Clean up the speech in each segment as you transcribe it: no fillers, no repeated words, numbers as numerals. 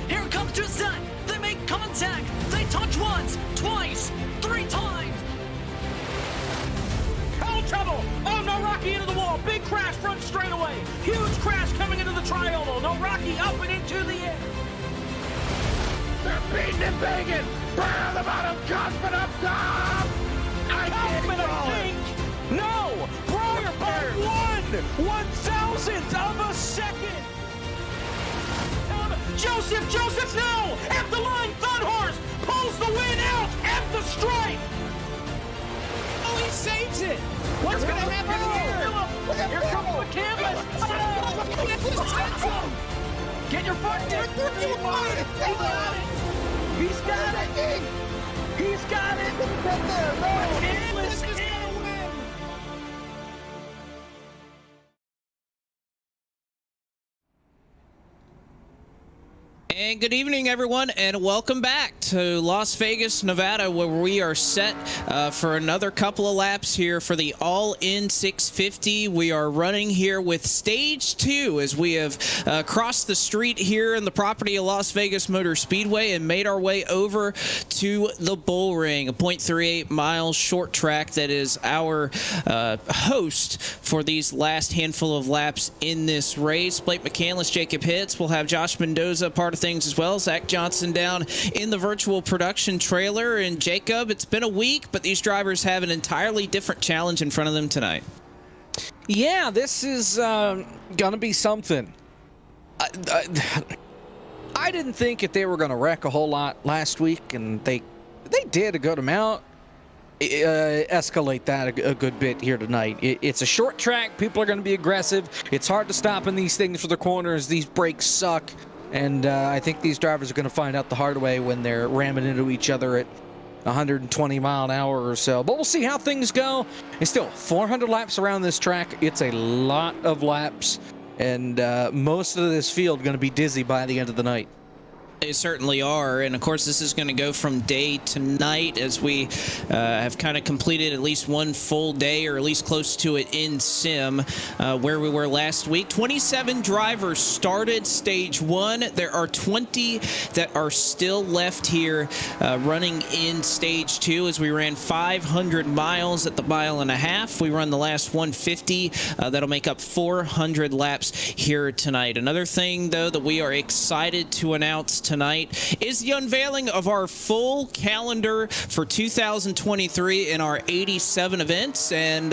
Here comes Giuseppe. They make contact. They touch once, twice, 3 times. Oh, trouble. Oh, no, Rocky into the wall. Big crash front straightaway. Huge crash coming into the triangle. No, Rocky up and into the air. They're beating and banging. Burn on the bottom. Cosman up top. Cosman, I think. No. Breyer by 1/1000th of a second. Joseph now at the line. Thunhorse pulls the win out at the stripe. Oh, he saves it. What's going to happen here? Here comes McCandless. Get your foot in. He's got it. He's got it. McCandless is going to win. And good evening, everyone, and welcome back to Las Vegas, Nevada, where we are set for another couple of laps here for the All-In 650. We are running here with Stage 2 as we have crossed the street here in the property of Las Vegas Motor Speedway and made our way over to the Bull Ring, a 0.38 mile short track that is our host for these last handful of laps in this race. Blake McCandless, Jacob Hitz. We'll have Josh Mendoza part of things as well. Zach Johnson down in the virtual production trailer. And Jacob, it's been a week, but these drivers have an entirely different challenge in front of them tonight. Yeah, this is going to be something. I didn't think that they were going to wreck a whole lot last week, and they they did a good amount. Escalate that a good bit here tonight. It's a short track. People are going to be aggressive. It's hard to stop in these things for the corners. These brakes suck. And I think these drivers are going to find out the hard way when they're ramming into each other at 120 mile an hour or so. But we'll see how things go. It's still 400 laps around this track. It's a lot of laps. And most of this field going to be dizzy by the end of the night. They certainly are, and of course this is going to go from day to night as we have kind of completed at least one full day, or at least close to it, in sim, where we were last week. 27 drivers started stage 1. There are 20 that are still left here running in stage 2, as we ran 500 miles at the mile and a half. We run the last 150. That'll make up 400 laps here tonight. Another thing, though, that we are excited to announce tonight is the unveiling of our full calendar for 2023 in our 87 events, and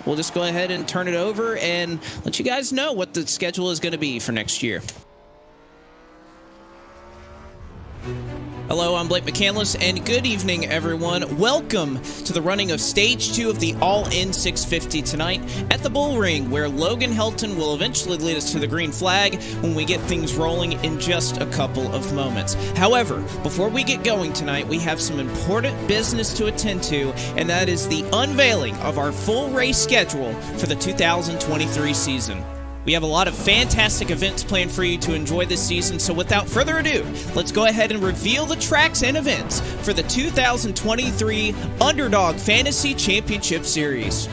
we'll just go ahead and turn it over and let you guys know what the schedule is going to be for next year. Hello, I'm Blake McCandless, and good evening, everyone. Welcome to the running of Stage 2 of the All-In 650 tonight at the Bull Ring, where Logan Helton will eventually lead us to the green flag when we get things rolling in just a couple of moments. However, before we get going tonight, we have some important business to attend to, and that is the unveiling of our full race schedule for the 2023 season. We have a lot of fantastic events planned for you to enjoy this season, so without further ado, let's go ahead and reveal the tracks and events for the 2023 Underdog Fantasy Championship Series.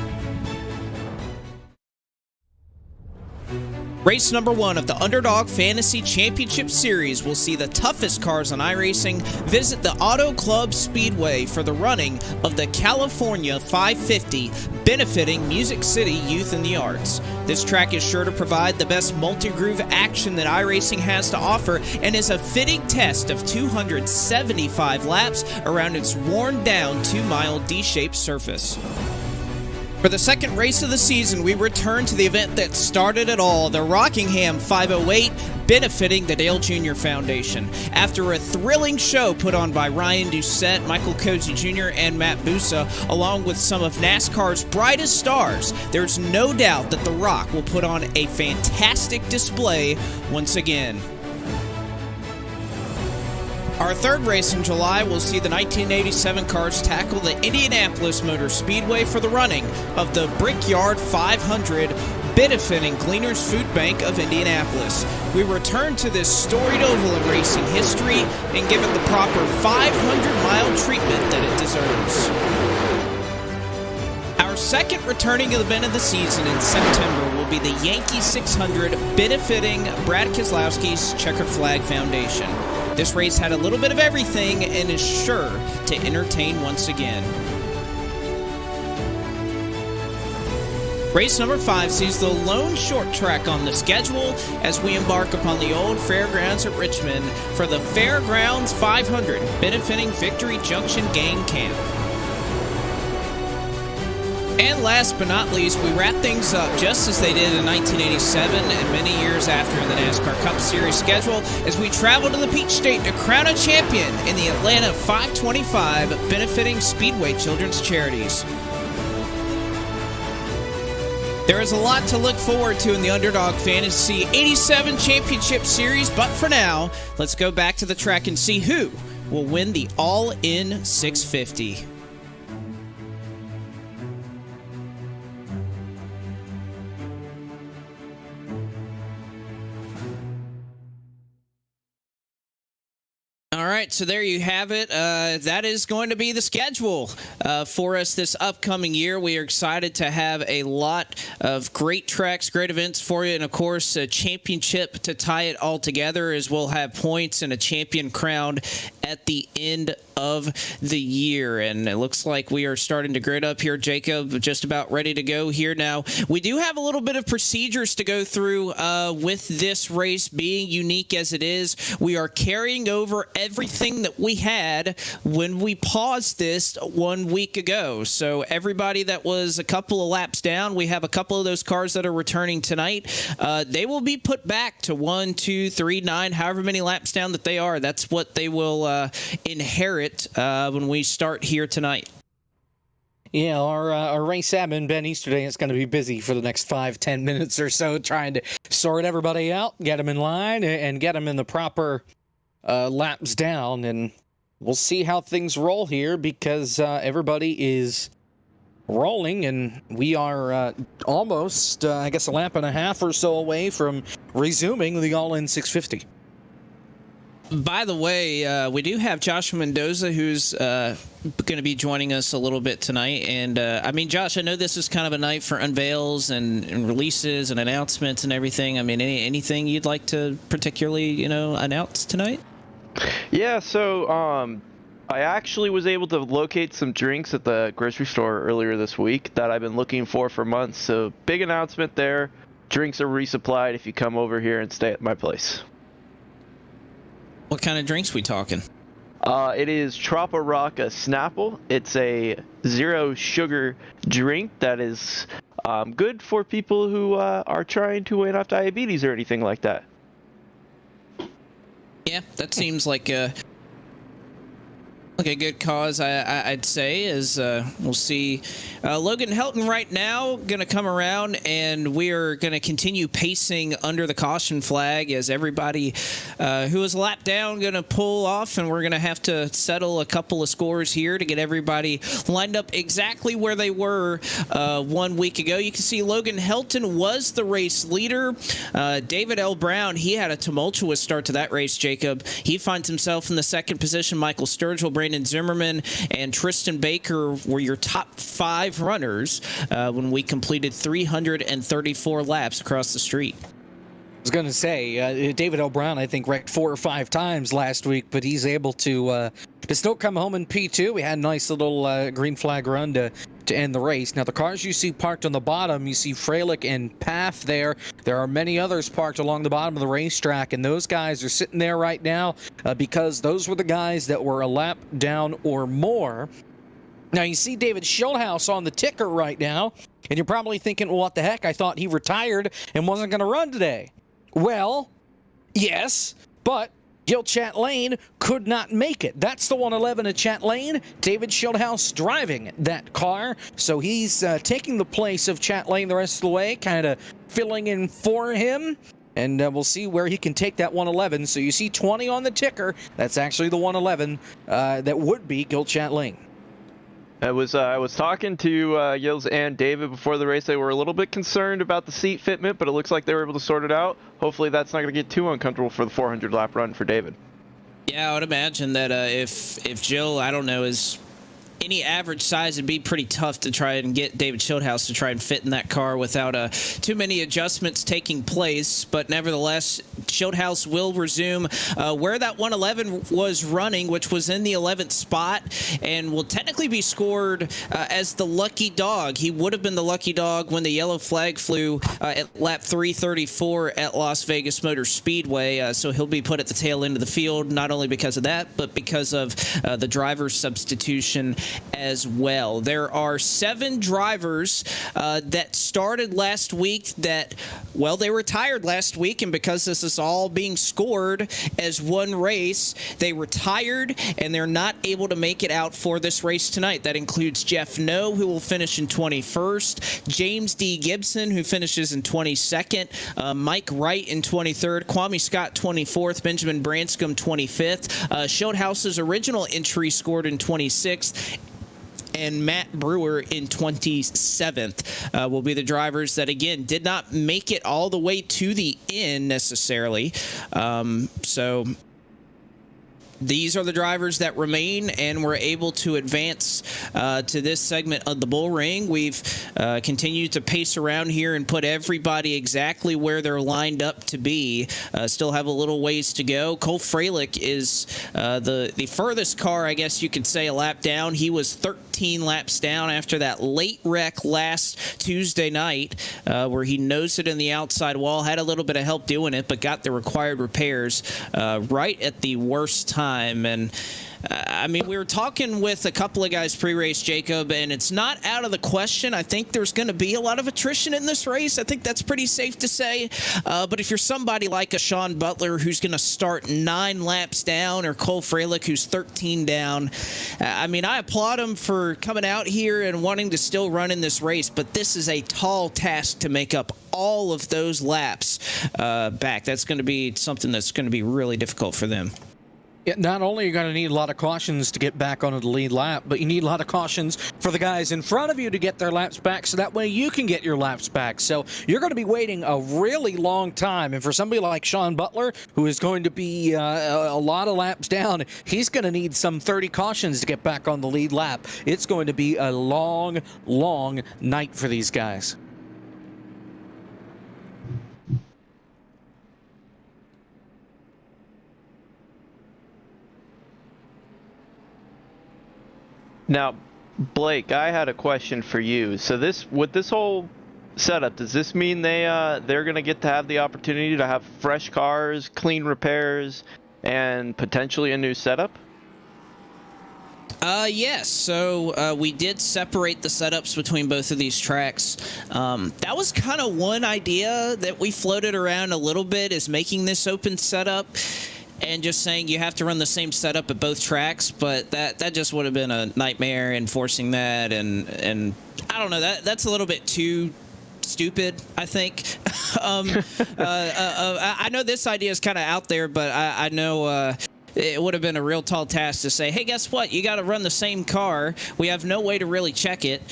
Race number 1 of the Underdog Fantasy Championship Series will see the toughest cars on iRacing visit the Auto Club Speedway for the running of the California 550, benefiting Music City Youth in the Arts. This track is sure to provide the best multi-groove action that iRacing has to offer, and is a fitting test of 275 laps around its worn-down 2-mile D-shaped surface. For the second race of the season, we return to the event that started it all, the Rockingham 508, benefiting the Dale Jr. Foundation. After a thrilling show put on by Ryan Doucette, Michael Cozy Jr., and Matt Busa, along with some of NASCAR's brightest stars, there's no doubt that The Rock will put on a fantastic display once again. Our third race in July will see the 1987 cars tackle the Indianapolis Motor Speedway for the running of the Brickyard 500, benefiting Gleaners Food Bank of Indianapolis. We return to this storied oval in racing history and give it the proper 500-mile treatment that it deserves. Our second returning event of the season in September will be the Yankee 600, benefiting Brad Keselowski's Checkered Flag Foundation. This race had a little bit of everything and is sure to entertain once again. Race number 5 sees the lone short track on the schedule as we embark upon the old fairgrounds at Richmond for the Fairgrounds 500, benefiting Victory Junction Gang Camp. And last but not least, we wrap things up just as they did in 1987 and many years after in the NASCAR Cup Series schedule as we travel to the Peach State to crown a champion in the Atlanta 525, benefiting Speedway Children's Charities. There is a lot to look forward to in the Underdog Fantasy 87 Championship Series, but for now, let's go back to the track and see who will win the All-In 650. All right, so there you have it. That is going to be the schedule for us this upcoming year. We are excited to have a lot of great tracks, great events for you, and of course, a championship to tie it all together, as we'll have points and a champion crowned at the end of the year. And it looks like we are starting to grid up here, Jacob, just about ready to go here. Now, we do have a little bit of procedures to go through with this race being unique as it is. We are carrying over everything that we had when we paused this 1 week ago. So everybody that was a couple of laps down, we have a couple of those cars that are returning tonight. They will be put back to 1, 2, 3, 9, however many laps down that they are. That's what they will inherit when we start here tonight? Yeah, our race admin, Ben Easterday, is going to be busy for the next 5-10 minutes or so trying to sort everybody out, get them in line, and get them in the proper laps down. And we'll see how things roll here because everybody is rolling, and we are almost, I guess, a lap and a half or so away from resuming the All-In 650. By the way, we do have Joshua Mendoza, who's going to be joining us a little bit tonight. And, I mean, Josh, I know this is kind of a night for unveils and releases and announcements and everything. I mean, anything you'd like to particularly, announce tonight? Yeah, so I actually was able to locate some drinks at the grocery store earlier this week that I've been looking for months. So big announcement there. Drinks are resupplied if you come over here and stay at my place. What kind of drinks we talking? It is Troparaca Snapple. It's a zero sugar drink that is good for people who are trying to wean off diabetes or anything like that. Yeah, that seems like a good cause, I'd say, as we'll see. Logan Helton right now going to come around, and we are going to continue pacing under the caution flag as everybody who is lapped down going to pull off, and we're going to have to settle a couple of scores here to get everybody lined up exactly where they were 1 week ago. You can see Logan Helton was the race leader. David L. Brown, he had a tumultuous start to that race, Jacob. He finds himself in the second position. Michael Sturgill, Brandon Zimmerman, and Tristan Baker were your top 5 runners when we completed 334 laps across the street. I was going to say, David O'Brien, I think, wrecked 4 or 5 times last week, but he's able to still come home in P2. We had a nice little green flag run to end the race. Now, the cars you see parked on the bottom, you see Freilich and Paff there. There are many others parked along the bottom of the racetrack, and those guys are sitting there right now because those were the guys that were a lap down or more. Now, you see David Schildhouse on the ticker right now, and you're probably thinking, well, what the heck? I thought he retired and wasn't going to run today. Well, yes, but Gil Chatelain could not make it. That's the 111 at Chatelain. David Schildhouse driving that car, so he's taking the place of Chatelain the rest of the way, kind of filling in for him. And we'll see where he can take that 111. So you see 20 on the ticker. That's actually the 111 that would be Gil Chatelain. I was talking to Gilles and David before the race. They were a little bit concerned about the seat fitment, but it looks like they were able to sort it out. Hopefully that's not going to get too uncomfortable for the 400 lap run for David. Yeah, I would imagine that if Jill, I don't know, is any average size, it'd be pretty tough to try and get David Schildhouse to try and fit in that car without too many adjustments taking place. But nevertheless, Schildhouse will resume where that 111 was running, which was in the 11th spot, and will technically be scored as the lucky dog. He would have been the lucky dog when the yellow flag flew at lap 334 at Las Vegas Motor Speedway. So he'll be put at the tail end of the field, not only because of that, but because of the driver's substitution as well. There are 7 drivers that started last week that, well, they retired last week, and because this is all being scored as one race, they retired and they're not able to make it out for this race tonight. That includes Jeff No, who will finish in 21st, James D. Gibson, who finishes in 22nd, Mike Wright in 23rd, Kwame Scott 24th, Benjamin Branscombe 25th, Schildhouse's original entry scored in 26th, and Matt Brewer in 27th will be the drivers that, again, did not make it all the way to the end necessarily. So these are the drivers that remain and were able to advance to this segment of the bull ring. We've continued to pace around here and put everybody exactly where they're lined up to be. Still have a little ways to go. Cole Freilich is the furthest car, I guess you could say, a lap down. He was 13 laps down after that late wreck last Tuesday night where he nosed it in the outside wall, had a little bit of help doing it, but got the required repairs right at the worst time. And I mean, we were talking with a couple of guys pre-race, Jacob, and it's not out of the question. I think there's going to be a lot of attrition in this race. I think that's pretty safe to say. But if you're somebody like a Sean Butler who's going to start 9 laps down, or Cole Freilich who's 13 down, I mean, I applaud him for coming out here and wanting to still run in this race, but this is a tall task to make up all of those laps back. That's going to be something that's going to be really difficult for them. Yeah, not only are you going to need a lot of cautions to get back onto the lead lap, but you need a lot of cautions for the guys in front of you to get their laps back, so that way you can get your laps back. So you're going to be waiting a really long time. And for somebody like Sean Butler, who is going to be a lot of laps down, he's going to need some 30 cautions to get back on the lead lap. It's going to be a long, long night for these guys. Now, Blake, I had a question for you. So with this whole setup, does this mean they're going to get to have the opportunity to have fresh cars, clean repairs, and potentially a new setup? Yes. So we did separate the setups between both of these tracks. That was kind of one idea that we floated around a little bit, is making this open setup and just saying you have to run the same setup at both tracks, but that just would have been a nightmare enforcing that, and I don't know, that's a little bit too stupid, I think. I know this idea is kind of out there, but I know it would have been a real tall task to say, hey, guess what? You got to run the same car. We have no way to really check it.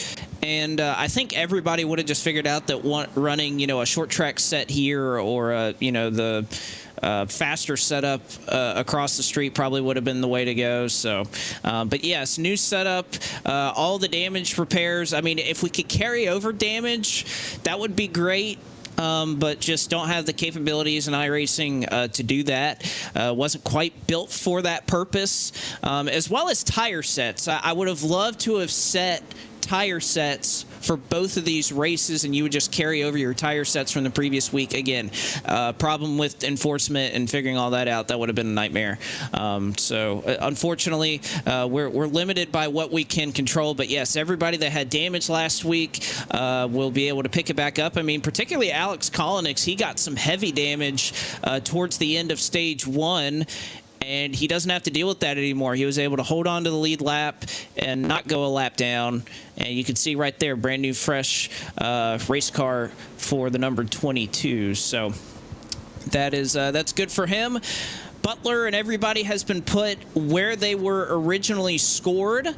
And I think everybody would have just figured out that running, a short track set here, or, the faster setup across the street probably would have been the way to go. So, but yes, new setup, all the damage repairs. I mean, if we could carry over damage, that would be great. But just don't have the capabilities in iRacing to do that. Wasn't quite built for that purpose. As well as tire sets. I would have loved to have set tire sets for both of these races, and you would just carry over your tire sets from the previous week. Again, problem with enforcement and figuring all that out, that would have been a nightmare. So unfortunately, we're limited by what we can control, but yes, everybody that had damage last week will be able to pick it back up. I mean, particularly Alex Kolonix, he got some heavy damage towards the end of stage 1, and he doesn't have to deal with that anymore. He was able to hold on to the lead lap and not go a lap down. And you can see right there, brand new, fresh race car for the number 22. So that's good for him. Butler and everybody has been put where they were originally scored,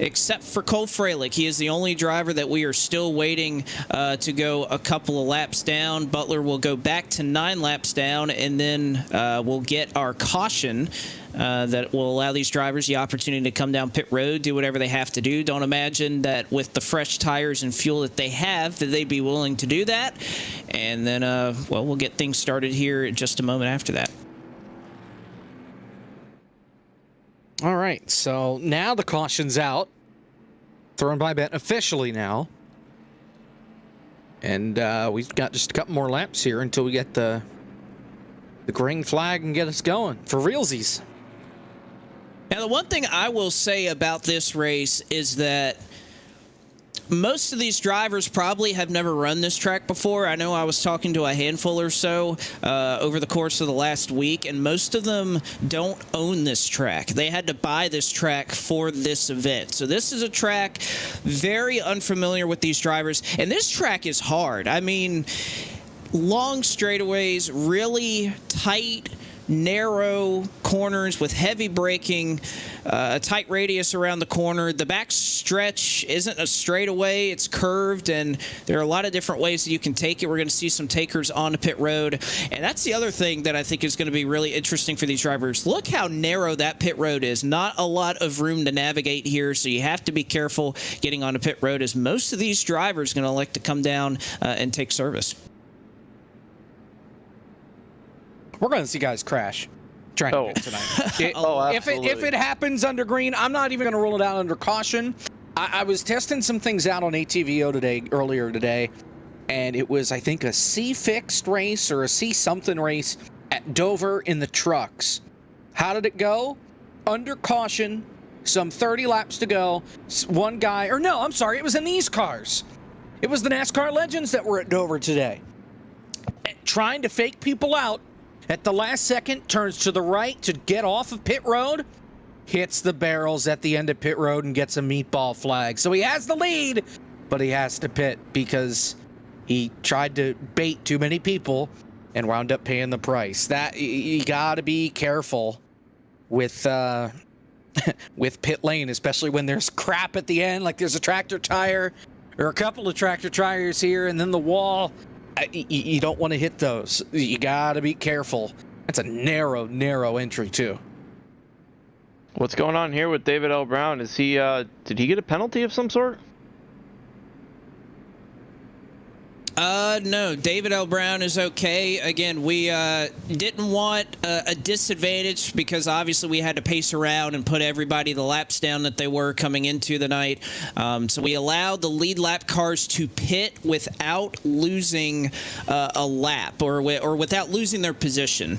except for Cole Freilich. He is the only driver that we are still waiting to go a couple of laps down. Butler will go back to 9 laps down, and then we'll get our caution that will allow these drivers the opportunity to come down pit road, do whatever they have to do. Don't imagine that with the fresh tires and fuel that they have, that they'd be willing to do that. And then, we'll get things started here in just a moment after that. All right, so now the caution's out. Thrown by Ben officially now. And we've got just a couple more laps here until we get the green flag and get us going for realsies. Now, the one thing I will say about this race is that most of these drivers probably have never run this track before. I know I was talking to a handful or so over the course of the last week, and most of them don't own this track. They had to buy this track for this event. So this is a track very unfamiliar with these drivers, and this track is hard. I mean, long straightaways, really tight, narrow corners with heavy braking, a tight radius around the corner. The back stretch isn't a straightaway, it's curved, and there are a lot of different ways that you can take it. We're going to see some takers on the pit road, and that's the other thing that I think is going to be really interesting for these drivers. Look how narrow that pit road is. Not a lot of room to navigate here, so you have to be careful getting on the pit road, as most of these drivers are going to like to come down and take service. We're going to see guys crash trying to get tonight. Absolutely. If it happens under green, I'm not even going to rule it out under caution. I was testing some things out on ATVO earlier today, and it was, I think, a C fixed race or a C something race at Dover in the trucks. How did it go? under caution, some 30 laps to go. One guy, or no, I'm sorry, it was in these cars. It was the NASCAR legends that were at Dover today. Trying to fake people out at the last second, turns to the right to get off of pit road, hits the barrels at the end of pit road and gets a meatball flag. So he has the lead, but he has to pit because he tried to bait too many people and wound up paying the price. That you got to be careful with with pit lane, especially when there's crap at the end, like there's a tractor tire or a couple of tractor tires here and then the wall. You don't want to hit those. You got to be careful. That's a narrow entry too. What's going on here with David L. Brown? Is he did he get a penalty of some sort? No, David L. Brown is okay. Again, we didn't want a disadvantage because obviously we had to pace around and put everybody the laps down that they were coming into the night. So we allowed the lead lap cars to pit without losing a lap or without losing their position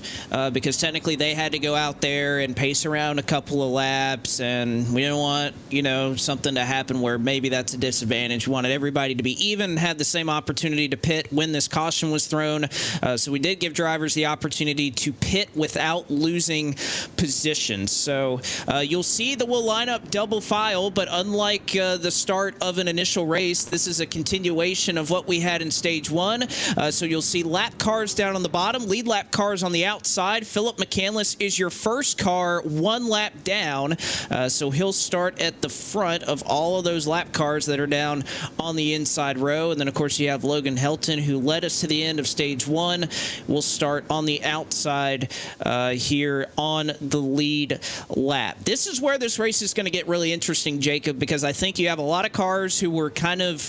because technically they had to go out there and pace around a couple of laps, and we didn't want, something to happen where maybe that's a disadvantage. We wanted everybody to be even and have the same opportunity to pit when this caution was thrown. So we did give drivers the opportunity to pit without losing position. So you'll see that we'll line up double file, but unlike the start of an initial race, this is a continuation of what we had in stage one. So you'll see lap cars down on the bottom, lead lap cars on the outside. Philip McCandless is your first car, one lap down. So he'll start at the front of all of those lap cars that are down on the inside row. And then, of course, you have Logan Helton, who led us to the end of stage one. We'll start on the outside here on the lead lap. This is where this race is going to get really interesting, Jacob, because I think you have a lot of cars who were kind of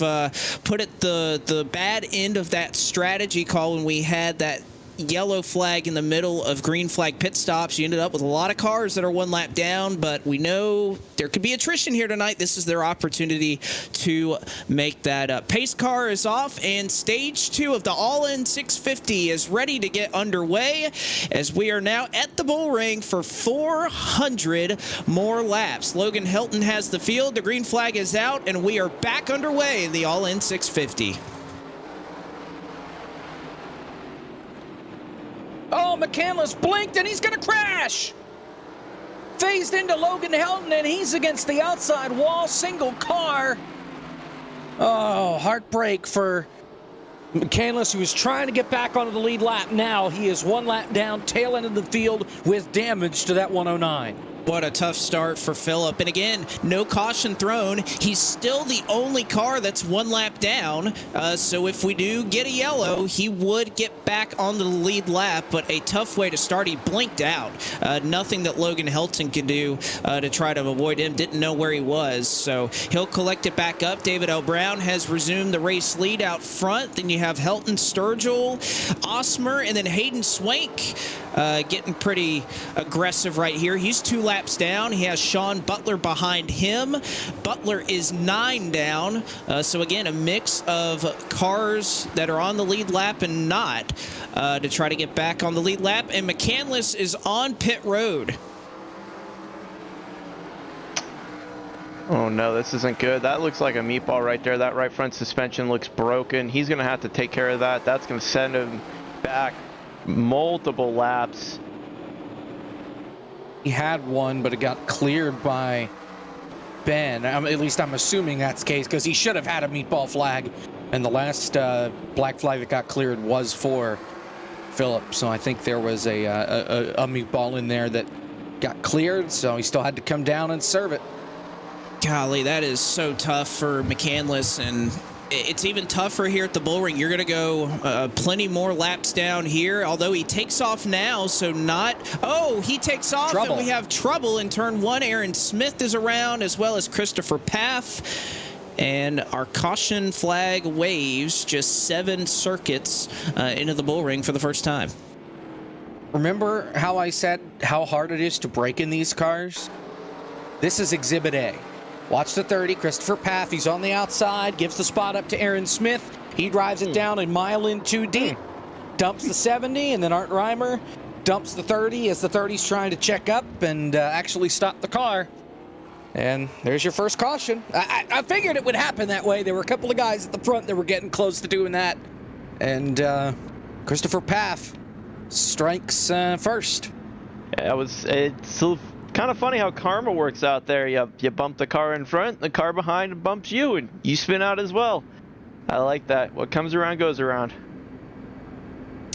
put at the bad end of that strategy call when we had that yellow flag in the middle of green flag pit stops. You ended up with a lot of cars that are one lap down, but we know there could be attrition here tonight. This is their opportunity to make that up. Pace car is off, and stage two of the All-In 650 is ready to get underway as we are now at the bull ring for 400 more laps. Logan Helton has the field, the green flag is out, and we are back underway in the All-In 650. Oh, McCandless blinked and he's going to crash. Phased into Logan Helton and he's against the outside wall, single car. Oh, heartbreak for McCandless, who was trying to get back onto the lead lap. Now he is one lap down, tail end of the field with damage to that 109. What a tough start for Philip. And again, no caution thrown. He's still the only car that's one lap down. So if we do get a yellow, he would get back on the lead lap. But a tough way to start. He blinked out. Nothing that Logan Helton could do to try to avoid him. Didn't know where he was. So he'll collect it back up. David L. Brown has resumed the race lead out front. Then you have Helton, Sturgill, Osmer, and then Hayden Swank getting pretty aggressive right here. He's 2 laps down. He has Sean Butler behind him. Butler is 9 down. So again, a mix of cars that are on the lead lap and not to try to get back on the lead lap. And McCandless is on pit road. Oh no, this isn't good. That looks like a meatball right there. That right front suspension looks broken. He's going to have to take care of that. That's going to send him back multiple laps. He had one, but it got cleared by Ben. At least I'm assuming that's the case, because he should have had a meatball flag. And the last black flag that got cleared was for Philip. So I think there was a meatball in there that got cleared, so he still had to come down and serve it. Golly, that is so tough for McCandless, and it's even tougher here at the bull ring. You're going to go plenty more laps down here, although he takes off now, so not... Oh, he takes off, and we have trouble in turn 1. Aaron Smith is around, as well as Christopher Paff. And our caution flag waves just 7 circuits into the bull ring for the first time. Remember how I said how hard it is to break in these cars? This is Exhibit A. Watch the 30, Christopher Paff, he's on the outside, gives the spot up to Aaron Smith. He drives it down a mile in too deep. Dumps the 70, and then Art Reimer dumps the 30 as the 30's trying to check up and actually stop the car. And there's your first caution. I figured it would happen that way. There were a couple of guys at the front that were getting close to doing that. And Christopher Paff strikes first. Yeah, it's kind of funny how karma works out there. You bump the car in front, the car behind bumps you, and you spin out as well. I like that. What comes around goes around.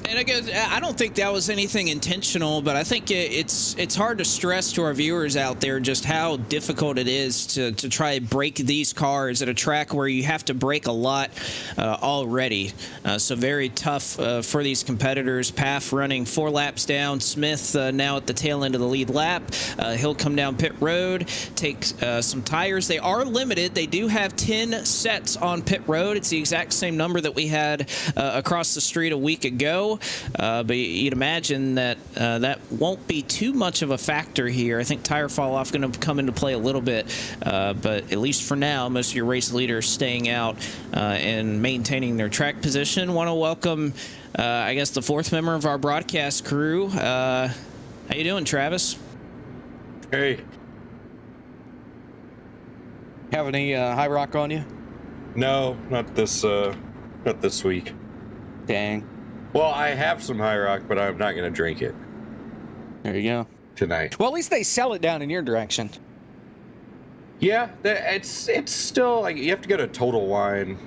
And I don't think that was anything intentional, but I think it's hard to stress to our viewers out there just how difficult it is to try to break these cars at a track where you have to break a lot already. So very tough for these competitors. Paff running 4 laps down. Smith now at the tail end of the lead lap. He'll come down pit road, take some tires. They are limited. They do have 10 sets on pit road. It's the exact same number that we had across the street a week ago. But you'd imagine that that won't be too much of a factor here. I think tire fall off going to come into play a little bit, but at least for now, most of your race leaders staying out and maintaining their track position. Want to welcome, I guess, the 4th member of our broadcast crew. How you doing, Travis? Hey. Have any high rock on you? No, not this week. Dang. Well, I have some High Rock, but I'm not going to drink it There you go. tonight. Well, at least they sell it down in your direction. Yeah, it's still like you have to go to Total Wine.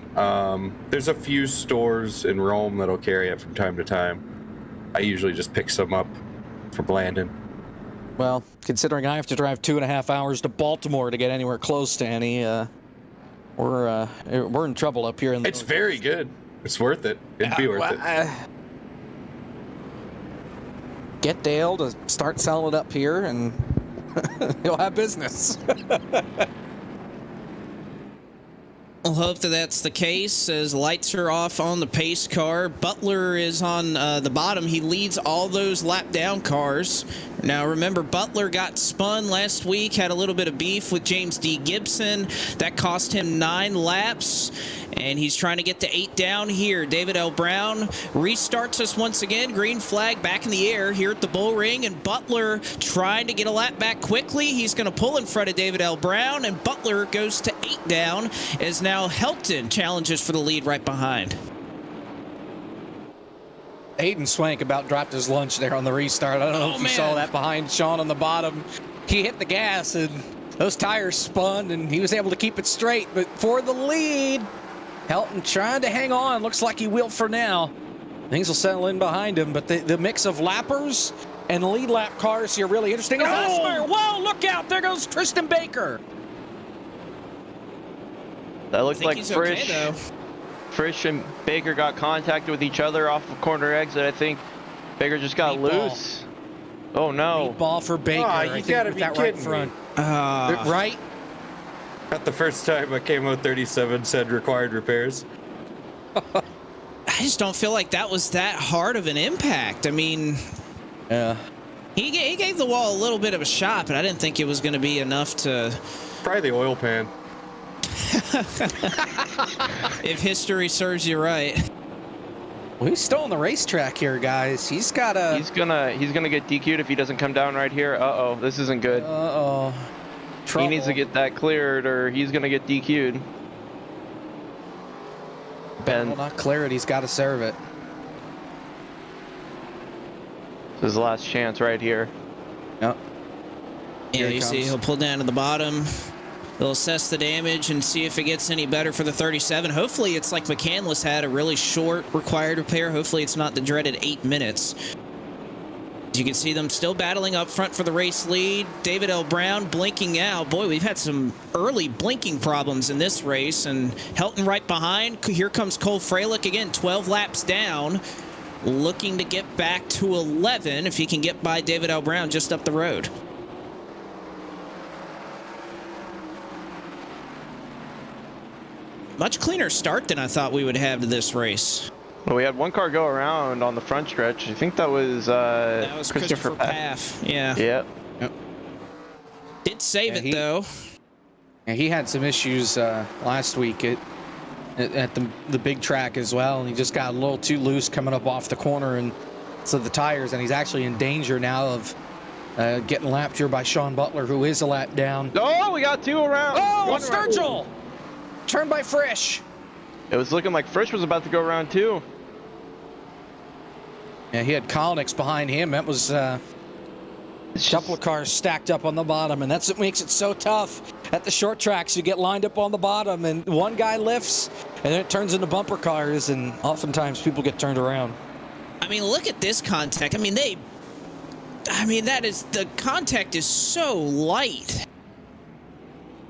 There's a few stores in Rome that'll carry it from time to time. I usually just pick some up for Blandon. Well, considering I have to drive 2.5 hours to Baltimore to get anywhere close to any, we're in trouble up here. It's very good. It's worth it. It'd be worth it. Get Dale to start selling it up here, and he'll have business. We'll hope that that's the case as lights are off on the pace car. Butler is on the bottom. He leads all those lap down cars. Now, remember, Butler got spun last week, had a little bit of beef with James D. Gibson. That cost him 9 laps, and he's trying to get to 8 down here. David L. Brown restarts us once again. Green flag back in the air here at the Bull Ring, and Butler trying to get a lap back quickly. He's going to pull in front of David L. Brown, and Butler goes to 8 down as now Helton challenges for the lead right behind. Hayden Swank about dropped his lunch there on the restart. I don't know if you saw that behind Sean on the bottom. He hit the gas, and those tires spun, and he was able to keep it straight. But for the lead, Helton trying to hang on. Looks like he will for now. Things will settle in behind him, but the mix of lappers and lead lap cars here really interesting. Oh! Whoa, look out. There goes Tristan Baker. That looked like Frisch. Okay, Frisch and Baker got contacted with each other off the corner exit. I think Baker just got loose. Oh no! Ball for Baker. Oh, you gotta be kidding me. Right? Not the first time a Camo 37 said required repairs. I just don't feel like that was that hard of an impact. I mean, yeah, he gave the wall a little bit of a shot, but I didn't think it was going to be enough to... Probably the oil pan. If history serves you right. Well, he's still on the racetrack here, guys. He's got a... He's gonna get DQ'd if he doesn't come down right here. Uh-oh, this isn't good. Uh-oh. He needs to get that cleared or he's gonna get DQ'd. Ben will not clear it. He's got to serve it. This is his last chance right here. Yep. Yeah, you see he'll pull down to the bottom. They'll assess the damage and see if it gets any better for the 37. Hopefully it's like McCandless had, a really short required repair. Hopefully it's not the dreaded 8 minutes. As you can see them still battling up front for the race lead. David L. Brown blinking out. Boy, we've had some early blinking problems in this race. And Helton right behind. Here comes Cole Freilich again, 12 laps down. Looking to get back to 11 if he can get by David L. Brown just up the road. Much cleaner start than I thought we would have to this race. Well, we had one car go around on the front stretch. I think that was Christopher Paff. Yeah. Yep. Did save it though. Yeah, he had some issues last week at the big track as well, and he just got a little too loose coming up off the corner and to the tires, and he's actually in danger now of getting lapped here by Sean Butler, who is a lap down. Oh, we got 2 around. Oh, One around. Sturgill! Turned by Frisch. It was looking like Frisch was about to go around 2. Yeah, he had Kolnick's behind him. That was a couple of cars stacked up on the bottom, and that's what makes it so tough. At the short tracks, you get lined up on the bottom, and one guy lifts, and then it turns into bumper cars, and oftentimes people get turned around. I mean, look at this contact. The contact is so light.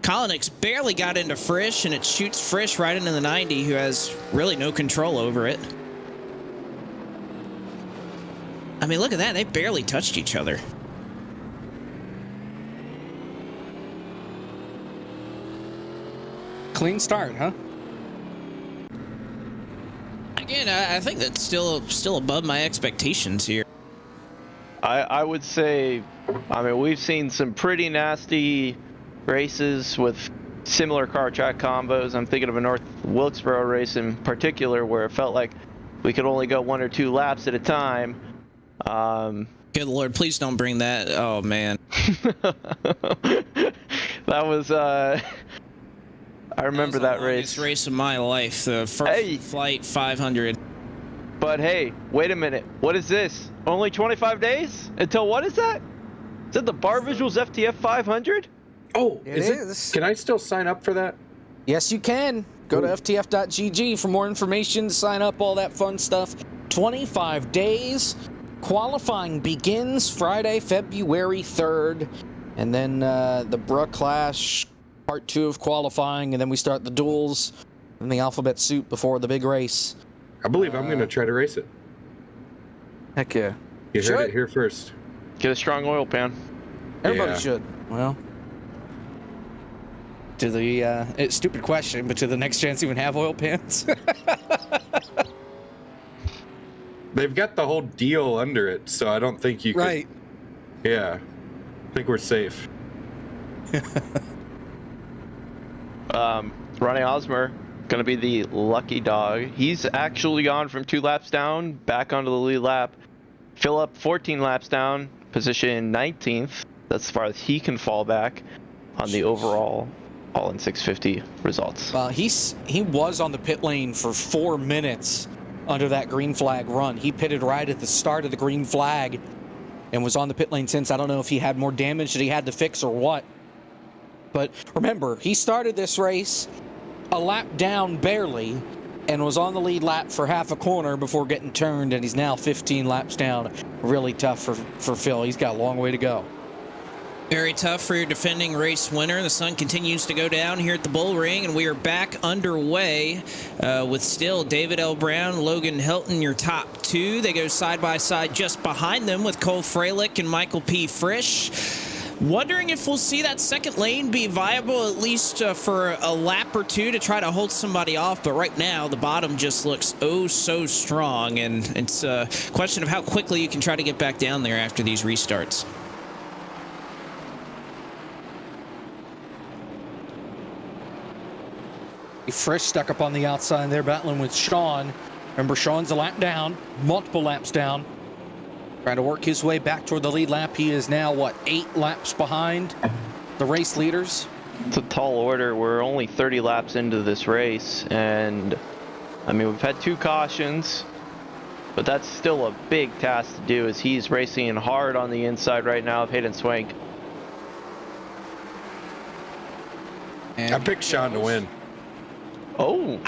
Kolnick's barely got into Frisch, and it shoots Frisch right into the 90, who has really no control over it. I mean, look at that. They barely touched each other. Clean start, huh? Again, I think that's still above my expectations here. I would say, we've seen some pretty nasty races with similar car track combos. I'm thinking of a North Wilkesboro race in particular where it felt like we could only go 1 or 2 laps at a time. Good Lord, please don't bring that. Oh, man. That was, I remember that the race. longest race of my life, the first flight 500. But hey, wait a minute. What is this? Only 25 days? Until what is that? Is that the Bar Visuals FTF 500? Oh, It is. Can I still sign up for that? Yes, you can. Go to ftf.gg for more information, sign up, all that fun stuff. 25 days. Qualifying begins Friday, February 3rd. And then the Bruh Clash, part 2 of qualifying. And then we start the duels in the alphabet soup before the big race. I believe I'm going to try to race it. Heck yeah. You heard it here first. Get a strong oil pan. Everybody Yeah. should. Well, to the it's a stupid question, but to the next chance even have oil pans? They've got the whole deal under it, so I don't think you could. Right. Yeah. I think we're safe. Ronnie Osmer, gonna be the lucky dog. He's actually gone from 2 laps down back onto the lead lap. Phillip 14 laps down, position 19th. That's as far as he can fall back on the overall all-in 650 results. Well, he was on the pit lane for 4 minutes under that green flag run. He pitted right at the start of the green flag and was on the pit lane since. I don't know if he had more damage that he had to fix or what. But remember, he started this race a lap down barely and was on the lead lap for half a corner before getting turned, and he's now 15 laps down. Really tough for Phil. He's got a long way to go. Very tough for your defending race winner. The sun continues to go down here at the Bull Ring, and we are back underway with still David L. Brown, Logan Hilton, your top 2. They go side by side just behind them with Cole Freilich and Michael P. Frisch. Wondering if we'll see that second lane be viable at least for a lap or 2 to try to hold somebody off. But right now, the bottom just looks oh so strong, and it's a question of how quickly you can try to get back down there after these restarts. Frisch stuck up on the outside there, battling with Sean. Remember, Sean's a lap down, multiple laps down. Trying to work his way back toward the lead lap. He is now, 8 laps behind the race leaders? It's a tall order. We're only 30 laps into this race, and we've had 2 cautions, but that's still a big task to do as he's racing hard on the inside right now of Hayden Swank. I picked Sean to win. Oh,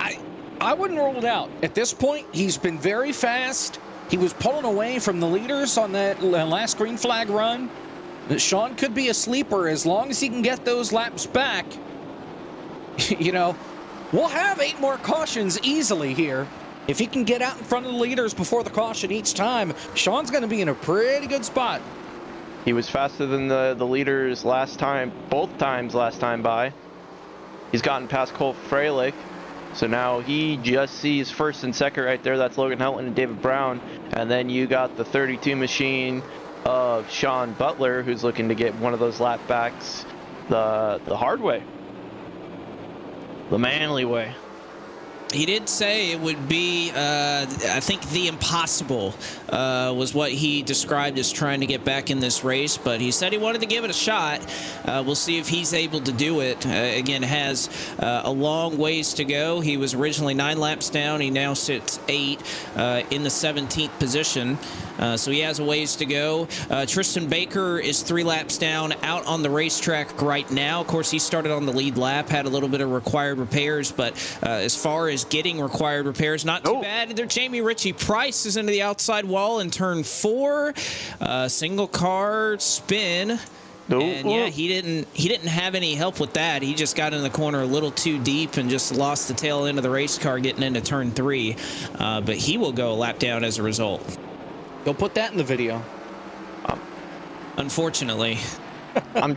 I wouldn't rule it out. At this point, he's been very fast. He was pulling away from the leaders on that last green flag run. Sean could be a sleeper as long as he can get those laps back. We'll have 8 more cautions easily here. If he can get out in front of the leaders before the caution each time, Sean's going to be in a pretty good spot. he was faster than the leaders last time, both times last time by. He's gotten past Cole Freilich. So now he just sees first and second right there. That's Logan Helton and David Brown. And then you got the 32 machine of Sean Butler, who's looking to get one of those lap backs the hard way. The manly way. he did say it would be, I think, the impossible was what he described as trying to get back in this race. But he said he wanted to give it a shot. We'll see if he's able to do it. Again, has a long ways to go. He was originally 9 laps down. He now sits 8 in the 17th position. So he has a ways to go. Tristan Baker is 3 laps down out on the racetrack right now. Of course, he started on the lead lap, had a little bit of required repairs, but as far as getting required repairs, not too bad. There, Jamie Ritchie Price is into the outside wall in turn 4. Single car spin. And yeah, he didn't have any help with that. He just got in the corner a little too deep and just lost the tail end of the race car getting into turn 3. But he will go a lap down as a result. Go put that in the video. Unfortunately. I'm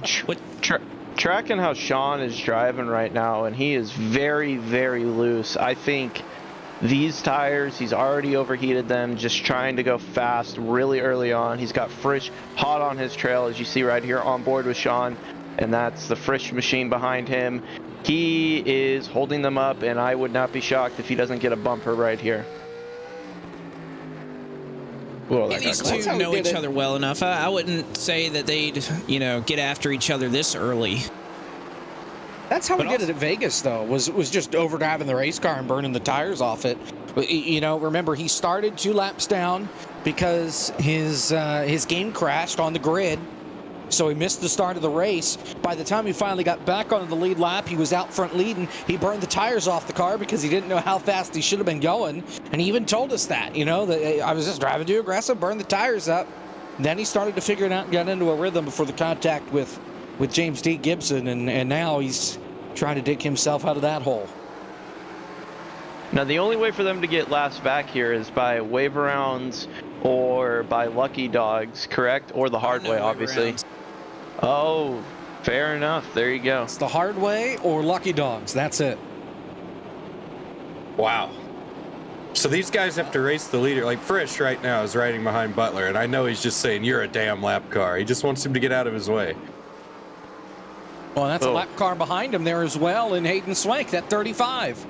tracking how Sean is driving right now, and he is very, very loose. I think these tires, he's already overheated them, just trying to go fast really early on. He's got Frisch hot on his trail, as you see right here on board with Sean, and that's the Frisch machine behind him. He is holding them up, and I would not be shocked if he doesn't get a bumper right here. Whoa, these two know each other well enough. I wouldn't say that they'd, get after each other this early. That's how we did it at Vegas, though, was just overdriving the race car and burning the tires off it. Remember, he started 2 laps down because his game crashed on the grid, so he missed the start of the race. By the time he finally got back onto the lead lap, he was out front leading. He burned the tires off the car because he didn't know how fast he should have been going, and he even told us that, that I was just driving too aggressive, burned the tires up. Then he started to figure it out and got into a rhythm before the contact with James D. Gibson, and now he's trying to dig himself out of that hole. Now, the only way for them to get laps back here is by wave arounds or by lucky dogs, correct? Or the hard way, obviously. Oh, fair enough. There you go. It's the hard way or lucky dogs. That's it. Wow. So these guys have to race the leader. Like Frisch right now is riding behind Butler, and I know he's just saying, "You're a damn lap car." He just wants him to get out of his way. Well, that's a lap car behind him there as well in Hayden Swank, that 35.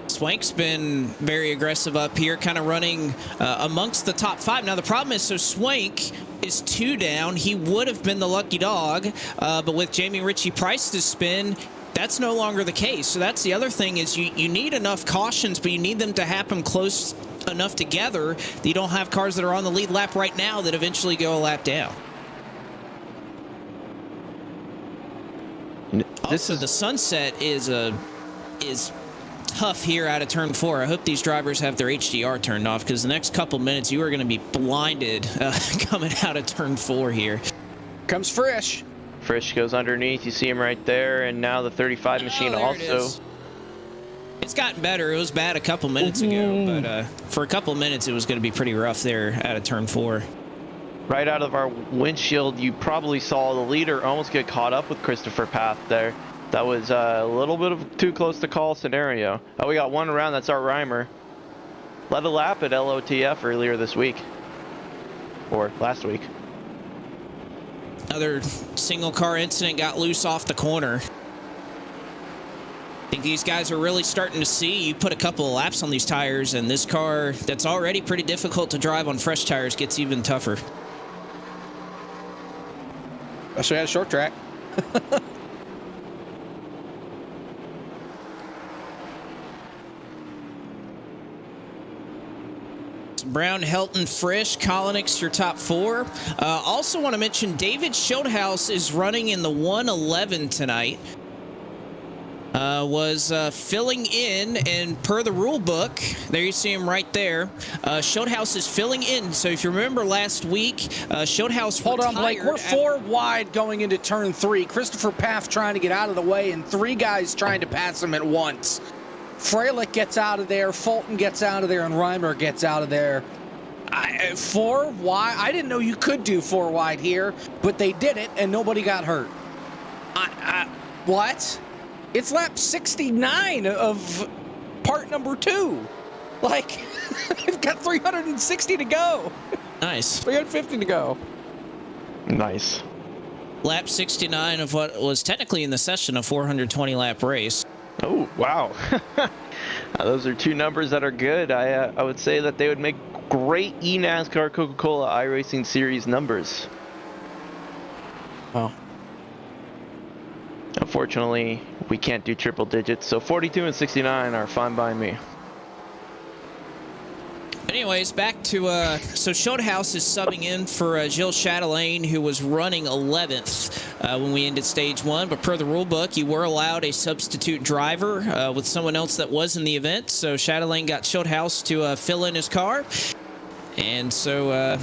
Swank's been very aggressive up here, kind of running amongst the top 5. Now, the problem is, so Swank is 2 down. He would have been the lucky dog, but with Jamie Ritchie Price to spin, that's no longer the case. So that's the other thing is you need enough cautions, but you need them to happen close enough together that you don't have cars that are on the lead lap right now that eventually go a lap down. Also, the sunset is tough here out of turn 4. I hope these drivers have their HDR turned off, because the next couple minutes you are going to be blinded coming out of turn 4 here. Comes Frisch. Frisch goes underneath. You see him right there, and now the 35 machine also. It's gotten better. It was bad a couple minutes ago, but for a couple minutes it was going to be pretty rough there out of turn 4. Right out of our windshield, you probably saw the leader almost get caught up with Christopher Path there. That was a little bit of too close to call scenario. Oh, we got one around. That's our Reimer. Led a lap at LOTF earlier this week. Or last week. Another single car incident, got loose off the corner. I think these guys are really starting to see you put a couple of laps on these tires, and this car that's already pretty difficult to drive on fresh tires gets even tougher. Especially at a short track. Brown, Helton, Frisch, Kolonix, your top 4. Also want to mention David Schildhaus is running in the 111 tonight. Was filling in, and per the rule book, there you see him right there. Schildhaus is filling in. So if you remember last week, Schildhaus Hold on, Blake. We're 4 wide going into turn 3. Christopher Paff trying to get out of the way, and 3 guys trying to pass him at once. Freilich gets out of there, Fulton gets out of there, and Reimer gets out of there. 4 wide. I didn't know you could do 4 wide here, but they did it, and nobody got hurt. What? It's lap 69 of part number 2. Like, I've got 360 to go. Nice. 350 to go. Nice. Lap 69 of what was technically in the session a 420 lap race. Oh, wow. Those are two numbers that are good. I would say that they would make great eNASCAR Coca-Cola iRacing Series numbers. Well, Unfortunately, we can't do triple digits, so 42 and 69 are fine by me. Anyways, back to so Schulthouse is subbing in for Gilles Chatelain, who was running 11th when we ended stage 1. But per the rule book, you were allowed a substitute driver with someone else that was in the event. So Chatelain got Schulthouse to fill in his car, and so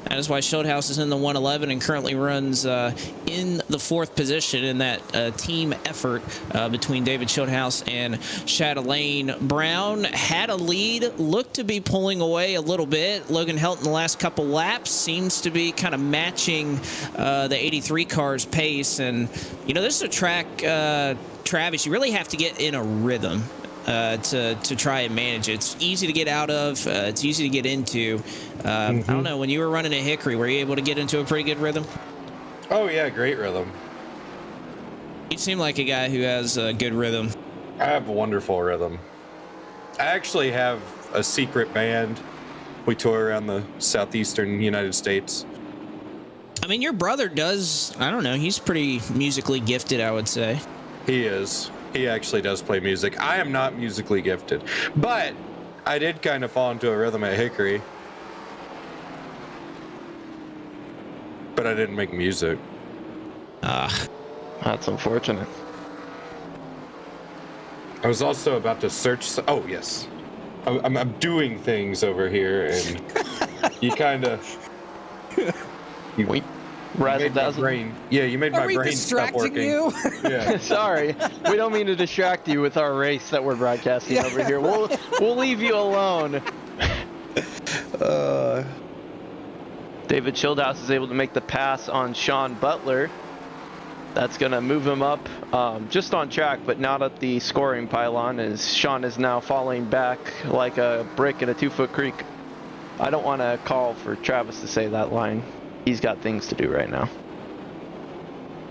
that is why Schulthouse is in the 111 and currently runs in the 4th position in that team effort between David Schulthouse and Chatelain. Brown had a lead, looked to be pulling away a little bit. Logan Helton the last couple laps seems to be kind of matching the 83 car's pace. And, you know, this is a track, Travis, you really have to get in a rhythm to try and manage it. It's easy to get out of. It's easy to get into. I don't know. When you were running at Hickory, were you able to get into a pretty good rhythm? Oh yeah, great rhythm. You seem like a guy who has a good rhythm. I have a wonderful rhythm. I actually have a secret band. We tour around the southeastern United States. I mean, your brother does, I don't know, he's pretty musically gifted, I would say. He is. He actually does play music. I am not musically gifted, but I did kind of fall into a rhythm at Hickory. But I didn't make music. That's unfortunate. I was also about to search. Oh, yes. I'm doing things over here, and you kind of. Wait. Razzle dazzle. Yeah, you made my are we brain stop distracting working. you? Yeah. Sorry, we don't mean to distract you with our race that we're broadcasting over here. We'll leave you alone. David Schulthouse is able to make the pass on Sean Butler. That's going to move him up just on track, but not at the scoring pylon, as Sean is now falling back like a brick in a 2-foot creek. I don't want to call for Travis to say that line. He's got things to do right now.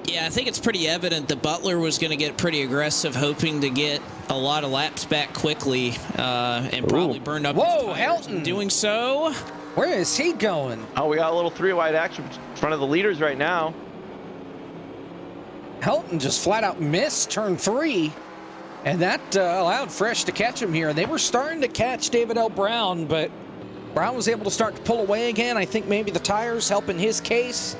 Yeah, I think it's pretty evident that Butler was going to get pretty aggressive, hoping to get a lot of laps back quickly and probably burn up his tires. Helton. Doing so. Where is he going? Oh, we got a little 3-wide action in front of the leaders right now. Helton just flat out missed turn 3, and that allowed Fresh to catch him here. They were starting to catch David L. Brown, but Brown was able to start to pull away again. I think maybe the tires helping his case.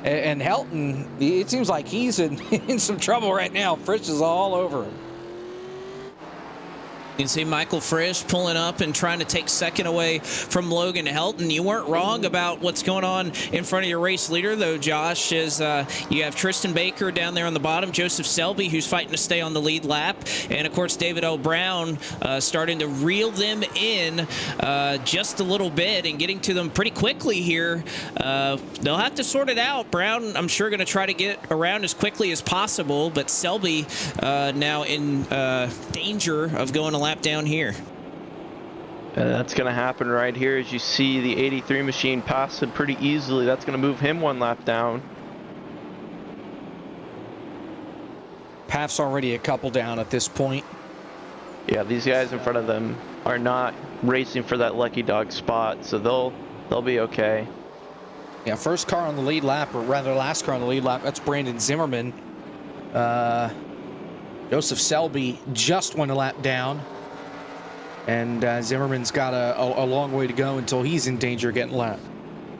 And Helton, it seems like he's in some trouble right now. Frisch is all over him. You can see Michael Frisch pulling up and trying to take second away from Logan Helton. You weren't wrong about what's going on in front of your race leader, though, Josh, as you have Tristan Baker down there on the bottom, Joseph Selby, who's fighting to stay on the lead lap, and, of course, David O. Brown starting to reel them in just a little bit and getting to them pretty quickly here. They'll have to sort it out. Brown, I'm sure, going to try to get around as quickly as possible, but Selby now in danger of going a lap down here. That's going to happen right here as you see the 83 machine pass him pretty easily. That's going to move him 1 lap down. Paff's already a couple down at this point. Yeah, these guys in front of them are not racing for that lucky dog spot, so they'll be okay. Yeah, first car on the lead lap, or rather last car on the lead lap, that's Brandon Zimmerman. Joseph Selby just went a lap down. And Zimmerman's got a long way to go until he's in danger of getting lapped.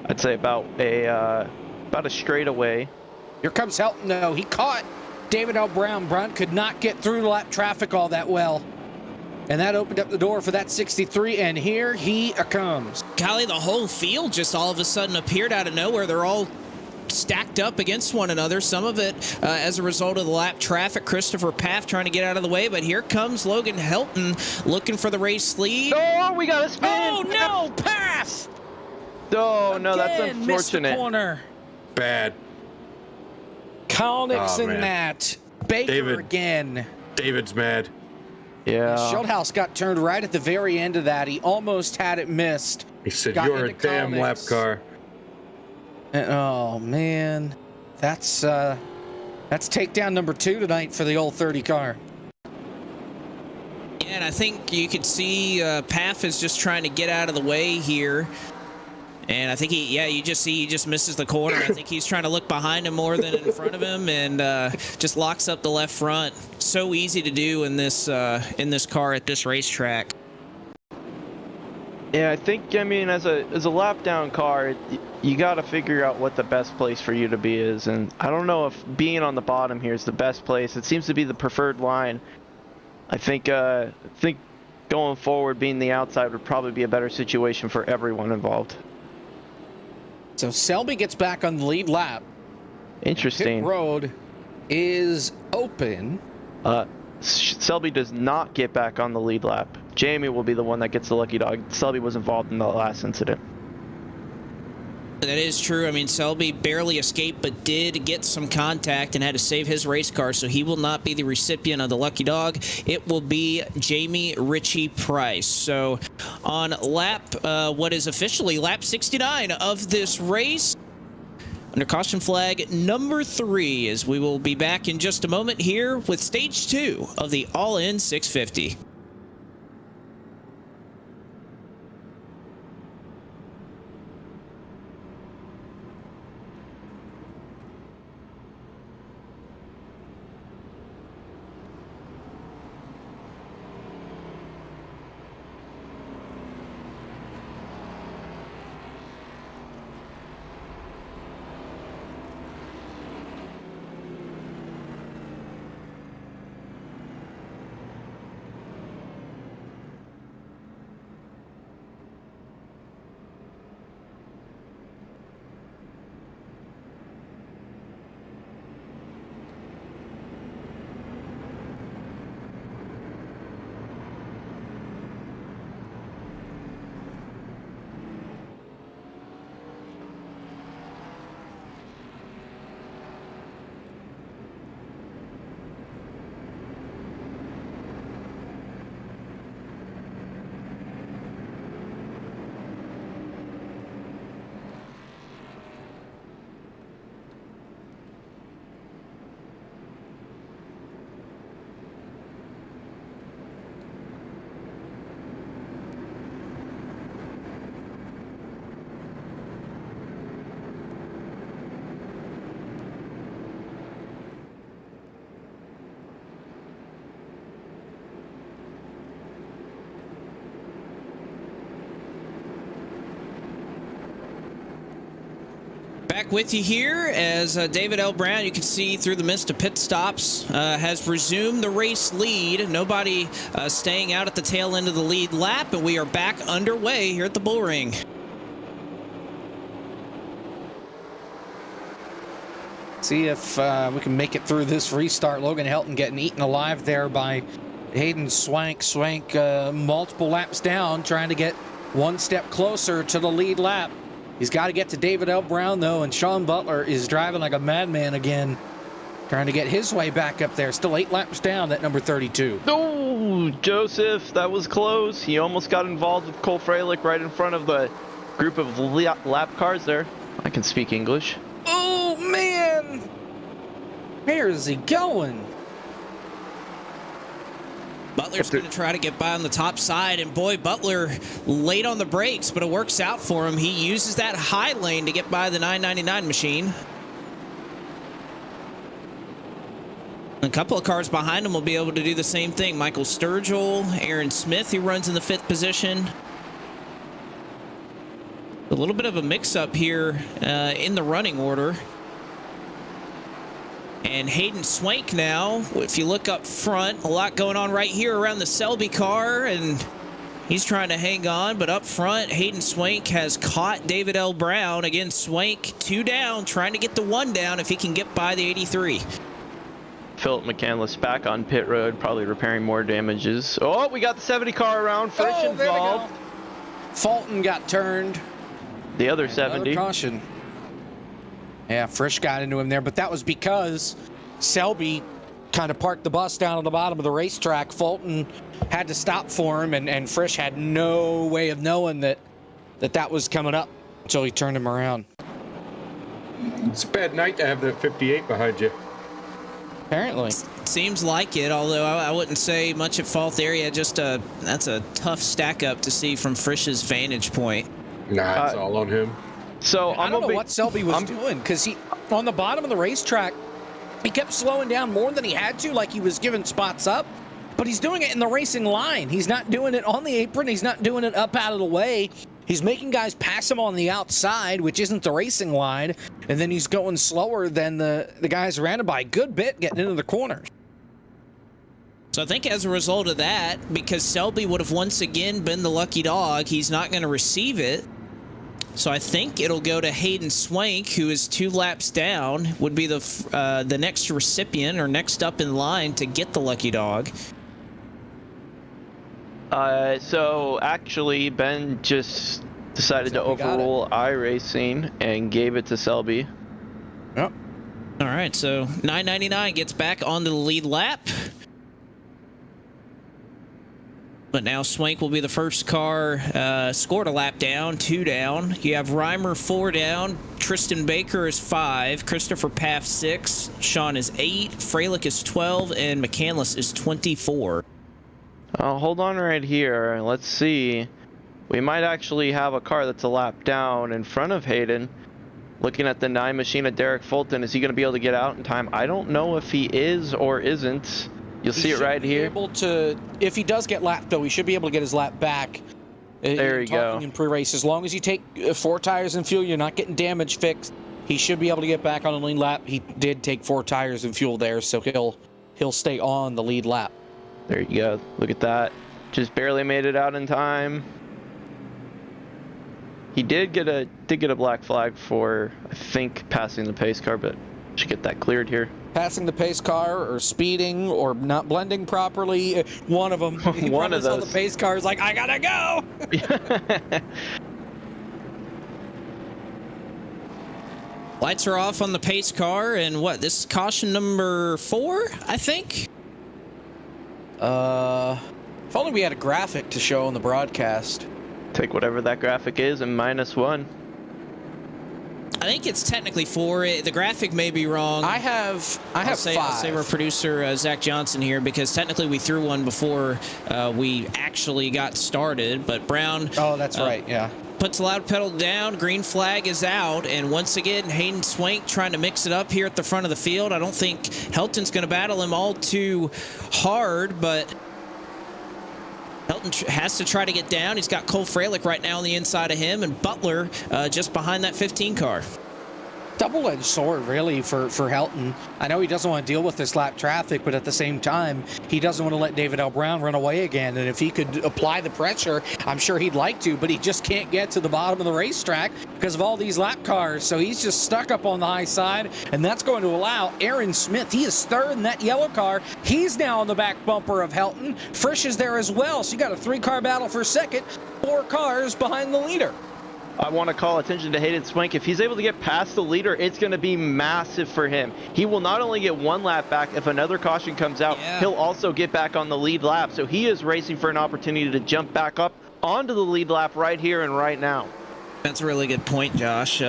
I'd say about a straightaway. Here comes Helton. No, he caught David L. Brown. Brown could not get through the lap traffic all that well. And that opened up the door for that 63, and here he comes. Golly, the whole field just all of a sudden appeared out of nowhere. They're all stacked up against one another, some of it as a result of the lap traffic. Christopher Paff trying to get out of the way, but here comes Logan Helton looking for the race lead. Oh, we got a spin! Oh, no, Paff! Oh, no, that's Again, missed the unfortunate. corner. Bad. Kyle Nixon, man. Matt. Baker David. again. David's mad. Yeah. Schulthouse got turned right at the very end of that. He almost had it missed. He said, Got "You're a into damn lap Nix. car." And, oh, man. That's takedown number 2 tonight for the old 30 car. I think you could see Paff is just trying to get out of the way here. And I think you just see he just misses the corner. I think he's trying to look behind him more than in front of him, and just locks up the left front. So easy to do in this car at this racetrack. Yeah, I think, I mean, as a lap down car, you got to figure out what the best place for you to be is. And I don't know if being on the bottom here is the best place. It seems to be the preferred line. I think going forward, being the outside would probably be a better situation for everyone involved. So Selby gets back on the lead lap. Interesting. Pit road is open. Selby does not get back on the lead lap. Jamie will be the one that gets the lucky dog. Selby was involved in the last incident. That is true. I mean, Selby barely escaped, but did get some contact and had to save his race car, so he will not be the recipient of the lucky dog. It will be Jamie Ritchie Price. So on what is officially lap 69 of this race, under caution flag number 3, as we will be back in just a moment here with stage 2 of the All-In 650. Back with you here as David L. Brown, you can see through the mist of pit stops, has resumed the race lead. Nobody staying out at the tail end of the lead lap, and we are back underway here at the Bull Ring. See if we can make it through this restart. Logan Helton getting eaten alive there by Hayden Swank. Swank multiple laps down, trying to get one step closer to the lead lap. He's got to get to David L. Brown, though, and Sean Butler is driving like a madman again, trying to get his way back up there. Still 8 laps down, that number 32. Oh, Joseph, that was close. He almost got involved with Cole Freilich right in front of the group of lap cars there. I can speak English. Oh, man! Where is he going? Butler's going to try to get by on the top side, and boy, Butler late on the brakes, but it works out for him. He uses that high lane to get by the 999 machine. A couple of cars behind him will be able to do the same thing. Michael Sturgill, Aaron Smith, who runs in the 5th position. A little bit of a mix-up here in the running order. And Hayden Swank now, if you look up front, a lot going on right here around the Selby car, and he's trying to hang on, but up front, Hayden Swank has caught David L. Brown. Again, Swank 2 down, trying to get the 1 down if he can get by the 83. Philip McCandless back on pit road, probably repairing more damages. Oh, we got the 70 car around, Frisch involved. Fulton got turned. The other 70. Caution. Yeah, Frisch got into him there, but that was because Selby kind of parked the bus down on the bottom of the racetrack. Fulton had to stop for him, and Frisch had no way of knowing that was coming up until he turned him around. It's a bad night to have that 58 behind you. Apparently. Seems like it, although I wouldn't say much at fault there. Yeah, just that's a tough stack up to see from Frisch's vantage point. Nah, it's all on him. So I don't know what Selby was doing, because he, on the bottom of the racetrack, he kept slowing down more than he had to, like he was giving spots up. But he's doing it in the racing line. He's not doing it on the apron. He's not doing it up out of the way. He's making guys pass him on the outside, which isn't the racing line. And then he's going slower than the guys around him by a good bit getting into the corners. So I think as a result of that, because Selby would have once again been the lucky dog, he's not going to receive it. So I think it'll go to Hayden Swank, who is 2 laps down, would be the next recipient or next up in line to get the lucky dog. So actually, Ben just decided to overrule iRacing and gave it to Selby. Yep. All right, so 999 gets back onto the lead lap. But now Swank will be the first car scored a lap down, 2 down. You have Reimer 4 down, Tristan Baker is 5, Christopher Paff 6, Sean is 8, Freilich is 12, and McCandless is 24. Hold on right here. Let's see. We might actually have a car that's a lap down in front of Hayden. Looking at the 9 machine of Derek Fulton, is he going to be able to get out in time? I don't know if he is or isn't. You'll see it right here. Able to, if he does get lapped, though, he should be able to get his lap back. There you go. In pre-race, as long as you take 4 tires and fuel, you're not getting damage fixed. He should be able to get back on the lead lap. He did take 4 tires and fuel there, so he'll stay on the lead lap. There you go. Look at that. Just barely made it out in time. He did get a black flag for, I think, passing the pace car, but should get that cleared here. Passing the pace car or speeding or not blending properly, one of them. One of those. The pace car is like, I gotta go. Lights are off on the pace car, and what, this is caution number 4, I think? If only we had a graphic to show on the broadcast. Take whatever that graphic is and -1. I think it's technically 4. The graphic may be wrong. I have 5. I'll say our producer, Zach Johnson here, because technically we threw one before we actually got started, but Brown... Oh, that's right, yeah. Puts the loud pedal down, green flag is out, and once again, Hayden Swank trying to mix it up here at the front of the field. I don't think Helton's going to battle him all too hard, but Helton has to try to get down. He's got Cole Freilich right now on the inside of him, and Butler just behind that 15 car. Double-edged sword, really, for Helton. I know he doesn't want to deal with this lap traffic, but at the same time, he doesn't want to let David L. Brown run away again. And if he could apply the pressure, I'm sure he'd like to, but he just can't get to the bottom of the racetrack because of all these lap cars. So he's just stuck up on the high side, and that's going to allow Aaron Smith. He is third in that yellow car. He's now on the back bumper of Helton. Frisch is there as well, so you got a 3-car battle for second, 4 cars behind the leader. I want to call attention to Hayden Swank. If he's able to get past the leader, it's going to be massive for him. He will not only get 1 lap back, if another caution comes out, he'll also get back on the lead lap. So he is racing for an opportunity to jump back up onto the lead lap right here and right now. That's a really good point, Josh.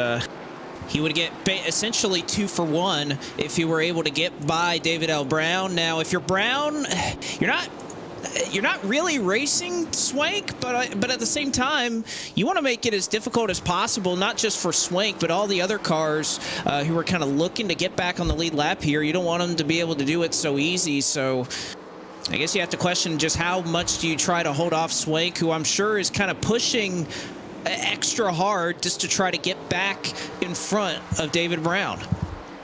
He would get essentially 2 for 1 if he were able to get by David L. Brown. Now, if you're Brown, you're not really racing Swank, but at the same time, you want to make it as difficult as possible, not just for Swank, but all the other cars who are kind of looking to get back on the lead lap here. You don't want them to be able to do it so easy. So I guess you have to question just how much do you try to hold off Swank, who I'm sure is kind of pushing extra hard just to try to get back in front of David Brown.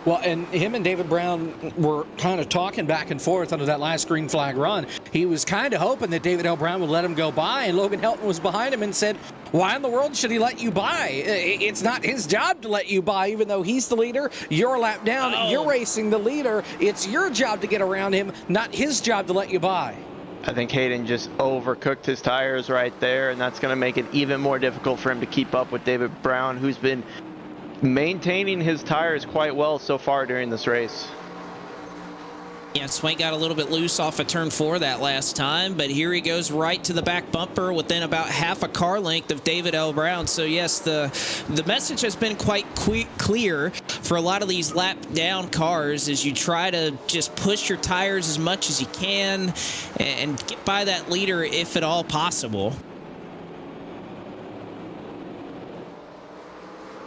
Well, and him and David Brown were kind of talking back and forth under that last green flag run. He was kind of hoping that David L. Brown would let him go by, and Logan Helton was behind him and said, why in the world should he let you by? It's not his job to let you by, even though he's the leader. You're a lap down. You're racing the leader. It's your job to get around him, not his job to let you by. I think Hayden just overcooked his tires right there, and that's going to make it even more difficult for him to keep up with David Brown, who's been maintaining his tires quite well so far during this race. Yeah, Swank got a little bit loose off of turn 4 that last time, but here he goes right to the back bumper within about half a car length of David L. Brown. So, yes, the message has been quite clear for a lot of these lap down cars as you try to just push your tires as much as you can and get by that leader if at all possible.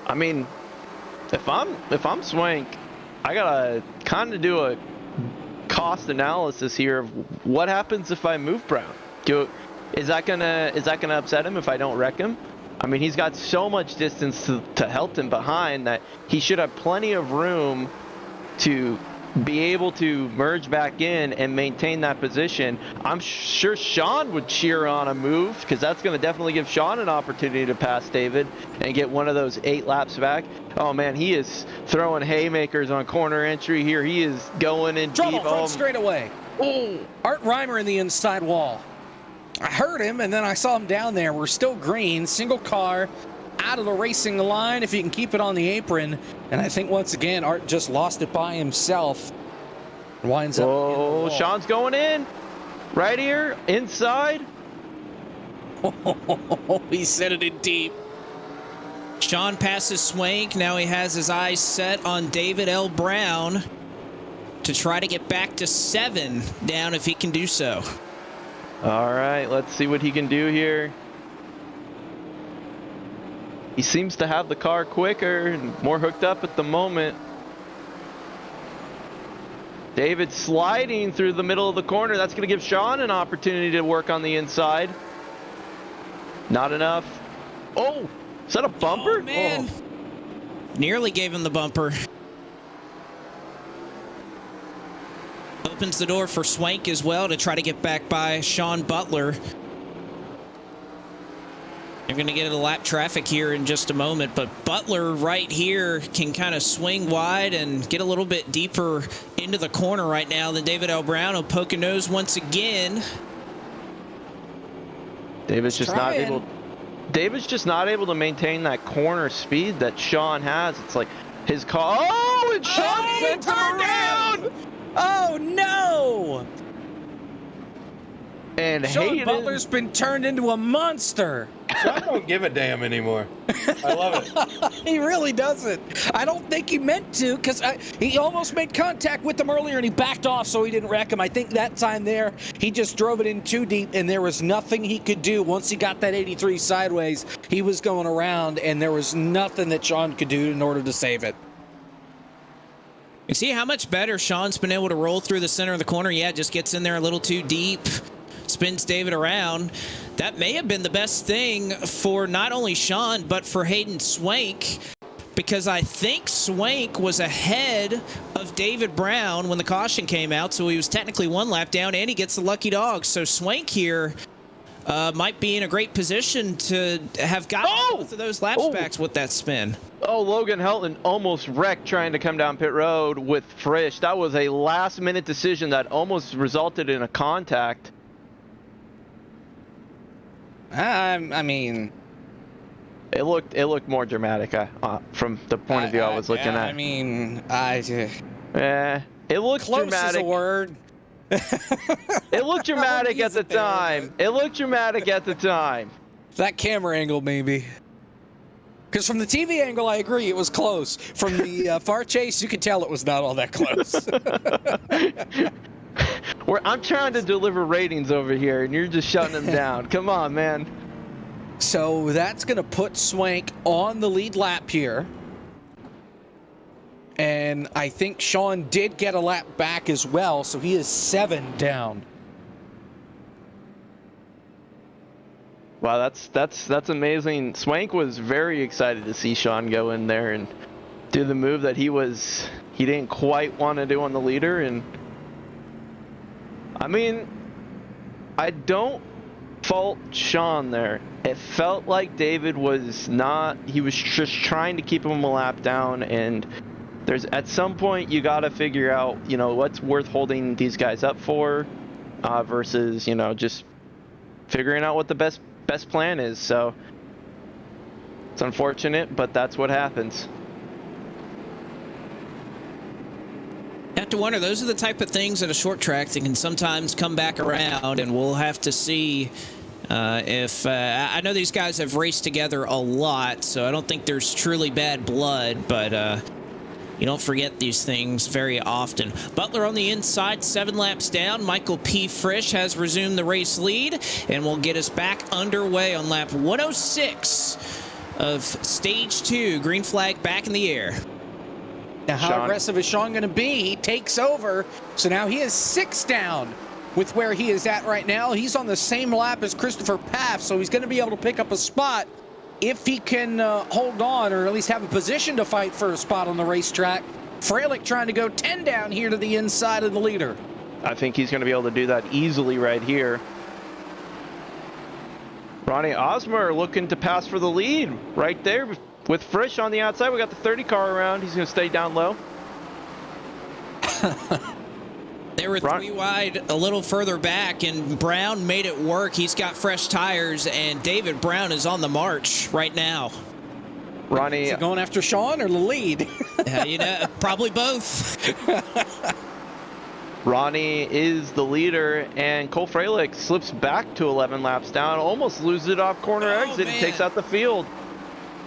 I mean, if I'm Swank, I gotta kind of do a cost analysis here of what happens if I move Brown. Is that gonna upset him if I don't wreck him? I mean, he's got so much distance to help him behind that he should have plenty of room to be able to merge back in and maintain that position. I'm sure Sean would cheer on a move because that's going to definitely give Sean an opportunity to pass David and get one of those 8 laps back. Oh man, he is throwing haymakers on corner entry here. He is going in Trouble deep. front straightaway. Oh, Art Reimer in the inside wall. I heard him, and then I saw him down there. We're still green, single car, out of the racing line if he can keep it on the apron. And I think once again, Art just lost it by himself. Winds up. Oh, Sean's going in. Right here, inside. He set it in deep. Sean passes Swank. Now he has his eyes set on David L. Brown to try to get back to 7 down if he can do so. All right, let's see what he can do here. He seems to have the car quicker and more hooked up at the moment. David sliding through the middle of the corner. That's going to give Sean an opportunity to work on the inside. Not enough. Oh, is that a bumper? Oh, man. Nearly gave him the bumper. Opens the door for Swank as well to try to get back by Sean Butler. They're going to get into lap traffic here in just a moment, but Butler right here can kind of swing wide and get a little bit deeper into the corner right now than David L. Brown. Will poke a nose once again. David's just not able to maintain that corner speed that Sean has. It's like his car. Oh, and Sean sent him around. Oh no! And Sean Butler's been turned into a monster. I don't give a damn anymore. I love it. He really doesn't. I don't think he meant to because he almost made contact with him earlier and he backed off so he didn't wreck him. I think that time there, he just drove it in too deep and there was nothing he could do. Once he got that 83 sideways, he was going around and there was nothing that Sean could do in order to save it. You see how much better Sean's been able to roll through the center of the corner? Yeah, just gets in there a little too deep. Spins David around. That may have been the best thing for not only Sean, but for Hayden Swank, because I think Swank was ahead of David Brown when the caution came out, so he was technically 1 lap down, and he gets the lucky dog. So Swank here might be in a great position to have gotten both of those laps back with that spin. Oh, Logan Helton almost wrecked trying to come down pit road with Frisch. That was a last-minute decision that almost resulted in a contact. I mean, it looked more dramatic from the point of view I was looking at. I mean, it looked close dramatic. Is a word. It looked dramatic at the time. It looked dramatic at the time. That camera angle, maybe. Because from the TV angle, I agree, it was close. From the far chase, you could tell it was not all that close. I'm trying to deliver ratings over here, and you're just shutting them down. Come on, man. So that's going to put Swank on the lead lap here. And I think Sean did get a lap back as well, so he is 7 down. Wow, that's amazing. Swank was very excited to see Sean go in there and do the move that he didn't quite want to do on the leader. And I mean, I don't fault Sean there. It felt like David was he was just trying to keep him a lap down, and at some point you got to figure out, what's worth holding these guys up for versus, just figuring out what the best plan is. So it's unfortunate, but that's what happens. Have to wonder, those are the type of things at a short track that can sometimes come back around, and we'll have to see if I know these guys have raced together a lot, so I don't think there's truly bad blood, but you don't forget these things very often. Butler on the inside, 7 laps down. Michael P. Frisch has resumed the race lead and will get us back underway on lap 106 of stage 2. Green flag back in the air. Now, how aggressive is Sean going to be? He takes over, so now he is 6 down with where he is at right now. He's on the same lap as Christopher Paff, so he's going to be able to pick up a spot if he can hold on, or at least have a position to fight for a spot on the racetrack. Freilich trying to go 10 down here to the inside of the leader. I think he's going to be able to do that easily right here. Ronnie Osmer looking to pass for the lead right there with Frisch on the outside. We got the 30 car around. He's going to stay down low. They were 3 wide a little further back, and Brown made it work. He's got fresh tires, and David Brown is on the march right now. Ronnie, is he going after Sean or the lead? You know, probably both. Ronnie is the leader, and Cole Freilich slips back to 11 laps down, almost loses it off corner exit, and takes out the field.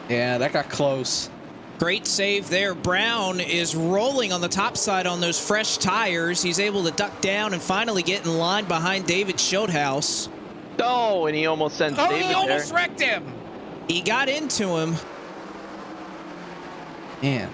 Yeah, that got close. Great save there. Brown is rolling on the top side on those fresh tires. He's able to duck down and finally get in line behind David Schildhaus. Oh, and he almost sends David he almost there. wrecked him. He got into him. Man.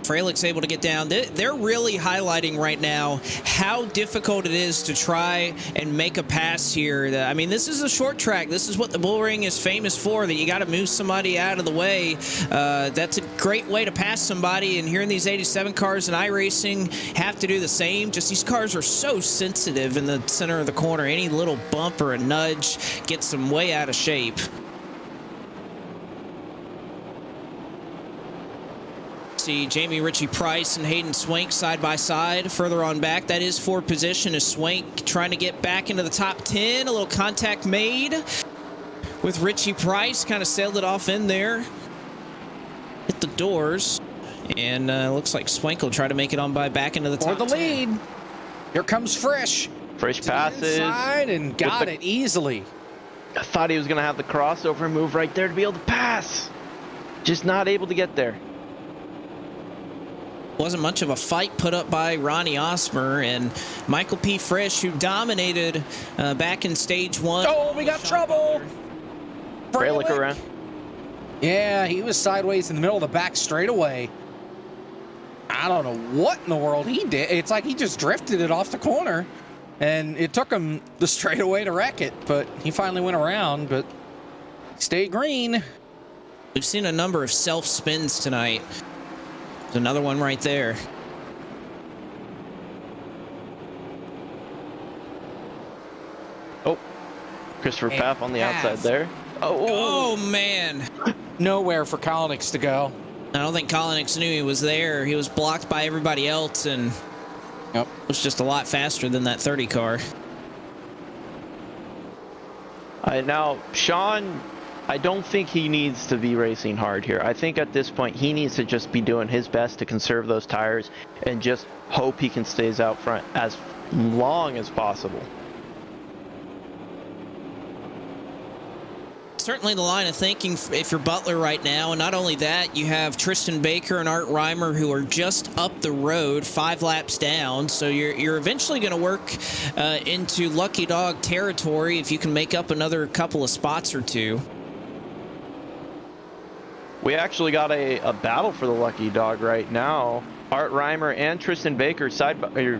Freilich's able to get down. They're really highlighting right now how difficult it is to try and make a pass here. I mean, this is a short track. This is what the bull ring is famous for, that you got to move somebody out of the way. That's a great way to pass somebody, and here in these 87 cars in iRacing have to do the same. Just these cars are so sensitive in the center of the corner. Any little bump or a nudge gets them way out of shape. Jamie Ritchie Price and Hayden Swank side by side further on back. That is for position as Swank trying to get back into the top 10. A little contact made with Ritchie Price. Kind of sailed it off in there. Hit the doors. And looks like Swank will try to make it on by back into the top 10. For the lead. Here comes Frisch. Frisch passes. Inside and got it easily. I thought he was going to have the crossover move right there to be able to pass. Just not able to get there. Wasn't much of a fight put up by Ronnie Osmer and Michael P. Frisch, who dominated back in stage 1. Oh, we got trouble. Freilich around. Yeah, he was sideways in the middle of the back straightaway. I don't know what in the world he did. It's like he just drifted it off the corner, and it took him the straightaway to wreck it, but he finally went around, but stayed green. We've seen a number of self-spins tonight. There's another one right there. Oh, Christopher Paff on the outside there. Oh, man. Nowhere for Collins to go. I don't think Collins knew he was there. He was blocked by everybody else, and it was just a lot faster than that 30 car. Now, Sean, I don't think he needs to be racing hard here. I think at this point he needs to just be doing his best to conserve those tires and just hope he can stay out front as long as possible. Certainly the line of thinking if you're Butler right now, and not only that, you have Tristan Baker and Art Reimer who are just up the road 5 laps down, so you're eventually going to work into lucky dog territory if you can make up another couple of spots or two. We actually got a battle for the lucky dog right now. Art Reimer and Tristan Baker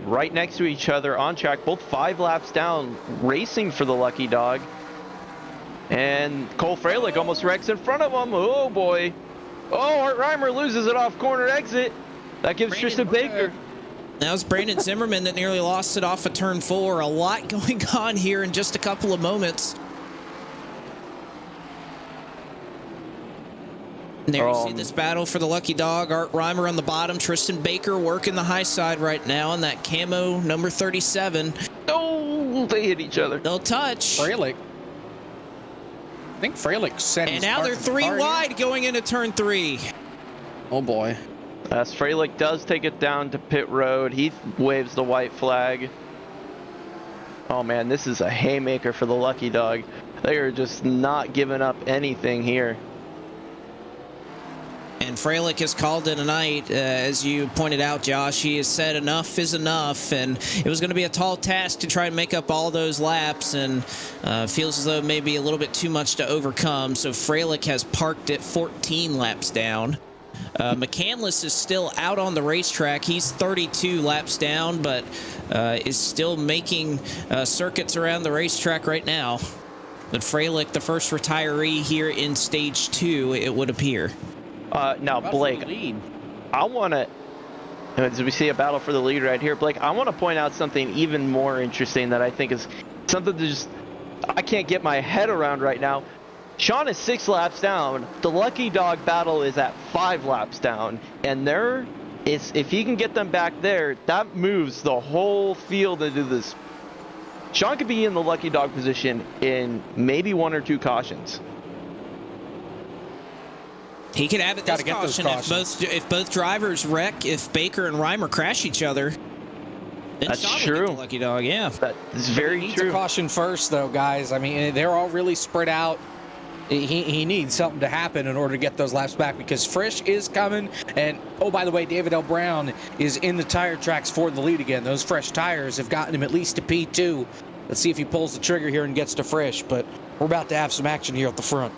right next to each other on track, both 5 laps down, racing for the lucky dog. And Cole Freilich almost wrecks in front of him. Oh boy. Oh, Art Reimer loses it off corner exit. That gives Tristan Baker. That was Brandon Zimmerman that nearly lost it off of turn 4. A lot going on here in just a couple of moments. And there you see this battle for the lucky dog. Art Reimer on the bottom. Tristan Baker working the high side right now on that camo number 37. Oh, they hit each other. They'll touch. Freilich. I think Freilich said. And now they're 3 wide going into turn 3. Oh boy. As Freilich does take it down to pit road, he waves the white flag. Oh man, this is a haymaker for the Lucky Dog. They are just not giving up anything here. And Freilich has called it a night, as you pointed out, Josh. He has said enough is enough, and it was going to be a tall task to try and make up all those laps, and feels as though maybe a little bit too much to overcome. So Freilich has parked it 14 laps down. McCandless is still out on the racetrack. He's 32 laps down, but is still making circuits around the racetrack right now. But Freilich, the first retiree here in stage 2, it would appear. Now, Blake, I want to, as we see a battle for the lead right here, Blake, I want to point out something even more interesting that I think is something that just, I can't get my head around right now. Sean is 6 laps down. The Lucky Dog battle is at 5 laps down. And there is, if he can get them back there, that moves the whole field into this. Sean could be in the Lucky Dog position in maybe 1 or 2 cautions. He could have it this caution if both drivers wreck, if Baker and Reimer crash each other. Then That's Sean true. would get the Lucky Dog, yeah. That is very He needs true. a caution first, though, guys. I mean, they're all really spread out. He needs something to happen in order to get those laps back, because Frisch is coming. And, oh, by the way, David L. Brown is in the tire tracks for the lead again. Those fresh tires have gotten him at least to P2. Let's see if he pulls the trigger here and gets to Frisch. But we're about to have some action here at the front.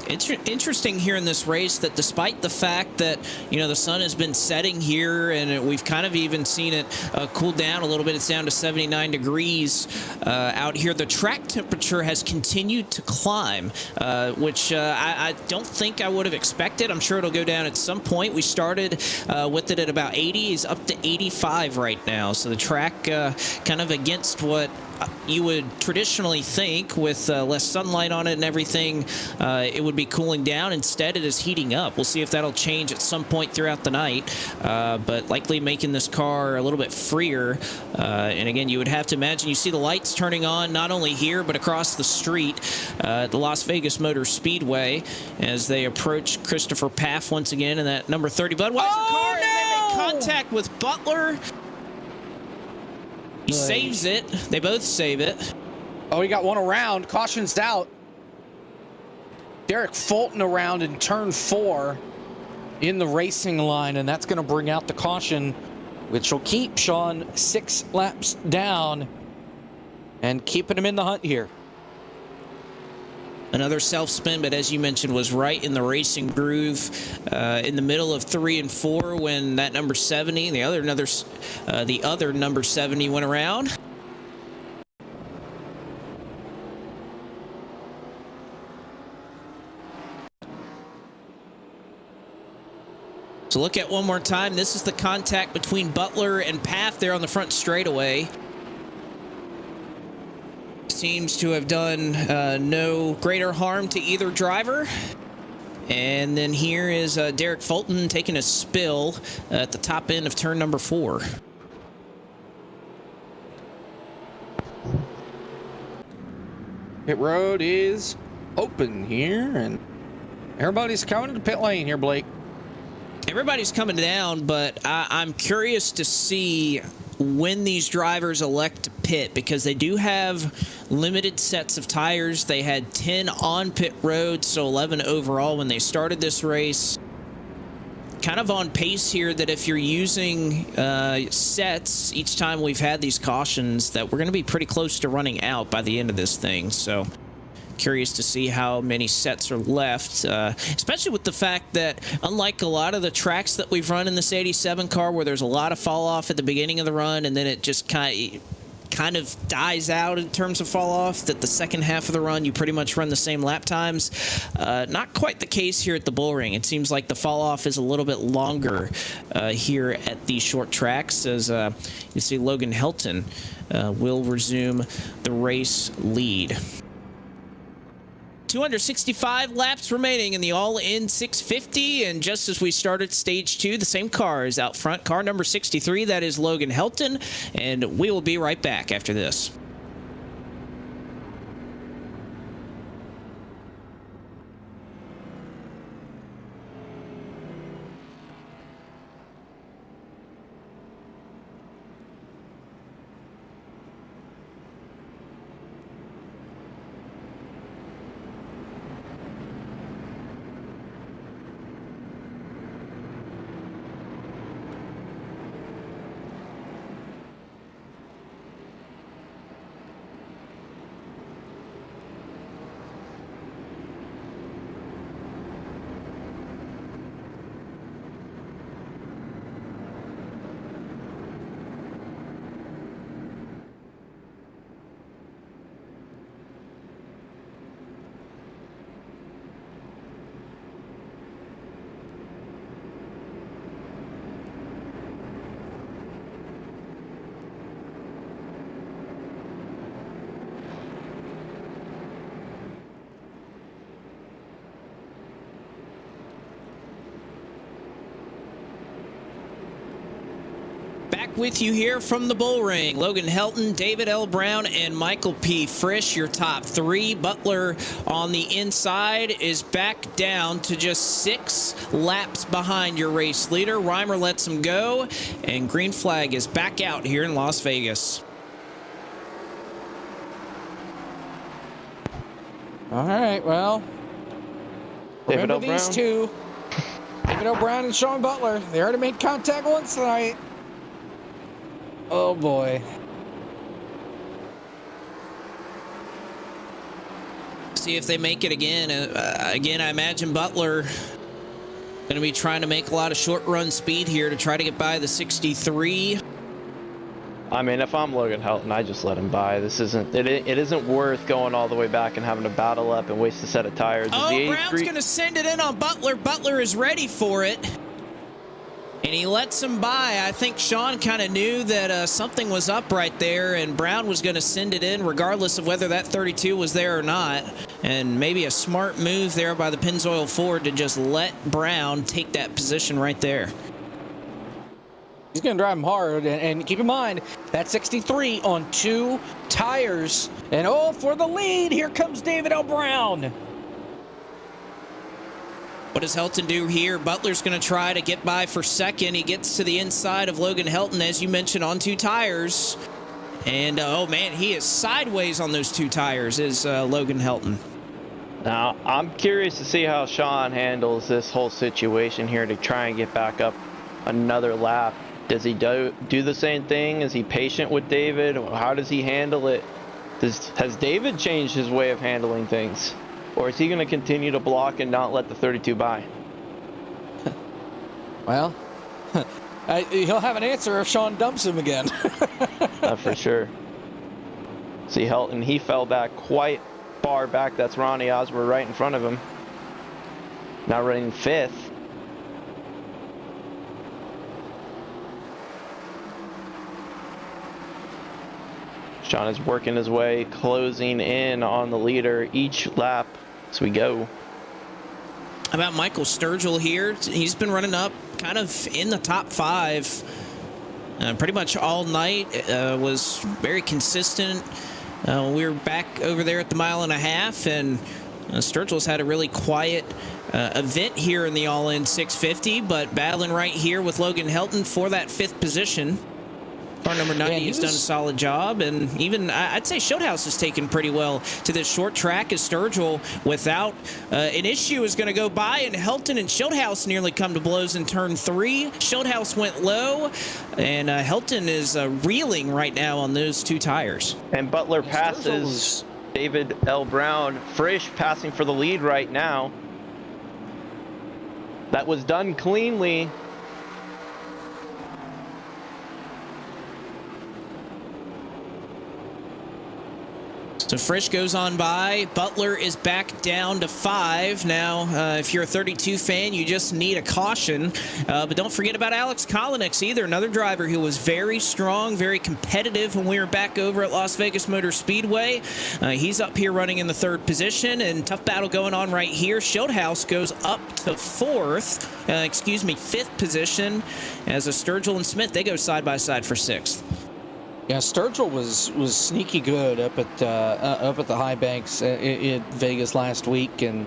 It's interesting here in this race that despite the fact that, you know, the sun has been setting here and we've kind of even seen it cool down a little bit. It's down to 79 degrees out here. The track temperature has continued to climb, which I don't think I would have expected. I'm sure it'll go down at some point. We started with it at about 80. It's up to 85 right now. So the track kind of against what you would traditionally think with less sunlight on it and everything, it would be cooling down. Instead, it is heating up. We'll see if that'll change at some point throughout the night, but likely making this car a little bit freer. And again, you would have to imagine you see the lights turning on not only here but across the street at the Las Vegas Motor Speedway as they approach Christopher Paff once again in that number 30 Budweiser car. And they make contact with Butler. He saves it. They both save it. Oh, he got one around. Caution's out. Derek Fulton around in turn 4 in the racing line, and that's going to bring out the caution, which will keep Sean 6 laps down and keeping him in the hunt here. Another self-spin, but as you mentioned, was right in the racing groove in the middle of 3 and 4 when that number 70, the other number 70 went around. So look at one more time. This is the contact between Butler and Paff there on the front straightaway. Seems to have done no greater harm to either driver. And then here is Derek Fulton taking a spill at the top end of turn number 4. Pit road is open here, and everybody's coming to the pit lane here, Blake. Everybody's coming down, but I'm curious to see when these drivers elect to pit, because they do have limited sets of tires. They had 10 on pit road, so 11 overall when they started this race. Kind of on pace here that if you're using sets each time we've had these cautions, that we're going to be pretty close to running out by the end of this thing. So curious to see how many sets are left, especially with the fact that unlike a lot of the tracks that we've run in this 87 car where there's a lot of fall off at the beginning of the run and then it just kind of dies out in terms of fall off, that the second half of the run you pretty much run the same lap times. Not quite the case here at the Bull Ring. It seems like the fall off is a little bit longer here at these short tracks, as you see Logan Helton will resume the race lead. 265 laps remaining in the all-in 650, and just as we started stage 2, the same car is out front. Car number 63, that is Logan Helton, and we will be right back after this. Back with you here from the bull ring. Logan Helton, David L. Brown, and Michael P. Frisch, your top three. Butler on the inside is back down to just 6 laps behind your race leader. Reimer lets him go, and green flag is back out here in Las Vegas. All right, well, David remember L. these Brown. two, David L. Brown and Sean Butler. They already made contact once tonight. Oh boy. See if they make it again. Again, I imagine Butler going to be trying to make a lot of short run speed here to try to get by the 63. I mean, if I'm Logan Helton, I just let him by. This isn't it isn't worth going all the way back and having to battle up and waste a set of tires. Oh, Brown's going to send it in on Butler. Butler is ready for it. And he lets him by. I think Sean kind of knew that something was up right there, and Brown was going to send it in regardless of whether that 32 was there or not. And maybe a smart move there by the Pennzoil Ford to just let Brown take that position right there. He's going to drive him hard, and keep in mind, that 63 on 2 tires. And oh, for the lead, here comes David L. Brown. What does Helton do here? Butler's going to try to get by for second. He gets to the inside of Logan Helton, as you mentioned, on 2 tires. And, oh, man, he is sideways on those 2 tires, is Logan Helton. Now, I'm curious to see how Sean handles this whole situation here to try and get back up another lap. Does he do the same thing? Is he patient with David? How does he handle it? Has David changed his way of handling things? Or is he going to continue to block and not let the 32 by? Well, he'll have an answer if Sean dumps him again. For sure. See, Helton, he fell back quite far back. That's Ronnie Osborne right in front of him. Now running 5th. Sean is working his way, closing in on the leader each lap as we go. How about Michael Sturgill here? He's been running up kind of in the top 5 pretty much all night. Was very consistent. We were back over there at the 1.5 miles, and Sturgill's had a really quiet event here in the all-in 650, but battling right here with Logan Helton for that 5th position. Car number 90 has done a solid job, and even I'd say Showhouse has taken pretty well to this short track as Sturgill, without an issue, is going to go by, and Helton and Showhouse nearly come to blows in turn 3. Showhouse went low, and Helton is reeling right now on those 2 tires. And Butler passes David L. Brown. Frisch passing for the lead right now. That was done cleanly. So Frisch goes on by. Butler is back down to 5. Now, if you're a 32 fan, you just need a caution. But don't forget about Alex Kolinix either, another driver who was very strong, very competitive when we were back over at Las Vegas Motor Speedway. He's up here running in the 3rd position, and tough battle going on right here. Shieldhouse goes up to 5th position, as a Sturgill and Smith, they go side by side for 6th. Yeah, Sturgill was sneaky good up at the high banks in Vegas last week, and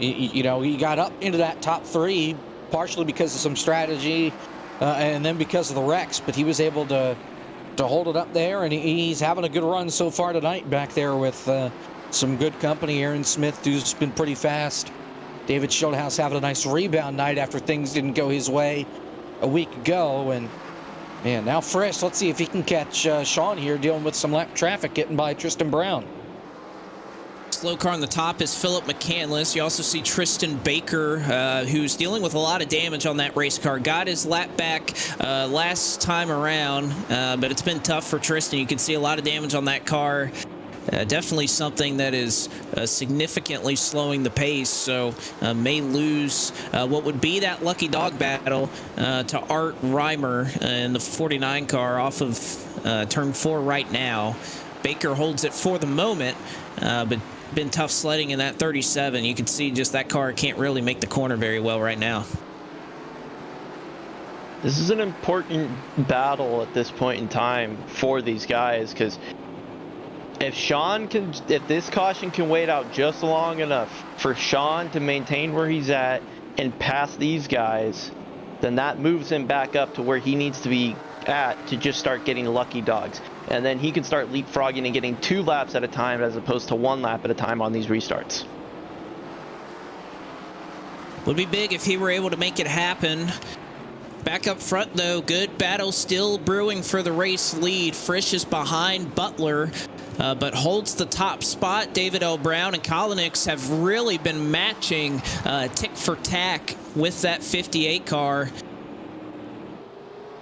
he got up into that top 3 partially because of some strategy, and then because of the wrecks. But he was able to hold it up there, and he's having a good run so far tonight back there with some good company. Aaron Smith, who's been pretty fast. David Shieldhouse having a nice rebound night after things didn't go his way a week ago, and. Man, now Frisch, let's see if he can catch Sean here dealing with some lap traffic getting by Tristan Brown. Slow car on the top is Philip McCandless. You also see Tristan Baker, who's dealing with a lot of damage on that race car. Got his lap back last time around, but it's been tough for Tristan. You can see a lot of damage on that car. Definitely something that is significantly slowing the pace, so may lose what would be that lucky dog battle to Art Reimer in the 49 car off of turn 4 right now. Baker holds it for the moment, but been tough sledding in that 37. You can see just that car can't really make the corner very well right now. This is an important battle at this point in time for these guys, because if this caution can wait out just long enough for Sean to maintain where he's at and pass these guys, then that moves him back up to where he needs to be at to just start getting lucky dogs. And then he can start leapfrogging and getting 2 laps at a time as opposed to 1 lap at a time on these restarts. Would be big if he were able to make it happen. Back up front, though, good battle still brewing for the race lead. Frisch is behind Butler, but holds the top spot. David L. Brown and Kolonix have really been matching tick for tack with that 58 car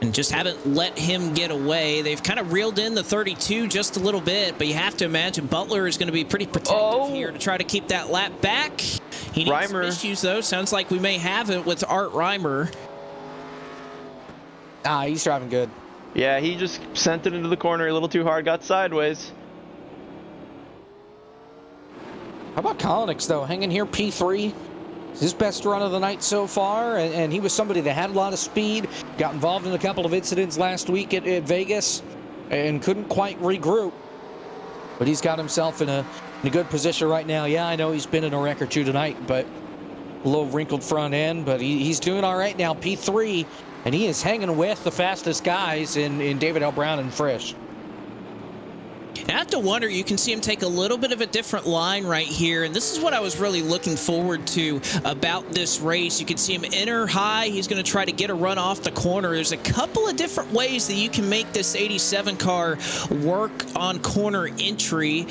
and just haven't let him get away. They've kind of reeled in the 32 just a little bit, but you have to imagine Butler is going to be pretty protective here to try to keep that lap back. He needs some issues, though. Sounds like we may have it with Art Reimer. He's driving good. Yeah, he just sent it into the corner a little too hard, got sideways. How about Kolonix, though? Hanging here, P3. His best run of the night so far, and he was somebody that had a lot of speed, got involved in a couple of incidents last week at Vegas, and couldn't quite regroup. But he's got himself in a good position right now. Yeah, I know he's been in a wreck or two tonight, but a little wrinkled front end, but he's doing all right now, P3, and he is hanging with the fastest guys in David L. Brown and Frisch. I have to wonder, you can see him take a little bit of a different line right here, and this is what I was really looking forward to about this race. You can see him enter high. He's going to try to get a run off the corner. There's a couple of different ways that you can make this 87 car work on corner entry,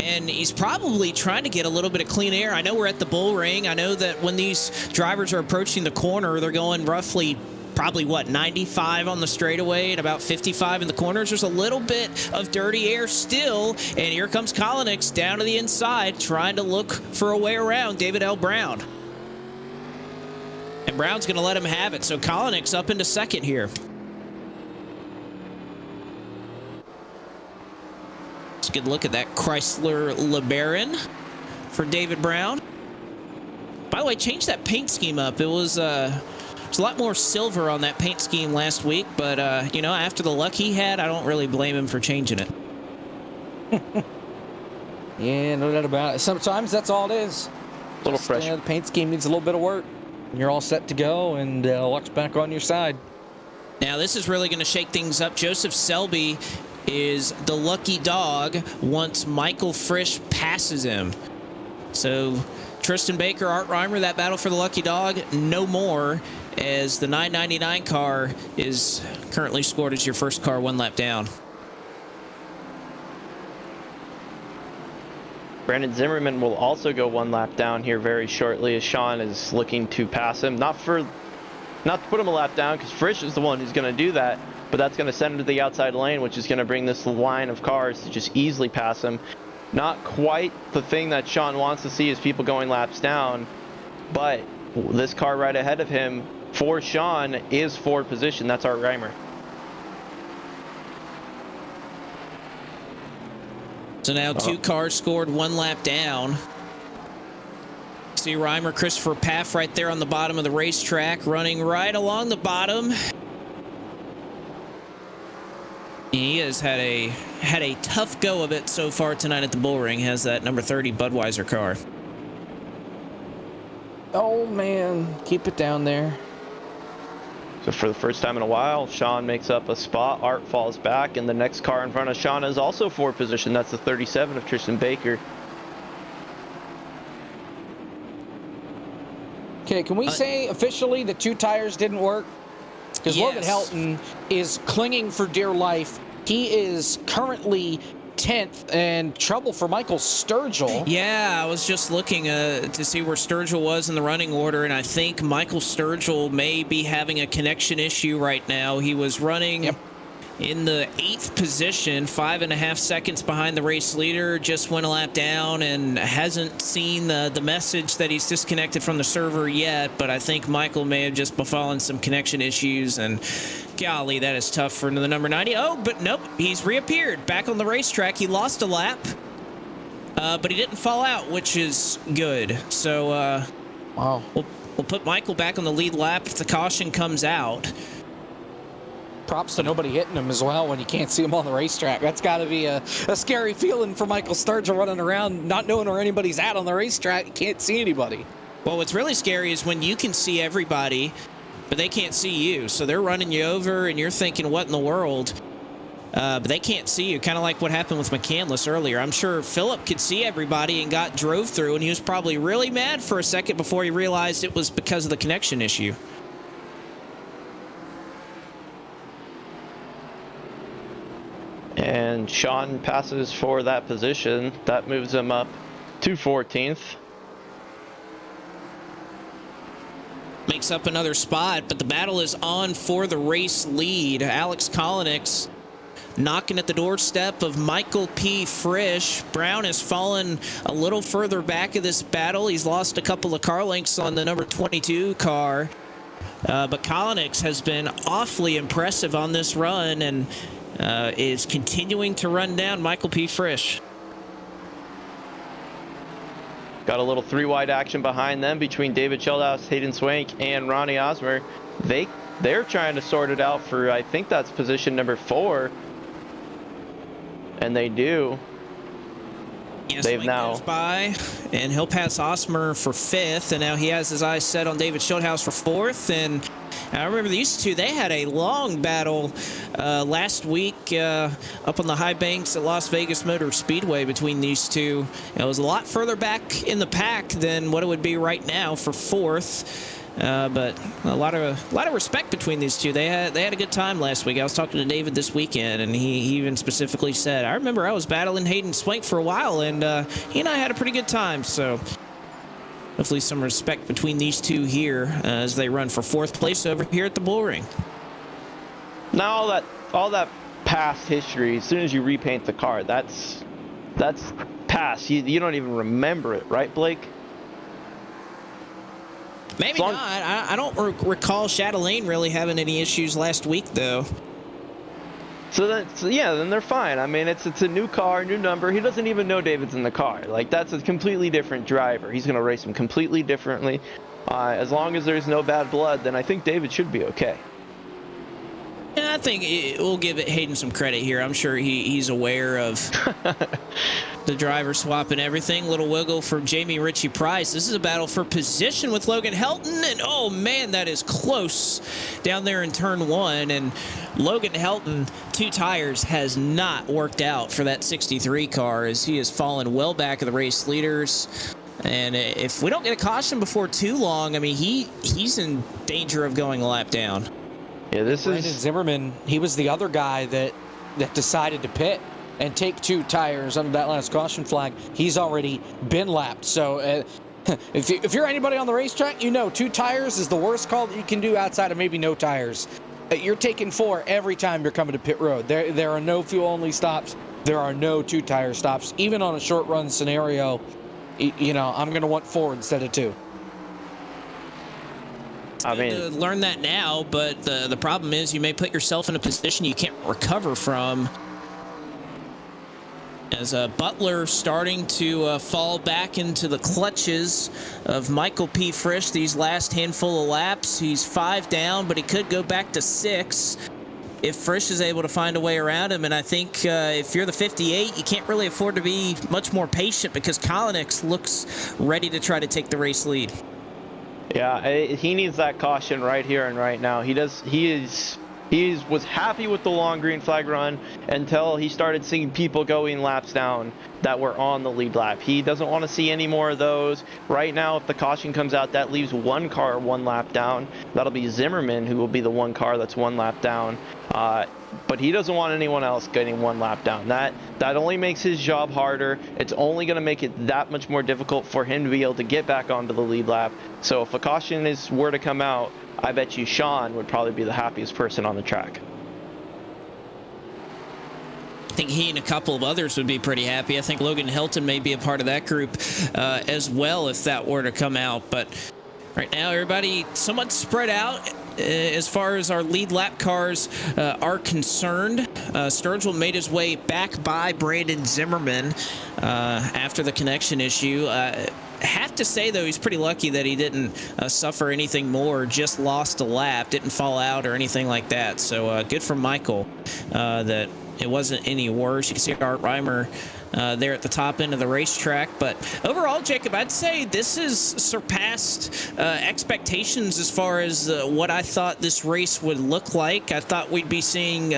and he's probably trying to get a little bit of clean air. I know we're at the bull ring. I know that when these drivers are approaching the corner, they're going roughly probably, 95 on the straightaway and about 55 in the corners. There's a little bit of dirty air still, and here comes Kolonix down to the inside trying to look for a way around David L. Brown. And Brown's going to let him have it, so Kolonix up into second here. Let's get a look at that Chrysler LeBaron for David Brown. By the way, change that paint scheme up. It was there's a lot more silver on that paint scheme last week, but, after the luck he had, I don't really blame him for changing it. Yeah, no doubt about it. Sometimes that's all it is. A little fresh. The paint scheme needs a little bit of work, and you're all set to go, and luck's back on your side. Now, this is really going to shake things up. Joseph Selby is the lucky dog once Michael Frisch passes him. So Tristan Baker, Art Reimer, that battle for the lucky dog, no more, as the 999 car is currently scored as your first car 1 lap down. Brandon Zimmerman will also go 1 lap down here very shortly, as Sean is looking to pass him. Not to put him a lap down, because Frisch is the one who's going to do that, but that's going to send him to the outside lane, which is going to bring this line of cars to just easily pass him. Not quite the thing that Sean wants to see is people going laps down, but this car right ahead of him for Sean is forward position. That's Art Reimer. So now 2 cars scored 1 lap down. See Reimer, Christopher Paff right there on the bottom of the racetrack, running right along the bottom. He has had a tough go of it so far tonight at the bull ring. Has that number 30 Budweiser car. Oh man, keep it down there. So for the first time in a while, Sean makes up a spot. Art falls back, and the next car in front of Sean is also forward position. That's the 37 of Tristan Baker. Okay, can we say officially the 2 tires didn't work? Because Logan Helton is clinging for dear life. He is currently 10th, and trouble for Michael Sturgill. Yeah, I was just looking to see where Sturgill was in the running order, and I think Michael Sturgill may be having a connection issue right now. He was running in the 8th position, 5.5 seconds behind the race leader, just went a lap down and hasn't seen the message that he's disconnected from the server yet, but I think Michael may have just befallen some connection issues, and golly, that is tough for the number 90. Oh, but nope, he's reappeared back on the racetrack. He lost a lap, but he didn't fall out, which is good. So wow. We'll will put Michael back on the lead lap if the caution comes out. Props to nobody hitting him as well when you can't see him on the racetrack. That's got to be a scary feeling for Michael Sturgill running around not knowing where anybody's at on the racetrack. You can't see anybody. Well, what's really scary is when you can see everybody, but they can't see you. So they're running you over, and you're thinking, what in the world? But they can't see you, kind of like what happened with McCandless earlier. I'm sure Phillip could see everybody and drove through, and he was probably really mad for a second before he realized it was because of the connection issue. And Sean passes for that position. That moves him up to 14th. Makes up another spot, but the battle is on for the race lead. Alex Kolonix knocking at the doorstep of Michael P. Frisch. Brown has fallen a little further back of this battle. He's lost a couple of car lengths on the number 22 car. But Kolonix has been awfully impressive on this run and is continuing to run down Michael P. Frisch. Got a little three-wide action behind them between David Sheldhouse, Hayden Swank, and Ronnie Osmer. They're trying to sort it out for, I think that's position number 4. And they do. Yes, They've now goes by, and he'll pass Osmer for 5th, and now he has his eyes set on David Sheldhouse for 4th. And I remember these two, they had a long battle last week up on the high banks at Las Vegas Motor Speedway between these two. It was a lot further back in the pack than what it would be right now for 4th. But a lot of respect between these two. They had a good time last week. I was talking to David this weekend, and he even specifically said, I remember I was battling Hayden Swank for a while, and he and I had a pretty good time. So hopefully some respect between these two here as they run for 4th place over here at the Bull Ring. Now all that past history, as soon as you repaint the car, that's past. You don't even remember it, right, Blake? Maybe not. I don't recall Chatelaine really having any issues last week, though. So then they're fine. I mean, it's a new car, new number. He doesn't even know David's in the car. Like, that's a completely different driver. He's going to race him completely differently. As long as there's no bad blood, then I think David should be okay. Yeah, I think we'll give Hayden some credit here. I'm sure he's aware of the driver swap and everything. Little wiggle from Jamie Ritchie Price. This is a battle for position with Logan Helton, and oh man, that is close down there in turn 1. And Logan Helton, 2 tires, has not worked out for that 63 car as he has fallen well back of the race leaders. And if we don't get a caution before too long, I mean, he's in danger of going a lap down. Yeah, Brandon Zimmerman, he was the other guy that decided to pit and take 2 tires under that last caution flag. He's already been lapped. So if you're anybody on the racetrack, you know 2 tires is the worst call that you can do outside of maybe no tires. You're taking 4 every time you're coming to pit road. There are no fuel-only stops. There are no 2-tire stops. Even on a short-run scenario, you know, I'm going to want 4 instead of 2. I mean, to learn that now, but the problem is you may put yourself in a position you can't recover from. As Butler starting to fall back into the clutches of Michael P. Frisch these last handful of laps. He's 5 down, but he could go back to 6 if Frisch is able to find a way around him. And I think if you're the 58, you can't really afford to be much more patient because Kolonix looks ready to try to take the race lead. Yeah, he needs that caution right here and right now. He was happy with the long green flag run until he started seeing people going laps down that were on the lead lap. He doesn't want to see any more of those. Right now, if the caution comes out, that leaves 1 car 1 lap down. That'll be Zimmerman, who will be the 1 car that's 1 lap down. But he doesn't want anyone else getting 1 lap down. That only makes his job harder. It's only going to make it that much more difficult for him to be able to get back onto the lead lap. So if a caution were to come out, I bet you Sean would probably be the happiest person on the track. I think he and a couple of others would be pretty happy. I think Logan Helton may be a part of that group as well if that were to come out. But right now, everybody somewhat spread out as far as our lead lap cars are concerned. Sturgill made his way back by Brandon Zimmerman after the connection issue. have to say, though, he's pretty lucky that he didn't suffer anything more, just lost a lap, didn't fall out or anything like that. So good for Michael that it wasn't any worse. You can see Art Reimer there at the top end of the racetrack. But overall, Jacob, I'd say this has surpassed expectations as far as what I thought this race would look like. I thought we'd be seeing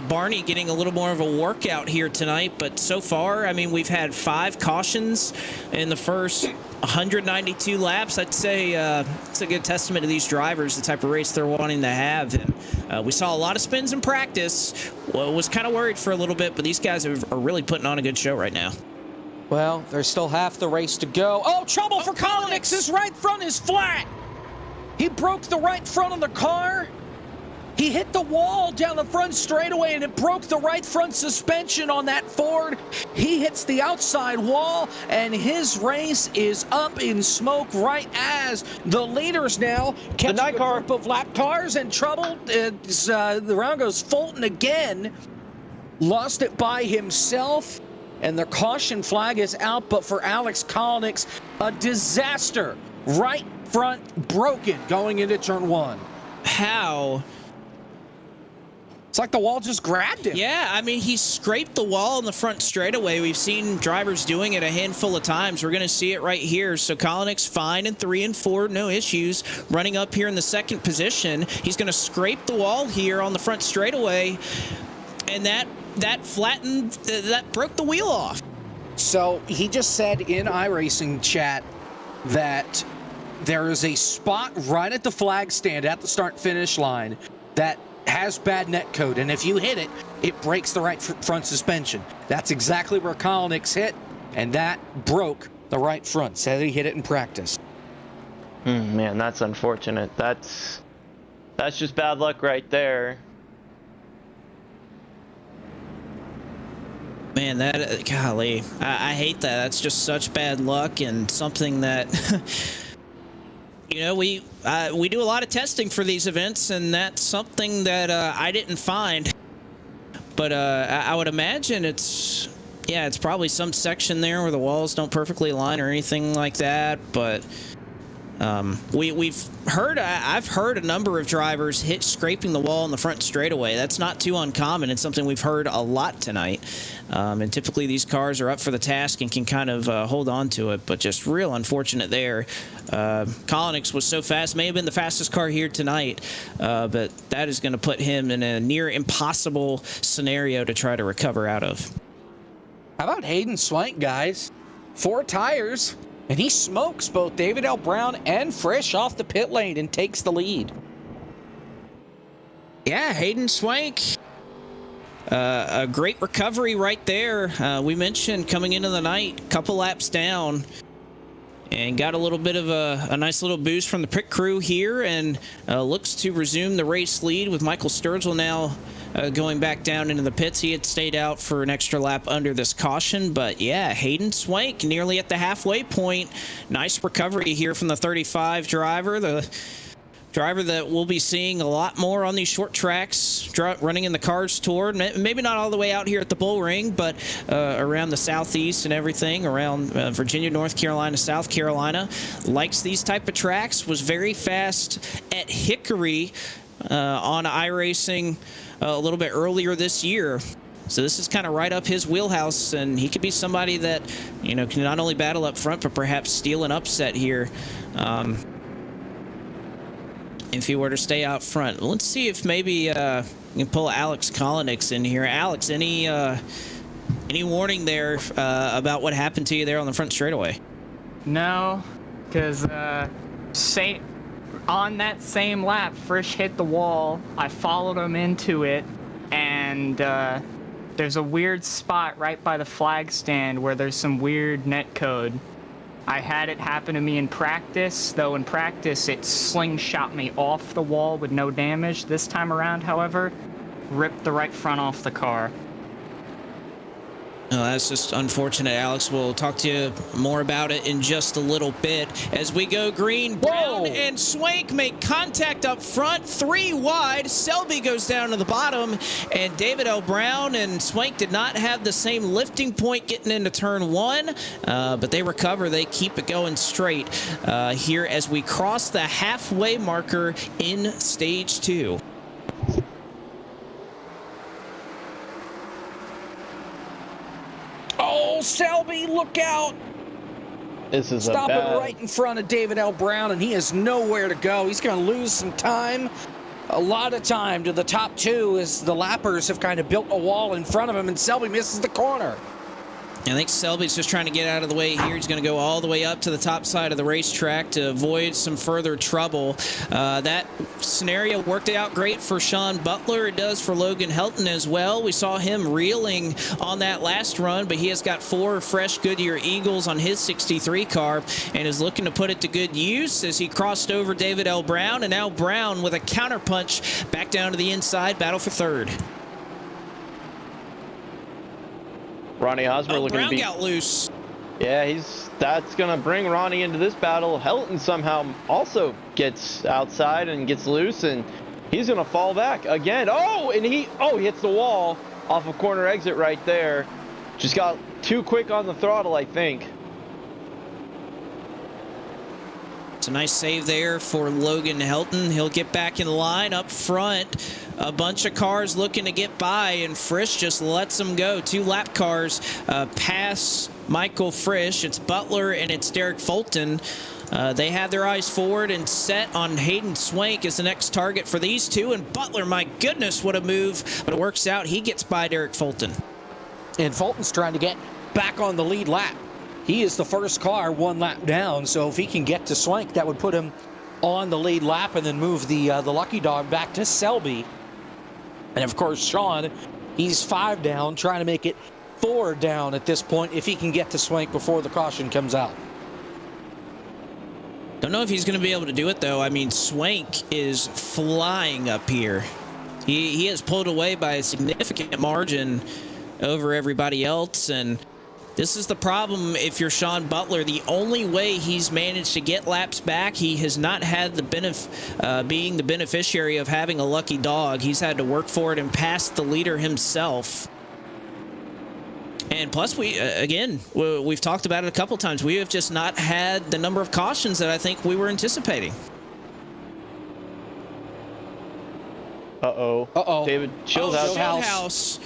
Barney getting a little more of a workout here tonight. But so far, I mean, we've had 5 cautions in the first 192 laps. I'd say it's a good testament to these drivers, the type of race they're wanting to have. And we saw a lot of spins in practice. Well, was kind of worried for a little bit, but these guys are really putting on a good show right now. Well, there's still half the race to go. Oh, trouble for Collins. His right front is flat. He broke the right front of the car. He hit the wall down the front straightaway, and it broke the right front suspension on that Ford. He hits the outside wall, and his race is up in smoke right as the leaders now catch a group of lap cars and trouble. The round goes Fulton again. Lost it by himself, and the caution flag is out. But for Alex Kolnick, a disaster. Right front broken going into turn 1. How? It's like the wall just grabbed him. Yeah, I mean, he scraped the wall in the front straightaway. We've seen drivers doing it a handful of times. We're going to see it right here. So Kolnick's fine in 3 and 4, no issues. Running up here in the second position. He's going to scrape the wall here on the front straightaway. And that flattened, that broke the wheel off. So he just said in iRacing chat that there is a spot right at the flag stand at the start-finish line that has bad net code, and if you hit it, it breaks the right front suspension. That's exactly where Kolnick's hit, and that broke the right front. Said he hit it in practice. Man, that's unfortunate. That's just bad luck right there. Man, that, golly, I hate that. That's just such bad luck and something that, you know, we do a lot of testing for these events, and that's something that I didn't find. But I would imagine it's probably some section there where the walls don't perfectly align or anything like that. But I've heard a number of drivers scraping the wall in the front straightaway. That's not too uncommon. It's something we've heard a lot tonight. And typically these cars are up for the task and can kind of hold on to it, but just real unfortunate there. Kolnick was so fast, may have been the fastest car here tonight, but that is going to put him in a near impossible scenario to try to recover out of. How about Hayden Swank, guys? 4 tires. And he smokes both David L. Brown and Frisch off the pit lane and takes the lead. Yeah, Hayden Swank. A great recovery right there. We mentioned coming into the night, couple laps down, and got a little bit of a nice little boost from the pit crew here, and looks to resume the race lead with Michael Sturgill now going back down into the pits. He had stayed out for an extra lap under this caution, but yeah, Hayden Swank nearly at the halfway point. Nice recovery here from the 35 driver, the driver that we'll be seeing a lot more on these short tracks, running in the Cars Tour. Maybe not all the way out here at the Bull Ring, but around the Southeast and everything, around Virginia, North Carolina, South Carolina. Likes these type of tracks, was very fast at Hickory on iRacing a little bit earlier this year. So this is kind of right up his wheelhouse, and he could be somebody that, you know, can not only battle up front, but perhaps steal an upset here. If he were to stay out front. Let's see if maybe you can pull Alex Kolnick in here. Alex, any warning there about what happened to you there on the front straightaway? No, because on that same lap, Frisch hit the wall. I followed him into it, and there's a weird spot right by the flag stand where there's some weird net code. I had it happen to me in practice, though in practice it slingshot me off the wall with no damage. This time around, however, ripped the right front off the car. That's just unfortunate, Alex. We'll talk to you more about it in just a little bit. As we go green, Brown and Swank make contact up front, 3 wide. Selby goes down to the bottom, and David L. Brown and Swank did not have the same lifting point getting into turn 1, but they recover. They keep it going straight here as we cross the halfway marker in stage 2. Oh, Selby, look out! This is Stopping a bad... right in front of David L. Brown, and he has nowhere to go. He's going to lose some time, a lot of time, to the top 2 as the lappers have kind of built a wall in front of him, and Selby misses the corner. I think Selby's just trying to get out of the way here. He's going to go all the way up to the top side of the racetrack to avoid some further trouble. That scenario worked out great for Sean Butler. It does for Logan Helton as well. We saw him reeling on that last run, but he has got 4 fresh Goodyear Eagles on his 63 car and is looking to put it to good use as he crossed over David L. Brown, and now Brown with a counterpunch back down to the inside, battle for 3rd. Ronnie Hosmer looking Brown to be... got loose. Yeah, that's going to bring Ronnie into this battle. Helton somehow also gets outside and gets loose, and he's going to fall back again. Oh, and he hits the wall off a corner exit right there. Just got too quick on the throttle, I think. It's a nice save there for Logan Helton. He'll get back in line up front. A bunch of cars looking to get by, and Frisch just lets them go. 2 lap cars pass Michael Frisch. It's Butler and it's Derek Fulton. They have their eyes forward and set on Hayden Swank as the next target for these 2. And Butler, my goodness, what a move. But it works out. He gets by Derek Fulton. And Fulton's trying to get back on the lead lap. He is the first car 1 lap down, so if he can get to Swank, that would put him on the lead lap and then move the lucky dog back to Selby. And of course, Sean, he's 5 down, trying to make it 4 down at this point if he can get to Swank before the caution comes out. Don't know if he's going to be able to do it, though. I mean, Swank is flying up here. He has pulled away by a significant margin over everybody else, and this is the problem if you're Sean Butler. The only way he's managed to get laps back, he has not had the being the beneficiary of having a lucky dog. He's had to work for it and pass the leader himself. And plus, we've talked about it a couple times. We have just not had the number of cautions that I think we were anticipating. Uh-oh. David Schildhouse.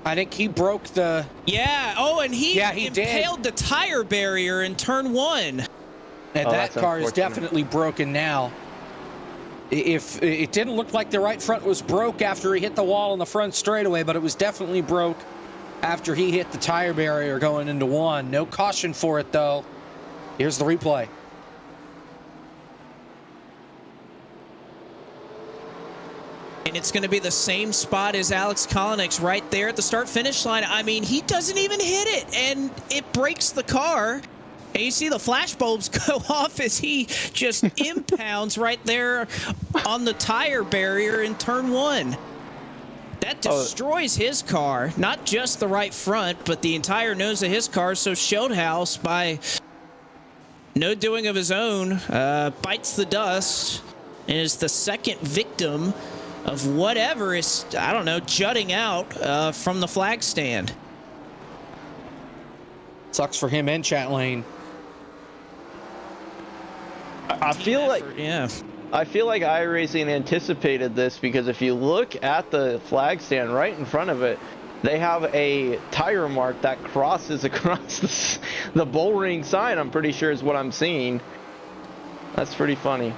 I think he broke the... Yeah. Oh, and he impaled the tire barrier in turn 1. And that car is definitely broken now. If it didn't look like the right front was broke after he hit the wall on the front straightaway, but it was definitely broke after he hit the tire barrier going into 1. No caution for it, though. Here's the replay. And it's going to be the same spot as Alex Kolinek's right there at the start-finish line. I mean, he doesn't even hit it, and it breaks the car. And you see the flash bulbs go off as he just impounds right there on the tire barrier in turn 1. That destroys his car, not just the right front, but the entire nose of his car. So Schildhouse, by no doing of his own, bites the dust and is the second victim of whatever is, I don't know, jutting out from the flag stand. Sucks for him and Chat Lane. I feel like iRacing anticipated this, because if you look at the flag stand right in front of it, they have a tire mark that crosses across the bull ring sign, I'm pretty sure is what I'm seeing. That's pretty funny.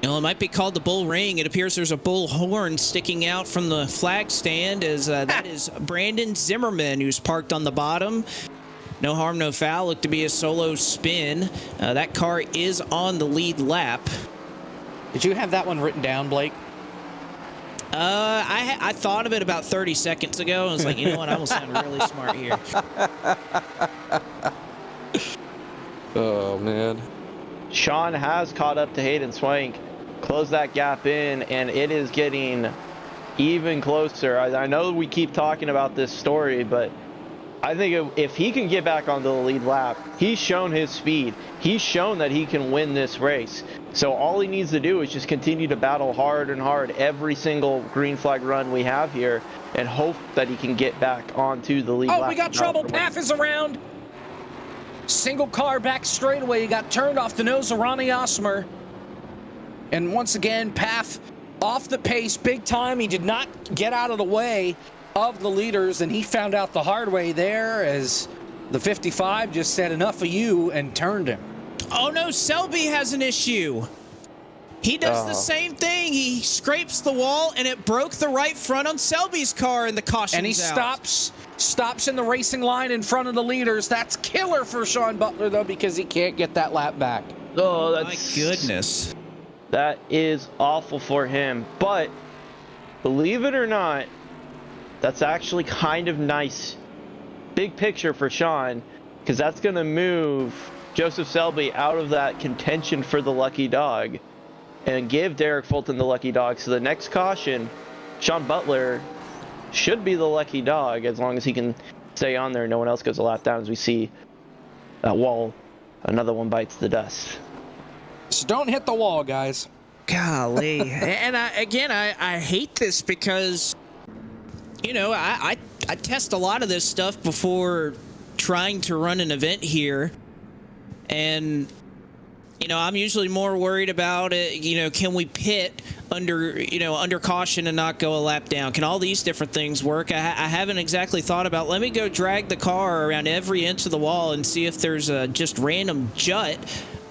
It might be called the bull ring. It appears there's a bull horn sticking out from the flag stand, as that is Brandon Zimmerman, who's parked on the bottom. No harm, no foul. Looked to be a solo spin. That car is on the lead lap. Did you have that one written down, Blake? I thought of it about 30 seconds ago. I was like, you know what? I will sound really smart here. Oh, man. Sean has caught up to Hayden Swank, closed that gap in, and it is getting even closer. I know we keep talking about this story, but I think if he can get back onto the lead lap, he's shown his speed. He's shown that he can win this race. So all he needs to do is just continue to battle hard and hard every single green flag run we have here and hope that he can get back onto the lead lap. Oh, we got trouble. Path is around. Single car back straightaway. He got turned off the nose of Ronnie Osmer. And once again, Path off the pace big time. He did not get out of the way of the leaders, and he found out the hard way there as the 55 just said enough of you and turned him. Oh no, Selby has an issue. He does the same thing. He scrapes the wall, and it broke the right front on Selby's car, and the caution's And he out. stops in the racing line in front of the leaders. That's killer for Sean Butler, though, because he can't get that lap back. Oh, My that's goodness. That is awful for him. But believe it or not, that's actually kind of nice. Big picture for Sean, because that's going to move Joseph Selby out of that contention for the lucky dog and give Derek Fulton the lucky dog. So the next caution, Sean Butler should be the lucky dog as long as he can stay on there and no one else goes a lap down, as we see that wall. Another one bites the dust. So don't hit the wall, guys. Golly. And I hate this because, you know, I test a lot of this stuff before trying to run an event here. And, you know, I'm usually more worried about it. You know, can we pit under caution and not go a lap down? Can all these different things work? I haven't exactly thought about, let me go drag the car around every inch of the wall and see if there's a just random jut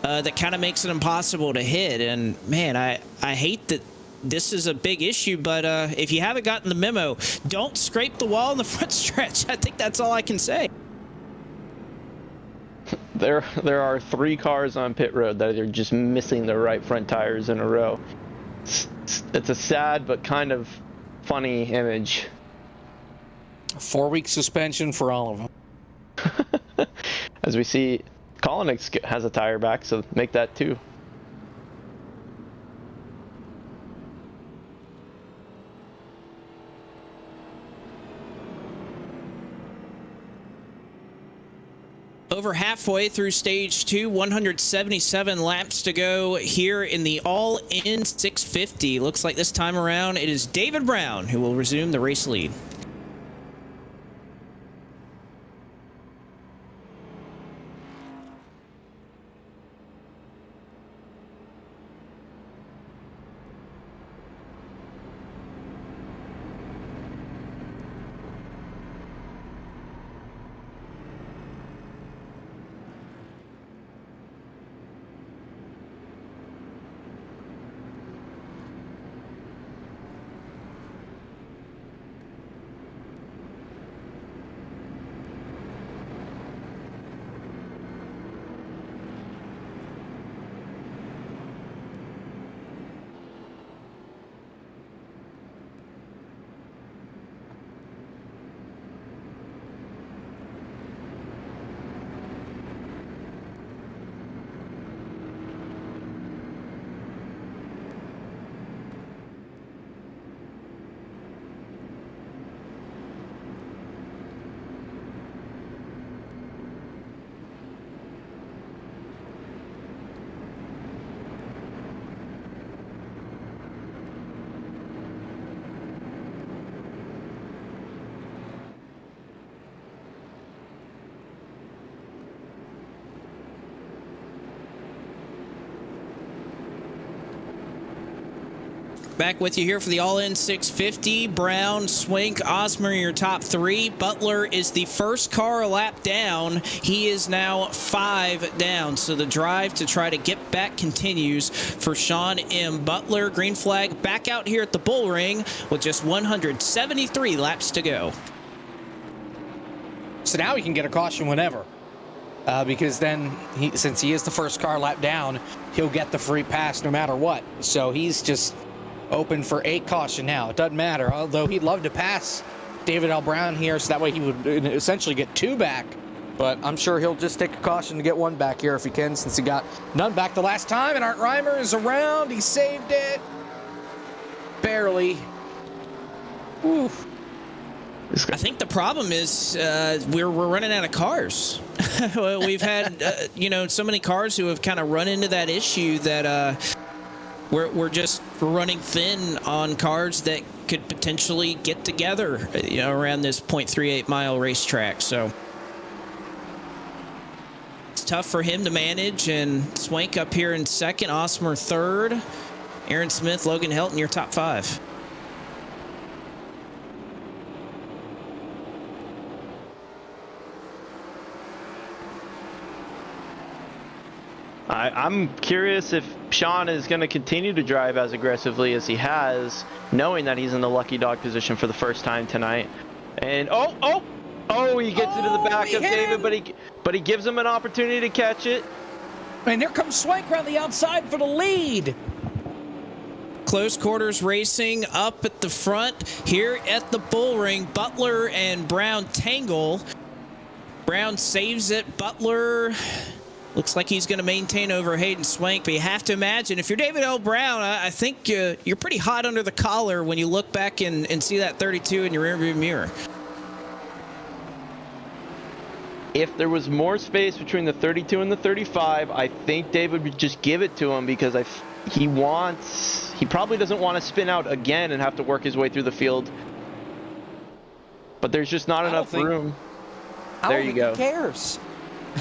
that kind of makes it impossible to hit. And man, I hate that this is a big issue, but if you haven't gotten the memo, don't scrape the wall in the front stretch. I think that's all I can say. There are 3 cars on pit road that are just missing their right front tires in a row. It's a sad but kind of funny image. 4-week suspension for all of them. As we see, Kolinick has a tire back, so make that 2. Over halfway through stage 2, 177 laps to go here in the all-in 650. Looks like this time around it is David Brown who will resume the race lead. Back with you here for the all-in 650. Brown, Swink, Osmer, your top 3. Butler is the first car a lap down. He is now 5 down. So the drive to try to get back continues for Sean M. Butler. Green flag back out here at the bull ring with just 173 laps to go. So now he can get a caution whenever. Because then, since he is the first car lap down, he'll get the free pass no matter what. So he's just open for a caution now. It doesn't matter, although he'd love to pass David L. Brown here, so that way he would essentially get 2 back. But I'm sure he'll just take a caution to get 1 back here if he can, since he got none back the last time. And Art Reimer is around. He saved it. Barely. Oof. I think the problem is we're running out of cars. We've had so many cars who have kind of run into that issue that we're running thin on cars that could potentially get together around this 0.38 mile racetrack. So it's tough for him to manage. And Swank up here in second, Osmer third, Aaron Smith, Logan Helton, your top five. I'm curious if Sean is going to continue to drive as aggressively as he has, knowing that he's in the lucky dog position for the first time tonight. And he gets into the back of David, but he gives him an opportunity to catch it. And here comes Swank around the outside for the lead. Close quarters racing up at the front here at the bull ring. Butler and Brown tangle. Brown saves it. Butler looks like he's going to maintain over Hayden Swank, but you have to imagine, if you're David L. Brown, I think you're pretty hot under the collar when you look back and see that 32 in your rearview mirror. If there was more space between the 32 and the 35, I think David would just give it to him because he probably doesn't want to spin out again and have to work his way through the field. But there's just not enough room. There you go. Who cares?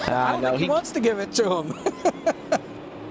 I don't think he wants to give it to him.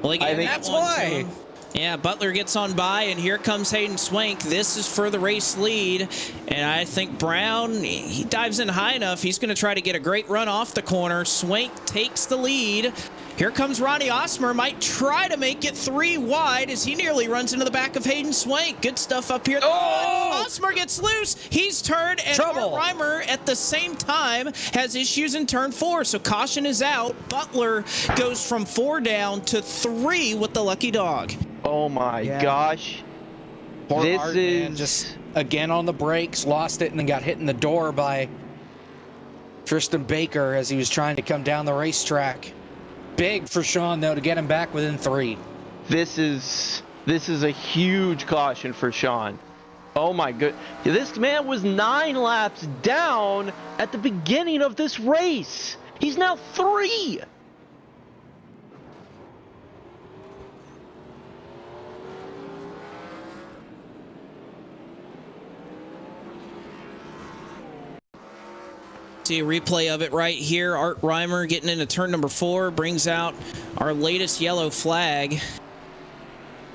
Well, I think that's why. Yeah, Butler gets on by, and here comes Hayden Swank. This is for the race lead, and I think Brown, he dives in high enough. He's going to try to get a great run off the corner. Swank takes the lead. Here comes Ronnie Osmer, might try to make it 3 wide as he nearly runs into the back of Hayden Swank. Good stuff up here. Osmer gets loose. He's turned, and Art Reimer at the same time has issues in turn 4, so caution is out. Butler goes from 4 down to 3 with the lucky dog. Oh my gosh. Poor This Art, is man, just again on the brakes, lost it, and then got hit in the door by Tristan Baker as he was trying to come down the racetrack. Big for Sean, though, to get him back within 3. This is a huge caution for Sean. Oh my good. This man was 9 laps down at the beginning of this race. He's now 3. See a replay of it right here. Art Reimer getting into turn number 4 brings out our latest yellow flag.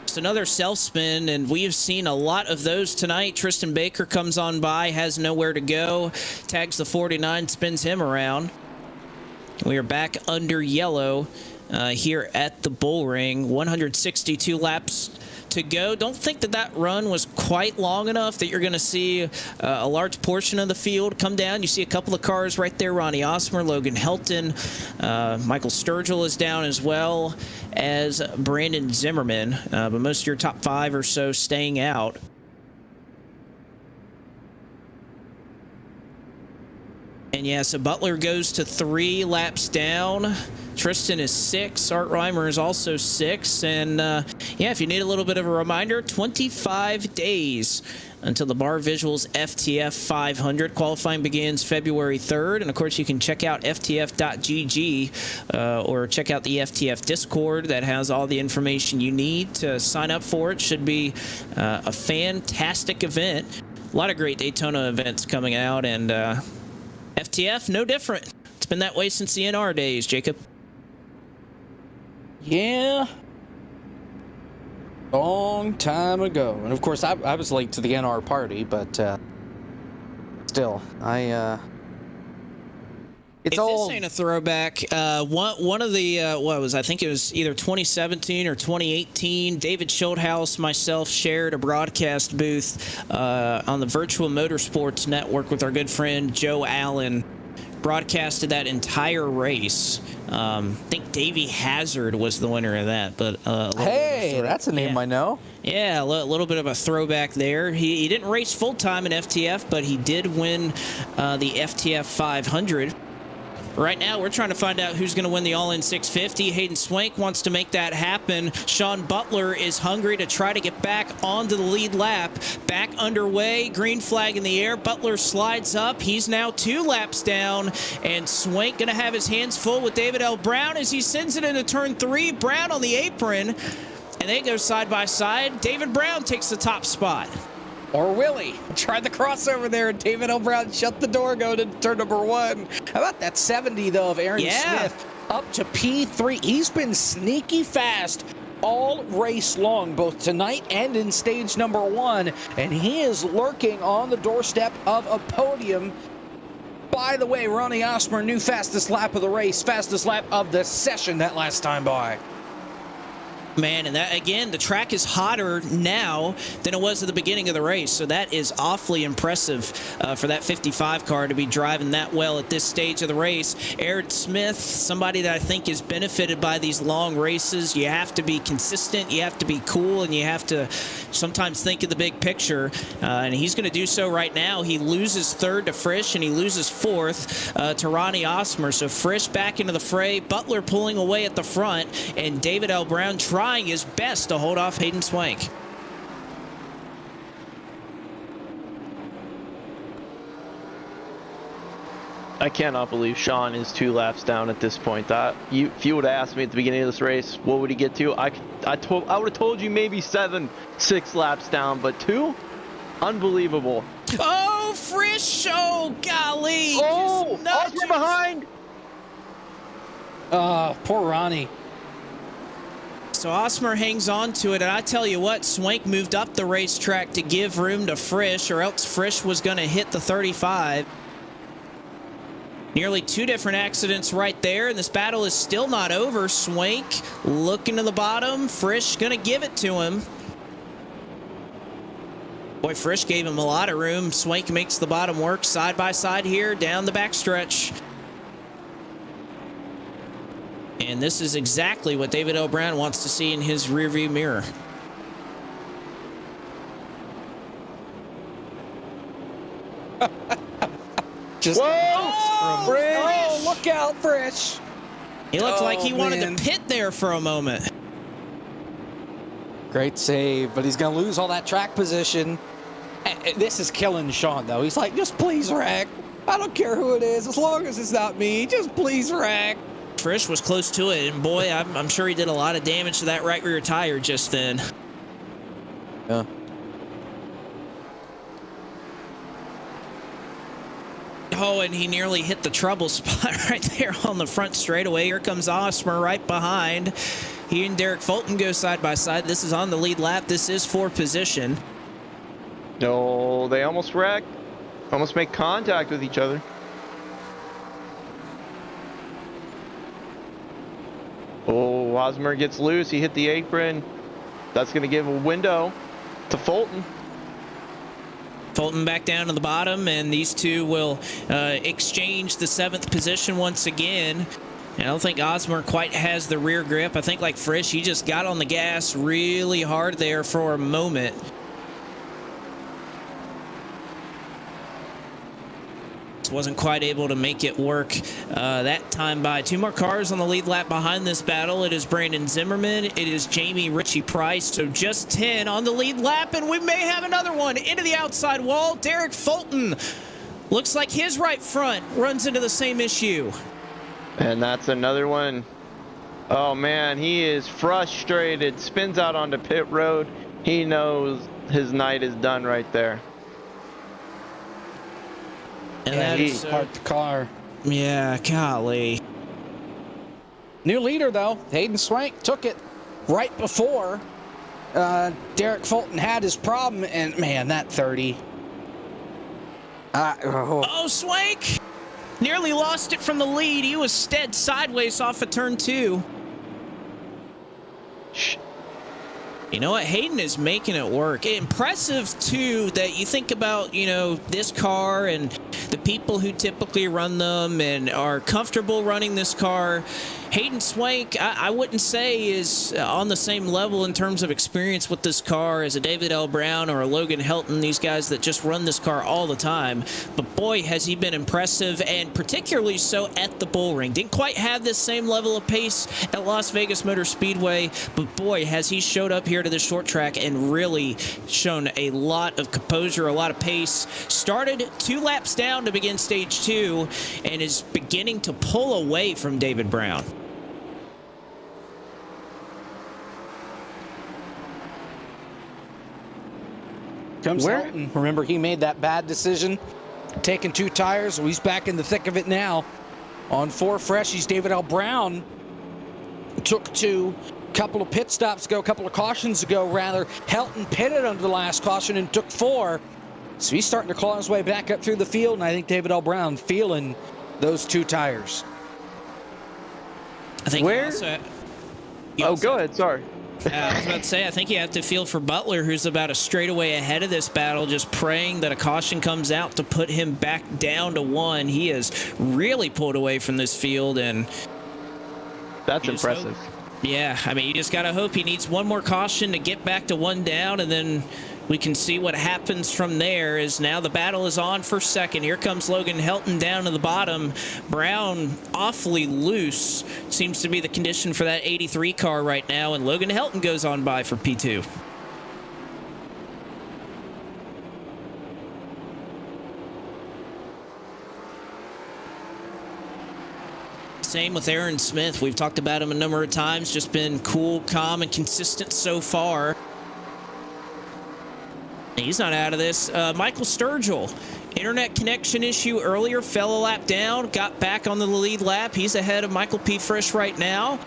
Just another self spin, and we have seen a lot of those tonight. Tristan Baker comes on by, has nowhere to go, tags the 49, spins him around. We are back under yellow here at the bull ring. 162 laps to go. Don't think that run was quite long enough that you're going to see a large portion of the field come down. You see a couple of cars right there. Ronnie Osmer, Logan Helton, Michael Sturgill is down as well as Brandon Zimmerman. But most of your top 5 or so staying out. And yeah, so Butler goes to 3 laps down. Tristan is 6. Art Reimer is also 6. And yeah, if you need a little bit of a reminder, 25 days until the Bar Visuals FTF 500. Qualifying begins February 3rd. And of course, you can check out ftf.gg or check out the FTF Discord that has all the information you need to sign up for it. Should be a fantastic event. A lot of great Daytona events coming out, and FTF, no different. It's been that way since the NR days, Jacob. Yeah. Long time ago. And of course, I was late to the NR party, but still, it's all. This ain't a throwback. One of the, I think it was either 2017 or 2018, David Schulthouse, myself shared a broadcast booth on the Virtual Motorsports Network with our good friend Joe Allen. Broadcasted that entire race. I think Davey Hazard was the winner of that. But hey, that's a name I know. Yeah, a little bit of a throwback there. He didn't race full-time in FTF, but he did win the FTF 500. Right now, we're trying to find out who's going to win the All-In 650. Hayden Swank wants to make that happen. Sean Butler is hungry to try to get back onto the lead lap. Back underway, green flag in the air. Butler slides up. He's now 2 laps down, and Swank going to have his hands full with David L. Brown as he sends it into turn 3. Brown on the apron, and they go side by side. David Brown takes the top spot. Or Willie tried the crossover there, and David L. Brown shut the door going to turn number 1. How about that 70, though, of Aaron Smith up to P3? He's been sneaky fast all race long, both tonight and in stage number 1, and he is lurking on the doorstep of a podium. By the way, Ronnie Osmer, new fastest lap of the race, fastest lap of the session that last time by. Man, and that again, the track is hotter now than it was at the beginning of the race, so that is awfully impressive for that 55 car to be driving that well at this stage of the race. Aaron Smith, somebody that I think is benefited by these long races. You have to be consistent, you have to be cool, and you have to sometimes think of the big picture, and he's going to do so right now. He loses 3rd to Frisch, and he loses 4th to Ronnie Osmer, so Frisch back into the fray, Butler pulling away at the front, and David L. Brown trying his best to hold off Hayden Swank. I cannot believe Sean is 2 laps down at this point. If you would have asked me at the beginning of this race, what would he get to? I would have told you maybe 6 laps down, but 2? Unbelievable. Oh, Frisch! Oh, golly! Oh, Osmer behind! Poor Ronnie. So Osmer hangs on to it, and I tell you what, Swank moved up the racetrack to give room to Frisch, or else Frisch was going to hit the 35. Nearly 2 different accidents right there, and this battle is still not over. Swank looking to the bottom. Frisch going to give it to him. Boy, Frisch gave him a lot of room. Swank makes the bottom work side by side here down the backstretch. And this is exactly what David L. Brown wants to see in his rearview mirror. Just Whoa! Frisch. Oh, look out, Frisch. He looked like he wanted man. to pit there for a moment. Great save, but he's going to lose all that track position. This is killing Sean, though. He's like, just please wreck. I don't care who it is, as long as it's not me. Just please wreck. Frisch was close to it, and boy, I'm sure he did a lot of damage to that right rear tire just then. Yeah. Oh, and he nearly hit the trouble spot right there on the front straightaway. Here comes Osmer right behind. He and Derek Fulton go side by side. This is on the lead lap. This is for position. No, they almost wrecked. Almost make contact with each other. Oh, Osmer gets loose. He hit the apron. That's going to give a window to Fulton. Fulton back down to the bottom, and these two will exchange the 7th position once again. And I don't think Osmer quite has the rear grip. I think like Frisch, he just got on the gas really hard there for a moment. Wasn't quite able to make it work that time by. 2 more cars on the lead lap behind this battle. It is Brandon Zimmerman. It is Jamie Ritchie Price. So just 10 on the lead lap, and we may have another one into the outside wall. Derek Fulton looks like his right front runs into the same issue. And that's another one. Oh man, he is frustrated. Spins out onto pit road. He knows his night is done right there. And Yeah, that he is parked the car. yeah, golly. New leader, though. Hayden Swank took it right before Derek Fulton had his problem. And, man, that 30. Oh, Swank nearly lost it from the lead. He was stead sideways off of turn 2. You know what? Hayden is making it work. Impressive, too, that you think about, you know, this car and the people who typically run them and are comfortable running this car. Hayden Swank, I wouldn't say is on the same level in terms of experience with this car as a David L. Brown or a Logan Helton, these guys that just run this car all the time. But boy, has he been impressive, and particularly so at the bull ring. Didn't quite have this same level of pace at Las Vegas Motor Speedway, but boy, has he showed up here to the short track and really shown a lot of composure, a lot of pace. Started 2 laps down to begin stage 2 and is beginning to pull away from David Brown. Comes Helton. Remember, he made that bad decision, taking 2 tires. Well, he's back in the thick of it now. On 4 freshies, David L. Brown took 2. Couple of pit stops ago, a couple of cautions ago, rather. Helton pitted under the last caution and took 4. So he's starting to claw his way back up through the field, and I think David L. Brown feeling those 2 tires. I think Where? Go ahead. Sorry. I was about to say, I think you have to feel for Butler, who's about a straightaway ahead of this battle, just praying that a caution comes out to put him back down to 1. He has really pulled away from this field, and That's impressive. yeah, I mean, you just got to hope he needs 1 more caution to get back to 1 down, and then we can see what happens from there. As now the battle is on for second. Here comes Logan Helton down to the bottom. Brown awfully loose seems to be the condition for that 83 car right now, and Logan Helton goes on by for P2. Same with Aaron Smith. We've talked about him a number of times, just been cool, calm, and consistent so far. He's not out of this. Michael Sturgill, internet connection issue earlier, fell a lap down, got back on the lead lap. He's ahead of Michael P. Frisch right now.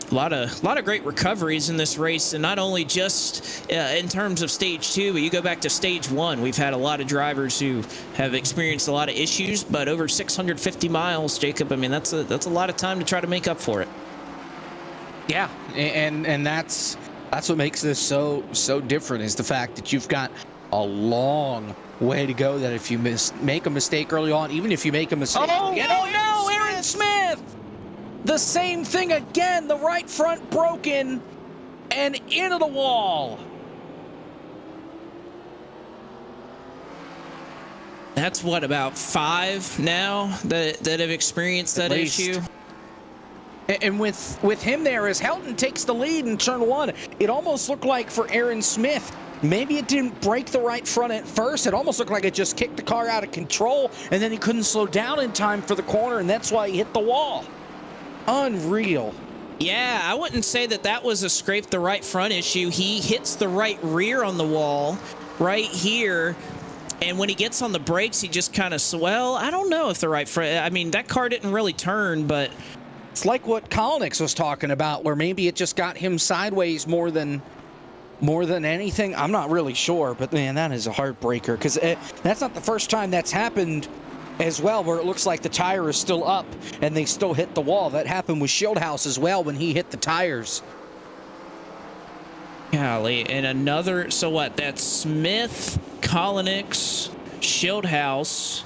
A lot of great recoveries in this race, and not only just in terms of stage 2, but you go back to stage 1. We've had a lot of drivers who have experienced a lot of issues, but over 650 miles, Jacob. I mean, that's a lot of time to try to make up for it. Yeah, and that's what makes this so different, is the fact that you've got a long way to go. That if you make a mistake early on, even if you make a mistake, Oh no, Aaron Smith. The same thing again. The right front broken and into the wall. That's what, about 5 now that have experienced that issue. And with him there, as Helton takes the lead in turn 1, it almost looked like for Aaron Smith, maybe it didn't break the right front at first. It almost looked like it just kicked the car out of control, and then he couldn't slow down in time for the corner, and that's why he hit the wall. Unreal. Yeah, I wouldn't say that was a scrape the right front issue. He hits the right rear on the wall right here, and when he gets on the brakes, he just kind of, I don't know if the right front, I mean, that car didn't really turn, but it's like what Kolnick's was talking about, where maybe it just got him sideways more than anything. I'm not really sure, but man, that is a heartbreaker, because that's not the first time that's happened as well, where it looks like the tire is still up and they still hit the wall. That happened with Schildhouse as well when he hit the tires. Golly, and another, so what, that's Smith, Kolnick's, Schildhouse,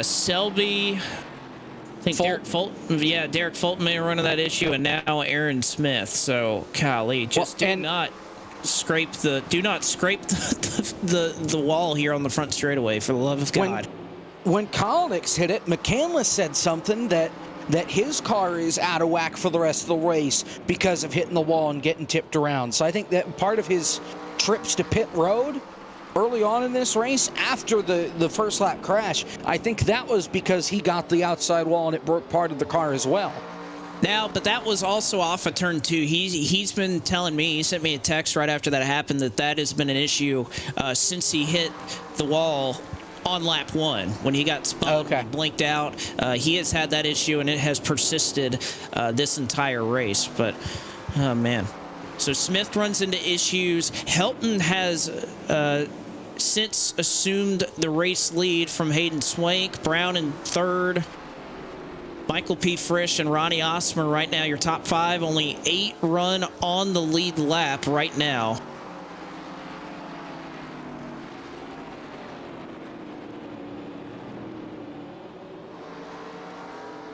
Selby, I think Derek Fulton may run that issue, and now Aaron Smith. So, golly, just do not scrape the wall here on the front straightaway, for the love of God. When Kolnick's hit it, McCandless said something that his car is out of whack for the rest of the race because of hitting the wall and getting tipped around. So I think that part of his trips to pit road early on in this race, after the first lap crash, I think that was because he got the outside wall and it broke part of the car as well. Now, but that was also off of turn 2. He's been telling me, he sent me a text right after that happened, that has been an issue since he hit the wall on lap 1 when he got spun, blinked out. He has had that issue, and it has persisted this entire race. But, oh, man. So Smith runs into issues. Helton has since assumed the race lead from Hayden Swank. Brown in 3rd. Michael P. Frisch and Ronnie Osmer right now, your top 5. Only 8 run on the lead lap right now.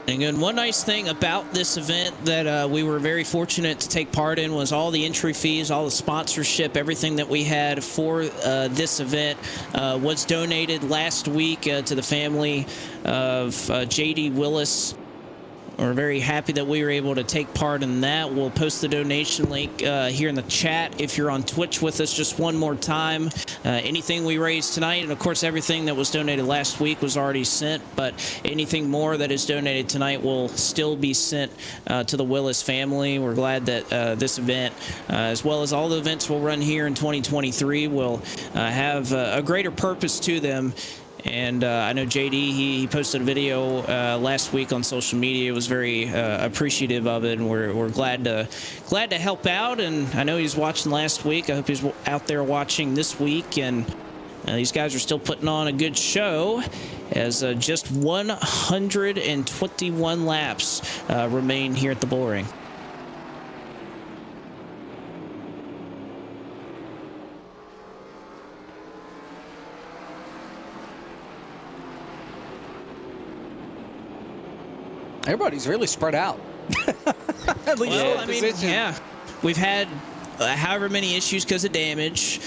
And one nice thing about this event that we were very fortunate to take part in was all the entry fees, all the sponsorship, everything that we had for this event was donated last week to the family of J.D. Willis. We're very happy that we were able to take part in that. We'll post the donation link here in the chat if you're on Twitch with us just one more time. Anything we raised tonight, and of course everything that was donated last week was already sent, but anything more that is donated tonight will still be sent to the Willis family. We're glad that this event, as well as all the events we'll run here in 2023, will have a greater purpose to them. And I know JD, he posted a video last week on social media. Was very appreciative of it, and we're glad to help out. And I know he was watching last week. I hope he's out there watching this week. And these guys are still putting on a good show, as just 121 laps remain here at the bullring. Everybody's really spread out. At least well, I mean, yeah, we've had however many issues because of damage.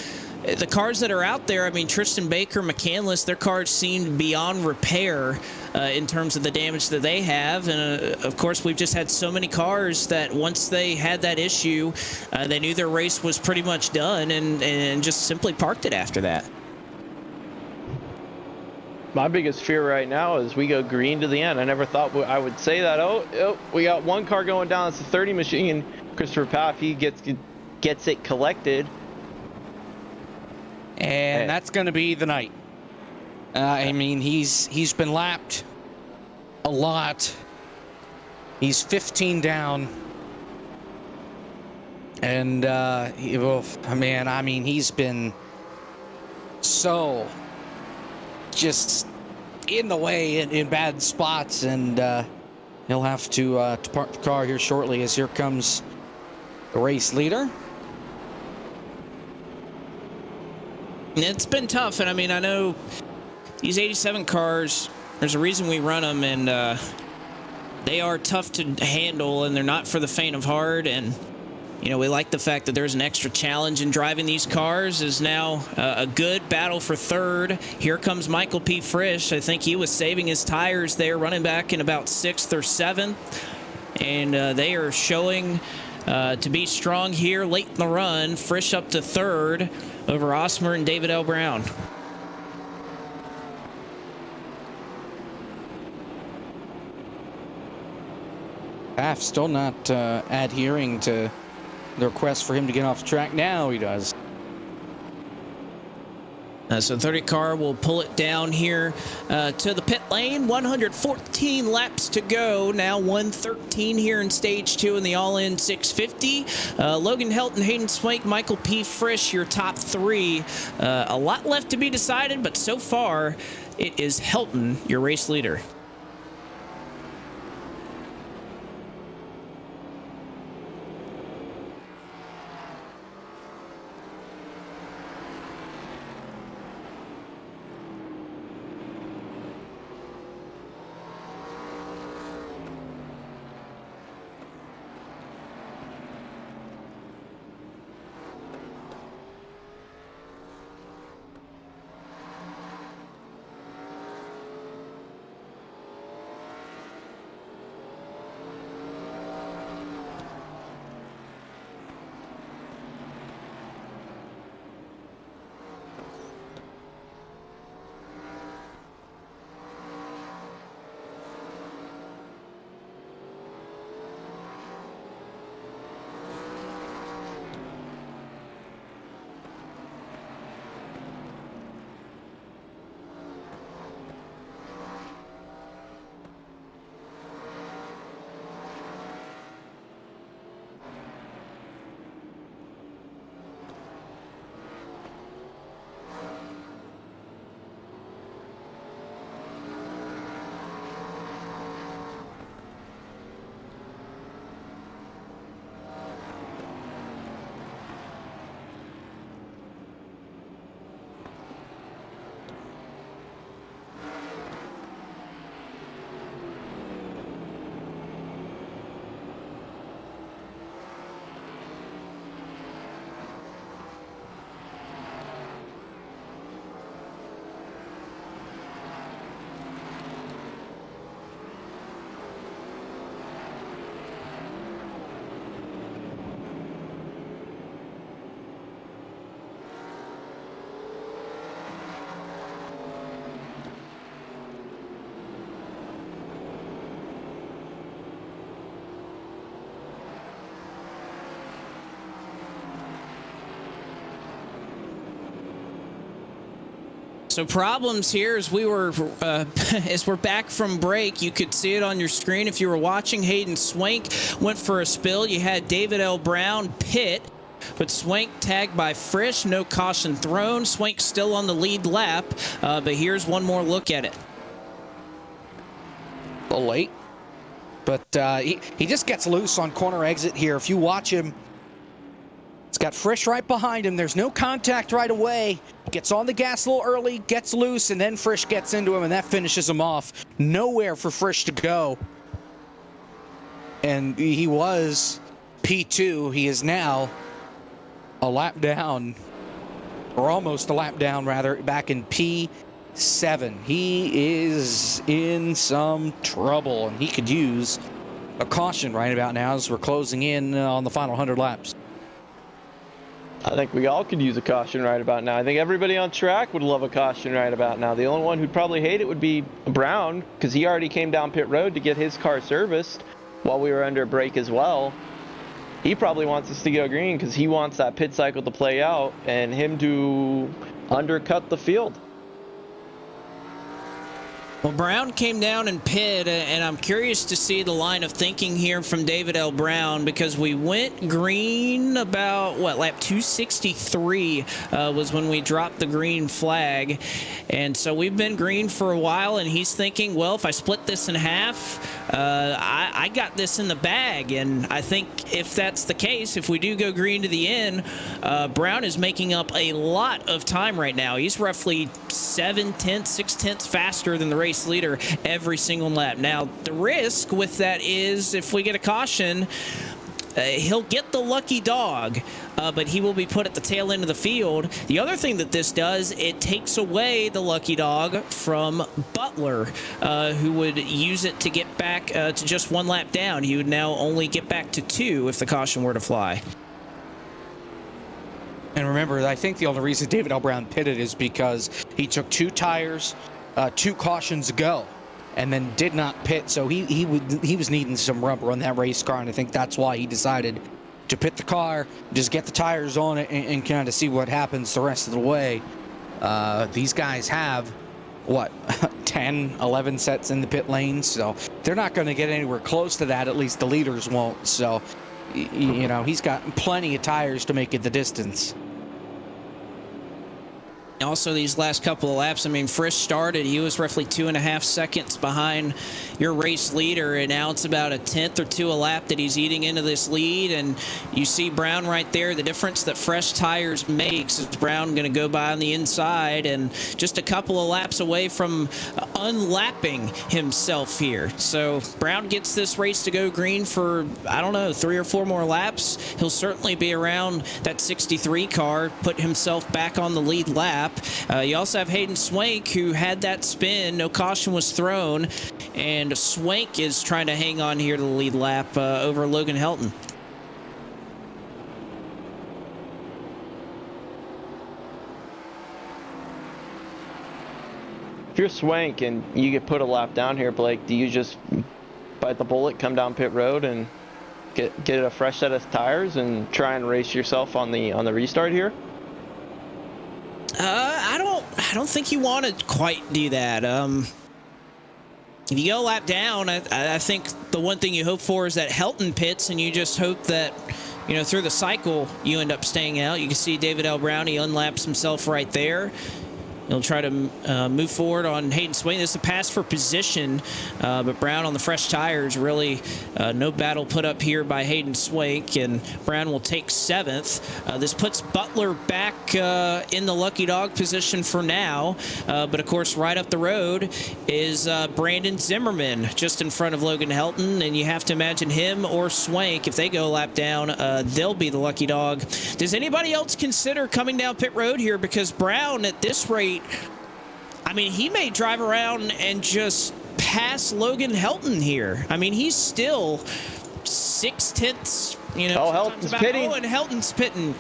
The cars that are out there, I mean, Tristan Baker, McCandless, their cars seem beyond repair in terms of the damage that they have. And, of course, we've just had so many cars that once they had that issue, they knew their race was pretty much done and just simply parked it after that. My biggest fear right now is we go green to the end. I never thought I would say that. Oh, we got one car going down. It's a 30 machine. Christopher Paff, he gets it collected. And that's going to be the night. I mean, he's been lapped a lot. He's 15 down. And, man, I mean, he's been so just in the way in bad spots, and he'll have to park the car here shortly, as here comes the race leader. It's been tough, and I mean, I know these 87 cars, there's a reason we run them, and they are tough to handle, and they're not for the faint of heart. And you know, we like the fact that there's an extra challenge in driving these cars. Is now a good battle for third. Here comes Michael P. Frisch. I think he was saving his tires there, running back in about 6th or 7th. And they are showing to be strong here late in the run. Frisch up to 3rd over Osmer and David L. Brown. Paff still not adhering to the request for him to get off the track. Now he does. So 30 car will pull it down here to the pit lane. 114 laps to go. Now 113 here in stage 2 in the all-in 650. Logan Helton, Hayden Swank, Michael P. Frisch, your top 3. A lot left to be decided, but so far it is Helton, your race leader. So problems here as we were as we're back from break. You could see it on your screen if you were watching. Hayden Swank went for a spill. You had David L. Brown pit, but Swank tagged by Frisch. No caution thrown. Swank still on the lead lap, but here's one more look at it. A little late, but he just gets loose on corner exit here. If you watch him, it's got Frisch right behind him. There's no contact right away. Gets on the gas a little early, gets loose, and then Frisch gets into him, and that finishes him off. Nowhere for Frisch to go. And he was P2. He is now a lap down, or almost a lap down, rather, back in P7. He is in some trouble, and he could use a caution right about now as we're closing in on the final 100 laps. I think we all could use a caution right about now. I think everybody on track would love a caution right about now. The only one who'd probably hate it would be Brown, because he already came down pit road to get his car serviced while we were under a break as well. He probably wants us to go green because he wants that pit cycle to play out and him to undercut the field. Well, Brown came down and pit, and I'm curious to see the line of thinking here from David L. Brown, because we went green about, lap 263 was when we dropped the green flag. And so we've been green for a while, and he's thinking, well, if I split this in half, I got this in the bag. And I think if that's the case, if we do go green to the end, Brown is making up a lot of time right now. He's roughly 6/10 faster than the race leader every single lap. Now, the risk with that is if we get a caution, he'll get the lucky dog, but he will be put at the tail end of the field. The other thing that this does, it takes away the lucky dog from Butler, who would use it to get back to just one lap down. He would now only get back to 2 if the caution were to fly. And remember, I think the only reason David L. Brown pitted is because he took 2 tires, 2 cautions ago, and then did not pit. So he was needing some rubber on that race car, and I think that's why he decided to pit the car, just get the tires on it, and kind of see what happens the rest of the way. These guys have, 10, 11 sets in the pit lane, so they're not going to get anywhere close to that. At least the leaders won't. So, you know, he's got plenty of tires to make it the distance. Also, these last couple of laps, I mean, Frisch started. He was roughly 2.5 seconds behind your race leader, and now it's about a 10th or 2 a lap that he's eating into this lead. And you see Brown right there. The difference that fresh tires makes is Brown going to go by on the inside and just a couple of laps away from unlapping himself here. So Brown gets this race to go green for, I don't know, 3 or 4 more laps. He'll certainly be around that 63 car, put himself back on the lead lap. You also have Hayden Swank, who had that spin. No caution was thrown, and Swank is trying to hang on here to the lead lap over Logan Helton. If you're Swank and you get put a lap down here, Blake, do you just bite the bullet, come down pit road, and get a fresh set of tires and try and race yourself on the restart here? I don't think you want to quite do that. If you go a lap down, I think the one thing you hope for is that Helton pits, and you just hope that, you know, through the cycle you end up staying out. You can see David L. Brown, he unlaps himself right there. He'll try to move forward on Hayden Swank. This is a pass for position, but Brown on the fresh tires, really no battle put up here by Hayden Swank, and Brown will take 7th. This puts Butler back in the lucky dog position for now, but of course right up the road is Brandon Zimmerman just in front of Logan Helton, and you have to imagine him or Swank, if they go a lap down, they'll be the lucky dog. Does anybody else consider coming down pit road here? Because Brown at this rate, I mean, he may drive around and just pass Logan Helton here. I mean, he's still 6/10, you know. Oh, Helton's pitting. Oh, and Helton's pitting.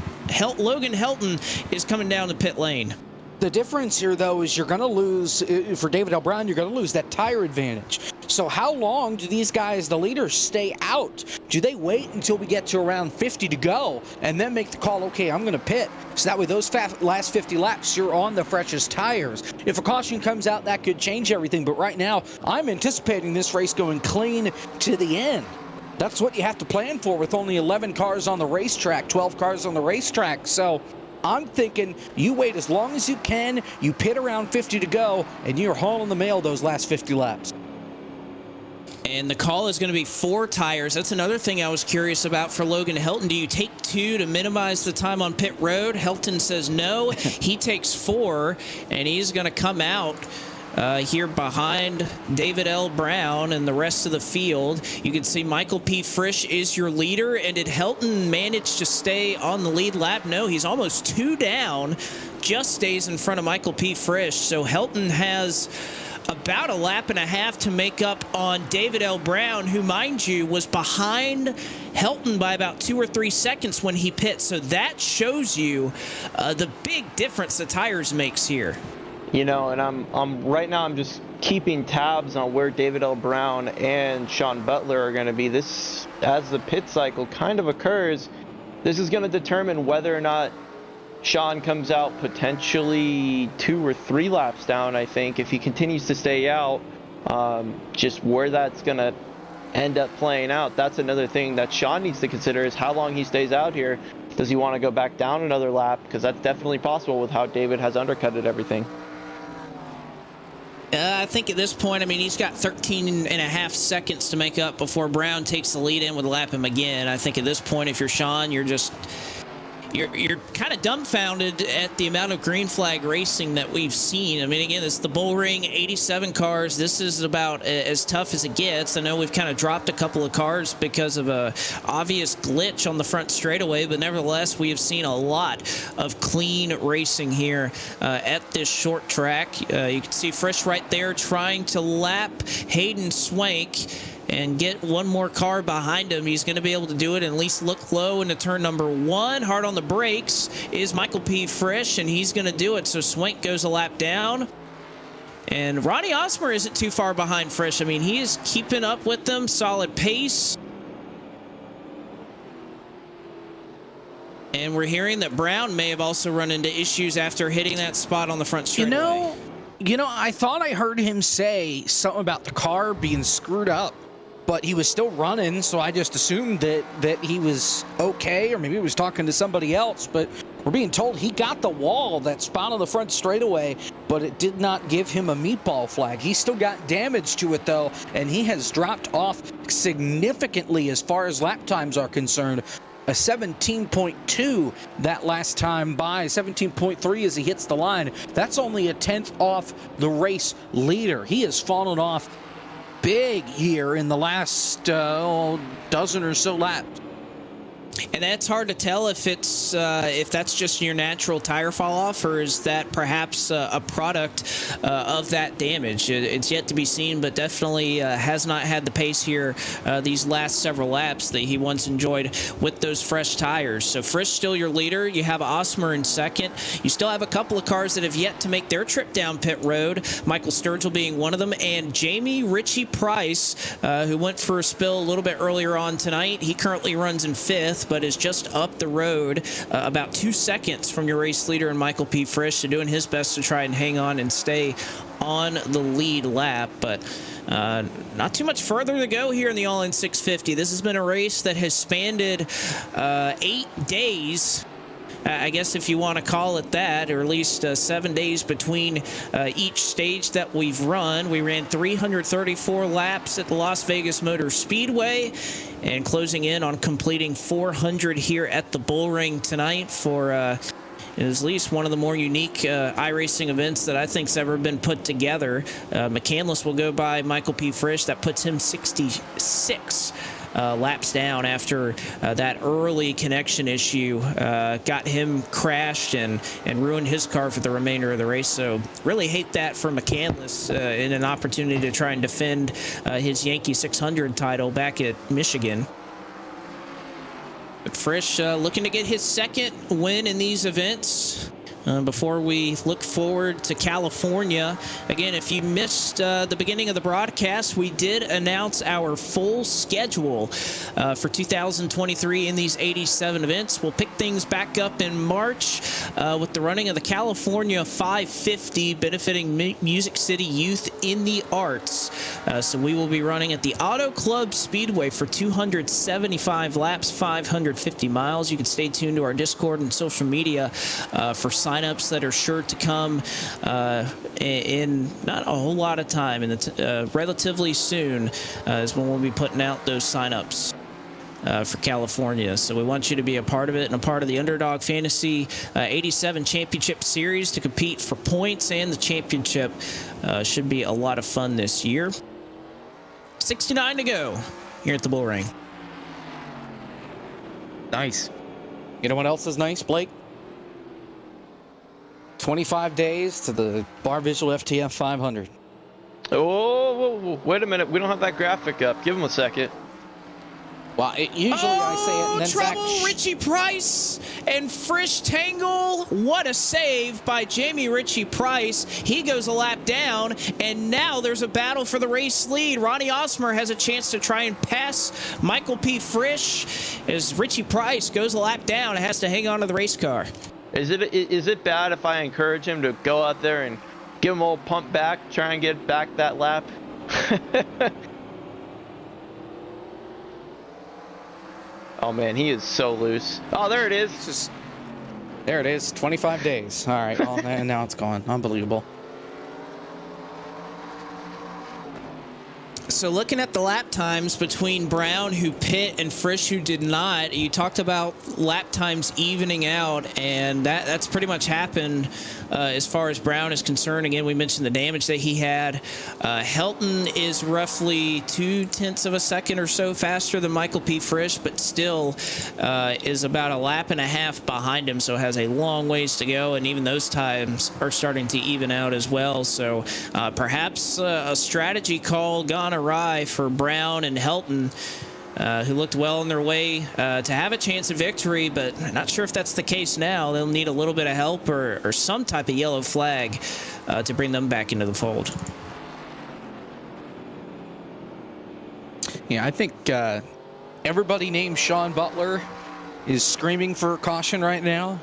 Logan Helton is coming down the pit lane. The difference here, though, is you're going to lose, for David L. Brown, you're going to lose that tire advantage. So how long do these guys, the leaders, stay out? Do they wait until we get to around 50 to go and then make the call, okay, I'm going to pit? So that way those last 50 laps, you're on the freshest tires. If a caution comes out, that could change everything. But right now, I'm anticipating this race going clean to the end. That's what you have to plan for with only 11 cars on the racetrack, 12 cars on the racetrack. So I'm thinking you wait as long as you can, you pit around 50 to go, and you're hauling the mail those last 50 laps. And the call is going to be 4 tires. That's another thing I was curious about for Logan Helton. Do you take 2 to minimize the time on pit road? Helton says no. He takes 4, and he's going to come out here behind David L. Brown and the rest of the field. You can see Michael P. Frisch is your leader. And did Helton manage to stay on the lead lap? No, he's almost 2 down. Just stays in front of Michael P. Frisch. So Helton has about a lap and a half to make up on David L. Brown, who, mind you, was behind Helton by about 2 or 3 seconds when he pit. So that shows you the big difference the tires makes here. You know, and I'm right now I'm just keeping tabs on where David L. Brown and Sean Butler are going to be. This, as the pit cycle kind of occurs, this is going to determine whether or not Sean comes out potentially 2 or 3 laps down. I think if he continues to stay out, just where that's going to end up playing out. That's another thing that Sean needs to consider, is how long he stays out here. Does he want to go back down another lap? Because that's definitely possible with how David has undercutted everything. I think at this point, I mean, he's got 13 and a half seconds to make up before Brown takes the lead and would lap him again. I think at this point, if you're Sean, you're kind of dumbfounded at the amount of green flag racing that we've seen. I mean, again, it's the bull ring, 87 cars. This is about as tough as it gets. I know we've kind of dropped a couple of cars because of a obvious glitch on the front straightaway, but nevertheless, we have seen a lot of clean racing here at this short track. You can see Frisch right there trying to lap Hayden Swank and get one more car behind him. He's going to be able to do it and at least look low into turn number 1. Hard on the brakes is Michael P. Frisch, and he's going to do it. So Swank goes a lap down. And Ronnie Osmer isn't too far behind Frisch. I mean, he is keeping up with them. Solid pace. And we're hearing that Brown may have also run into issues after hitting that spot on the front straightaway. You know, I thought I heard him say something about the car being screwed up, but he was still running, so I just assumed that he was okay, or maybe he was talking to somebody else. But we're being told he got the wall, that spot on the front straightaway, but it did not give him a meatball flag. He still got damage to it, though, and he has dropped off significantly as far as lap times are concerned. A 17.2 that last time by, 17.3 as he hits the line. That's only a 10th off the race leader. He has fallen off big here in the last dozen or so laps. And that's hard to tell if it's if that's just your natural tire fall off, or is that perhaps a product of that damage. It's yet to be seen, but definitely has not had the pace here these last several laps that he once enjoyed with those fresh tires. So Frisch still your leader. You have Osmer in second. You still have a couple of cars that have yet to make their trip down pit road, Michael Sturgill being one of them, and Jamie Ritchie Price, who went for a spill a little bit earlier on tonight. He currently runs in 5th, but is just up the road about 2 seconds from your race leader and Michael P. Frisch, so doing his best to try and hang on and stay on the lead lap. But not too much further to go here in the All-In 650. This has been a race that has spanned 8 days. I guess if you want to call it that, or at least 7 days between each stage that we've run. We ran 334 laps at the Las Vegas Motor Speedway, and closing in on completing 400 here at the Bull Ring tonight for at least one of the more unique iRacing events that I think's ever been put together. McCandless will go by Michael P. Frisch. That puts him 66 laps down after that early connection issue got him crashed and ruined his car for the remainder of the race. So really hate that for McCandless in an opportunity to try and defend his Yankee 600 title back at Michigan. But Frisch looking to get his second win in these events. before we look forward to California. Again, if you missed the beginning of the broadcast, we did announce our full schedule for 2023 in these 87 events. We'll pick things back up in March with the running of the California 550 benefiting Music City Youth in the Arts. So we will be running at the Auto Club Speedway for 275 laps, 550 miles. You can stay tuned to our Discord and social media for signups that are sure to come in not a whole lot of time, and relatively soon is when we'll be putting out those signups for California. So we want you to be a part of it and a part of the Underdog Fantasy 87 Championship Series to compete for points, and the championship should be a lot of fun this year. 69 to go here at the Bull Ring. Nice. You know what else is nice, Blake? 25 days to the Bar Visual FTF 500. Oh, wait a minute. We don't have that graphic up. Give him a second. Well, usually I say it, and then trouble, Zach... Richie Price and Frisch Tangle. What a save by Jamie Richie Price. He goes a lap down, and now there's a battle for the race lead. Ronnie Osmer has a chance to try and pass Michael P. Frisch as Richie Price goes a lap down and has to hang on to the race car. Is it bad if I encourage him to go out there and give him a little pump back, try and get back that lap? Oh man, he is so loose. Oh, there it is. There it is. 25 days. All right. Well, and now it's gone. Unbelievable. So looking at the lap times between Brown, who pit, and Frisch, who did not, you talked about lap times evening out, and that's pretty much happened as far as Brown is concerned. Again, we mentioned the damage that he had. Helton is roughly 0.2 of a second or so faster than Michael P. Frisch, but still is about a lap and a half behind him, so has a long ways to go, and even those times are starting to even out as well. So perhaps a strategy call gone awry for Brown and Helton, who looked well on their way to have a chance of victory, but not sure if that's the case now. They'll need a little bit of help or some type of yellow flag to bring them back into the fold. Yeah, I think everybody named Sean Butler is screaming for caution right now.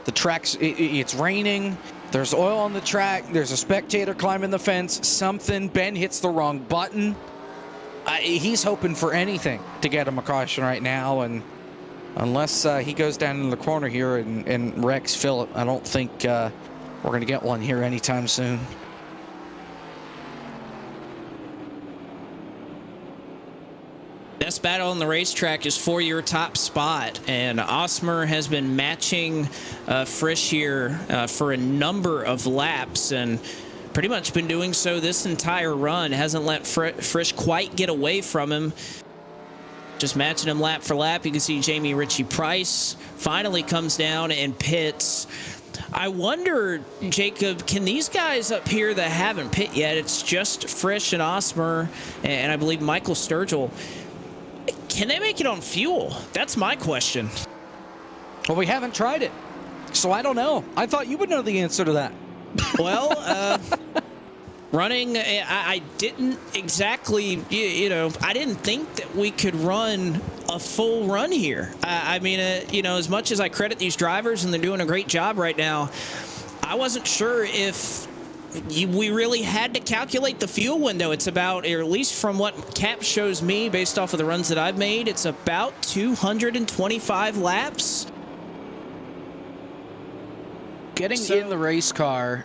The track's it's raining. There's oil on the track. There's a spectator climbing the fence. Something. Ben hits the wrong button. He's hoping for anything to get him a caution right now, and unless he goes down in the corner here and wrecks Phillip, I don't think we're going to get one here anytime soon. Best battle on the racetrack is for your top spot, and Osmer has been matching Frisch here for a number of laps, and pretty much been doing so this entire run. Hasn't let Frisch quite get away from him. Just matching him lap for lap. You can see Jamie Richie Price finally comes down and pits. I wonder, Jacob, can these guys up here that haven't pit yet, it's just Frisch and Osmer and I believe Michael Sturgill, can they make it on fuel? That's my question. Well, we haven't tried it, so I don't know. I thought you would know the answer to that. Well, running, I didn't exactly, I didn't think that we could run a full run here. I mean, as much as I credit these drivers and they're doing a great job right now, I wasn't sure if we really had to calculate the fuel window. It's about, or at least from what Cap shows me based off of the runs that I've made, it's about 225 laps. Getting in the race car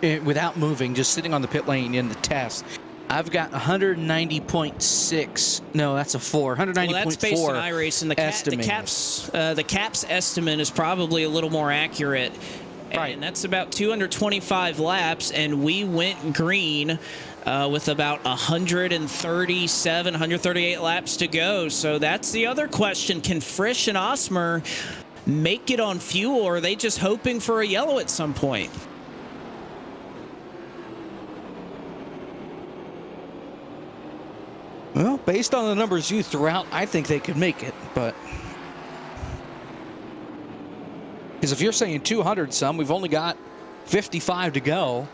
without moving, just sitting on the pit lane in the test, I've got 190.6. No, that's a 4. 190.4. Well, that's based on iRacing. The Cap's estimate is probably a little more accurate. Right. And that's about 225 laps, and we went green with about 137, 138 laps to go. So that's the other question. Can Frisch and Osmer make it on fuel, or are they just hoping for a yellow at some point? Well, based on the numbers you threw out, I think they could make it, but Because if you're saying 200 some, we've only got 55 to go.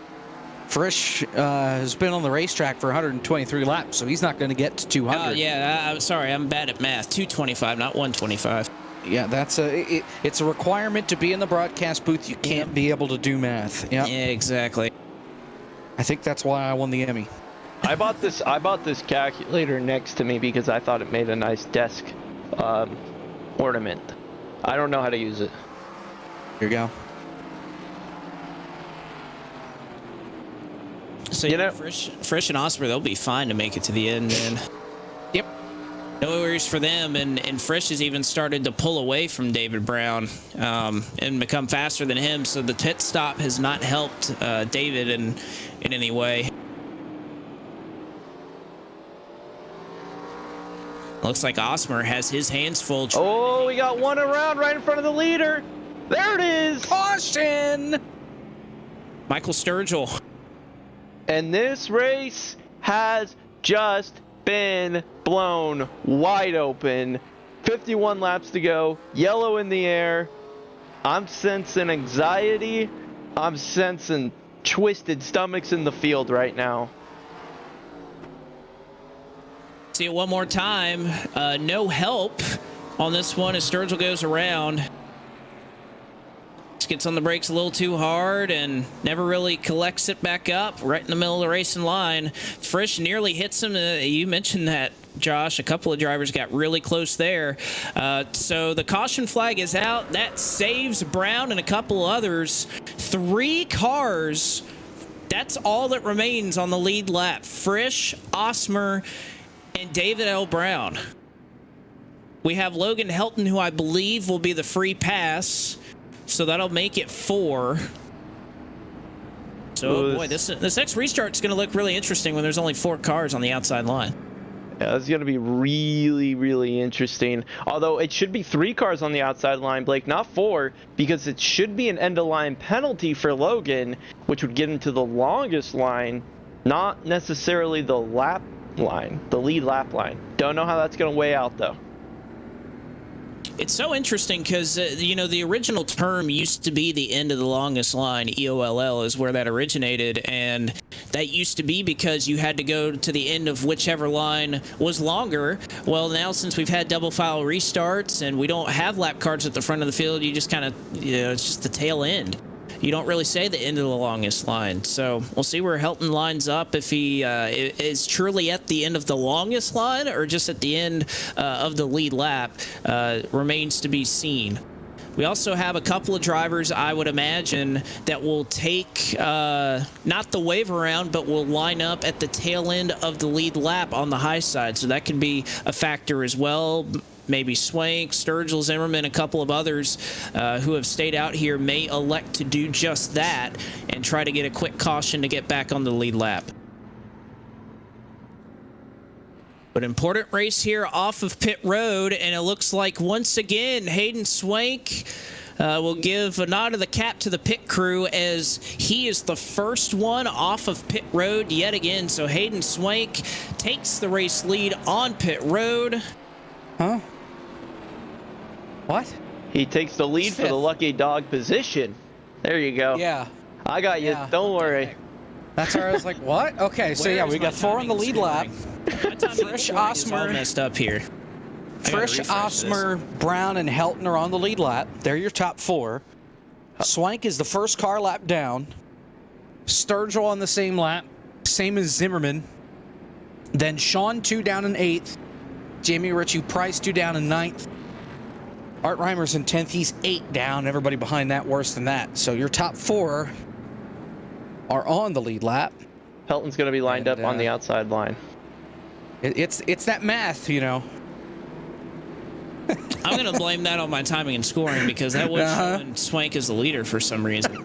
Frisch has been on the racetrack for 123 laps, so he's not going to get to 200. I'm sorry, I'm bad at math. 225, not 125. Yeah, it's a requirement to be in the broadcast booth. You can't be able to do math. Yeah, exactly. I think that's why I won the Emmy. I bought this calculator next to me because I thought it made a nice desk ornament. I don't know how to use it. Here you go. So, Frisch and Osmer, they'll be fine to make it to the end then. Yep. No worries for them, and Frisch has even started to pull away from David Brown and become faster than him, so the pit stop has not helped David in any way. Looks like Osmer has his hands full. Oh, we got one around right in front of the leader. There it is. Caution! Michael Sturgill. And this race has just been blown wide open. 51 laps to go. Yellow in the air. I'm sensing anxiety. I'm sensing twisted stomachs in the field right now. See it one more time. No help on this one as Sturgill goes around. Just gets on the brakes a little too hard and never really collects it back up right in the middle of the racing line. Frisch nearly hits him. You mentioned that, Josh. A couple of drivers got really close there. So the caution flag is out. That saves Brown and a couple others. 3 cars. That's all that remains on the lead lap. Frisch, Osmer, and David L. Brown. We have Logan Helton, who I believe will be the free pass. So that'll make it 4. So, boy, this next restart's going to look really interesting when there's only 4 cars on the outside line. Yeah, it's going to be really, really interesting. Although it should be 3 cars on the outside line, Blake, not 4, because it should be an end-of-line penalty for Logan, which would get him to the longest line, not necessarily the lap line, the lead lap line. Don't know how that's going to weigh out, though. It's so interesting because, the original term used to be the end of the longest line. EOLL is where that originated, and that used to be because you had to go to the end of whichever line was longer. Well, now since we've had double file restarts and we don't have lap cards at the front of the field, you just kind of, it's just the tail end. You don't really say the end of the longest line. So we'll see where Helton lines up, if he is truly at the end of the longest line or just at the end of the lead lap. Remains to be seen. We also have a couple of drivers, I would imagine, that will take not the wave around, but will line up at the tail end of the lead lap on the high side. So that can be a factor as well. Maybe Swank, Sturgill, Zimmerman, a couple of others who have stayed out here may elect to do just that and try to get a quick caution to get back on the lead lap. But important race here off of pit road, and it looks like once again Hayden Swank will give a nod of the cap to the pit crew as he is the first one off of pit road yet again. So Hayden Swank takes the race lead on pit road. Huh? What? He takes the lead for the lucky dog position. There you go. Yeah. I got you. Yeah. Don't worry. That's where I was like, what? Okay, so yeah, we got 4 on the lead lap. Frisch, Osmer, messed up here. Frisch, Osmer, Brown, and Helton are on the lead lap. They're your top 4. Swank is the first car lap down. Sturgill on the same lap, same as Zimmerman. Then Sean 2 down in 8th. Jamie Ritchie Price 2 down in 9th. Art Reimer's in 10th. He's 8 down. Everybody behind that worse than that. So your top 4 are on the lead lap. Helton's going to be lined up on the outside line. It's that math, you know. I'm going to blame that on my timing and scoring because that was showing Swank as the leader for some reason. All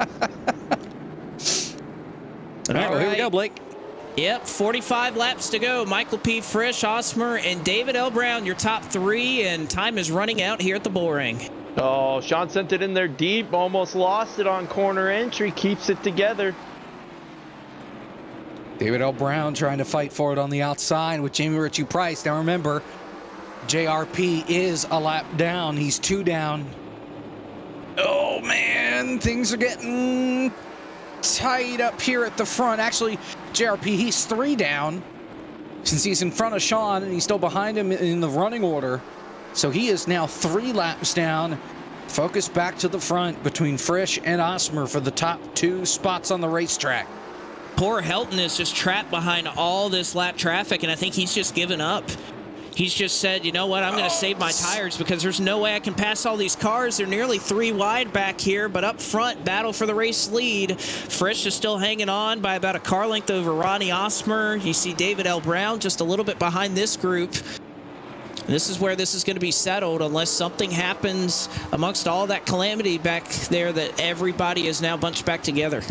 right, well, here we go, Blake. Yep, 45 laps to go. Michael P. Frisch, Osmer, and David L. Brown, your top 3, and time is running out here at the bullring. Oh, Sean sent it in there deep, almost lost it on corner entry, keeps it together. David L. Brown trying to fight for it on the outside with Jamie Ritchie Price. Now remember, JRP is a lap down. He's 2 down. Oh, man. and things are getting tight up here at the front. Actually, JRP, he's 3 down since he's in front of Sean, and he's still behind him in the running order. So he is now 3 laps down. Focus back to the front between Frisch and Osmer for the top 2 spots on the racetrack. Poor Helton is just trapped behind all this lap traffic, and I think he's just given up. He's just said, you know what, I'm going to save my tires because there's no way I can pass all these cars. They're nearly 3 wide back here, but up front, battle for the race lead. Frisch is still hanging on by about a car length over Ronnie Osmer. You see David L. Brown just a little bit behind this group. This is where this is going to be settled unless something happens amongst all that calamity back there that everybody is now bunched back together.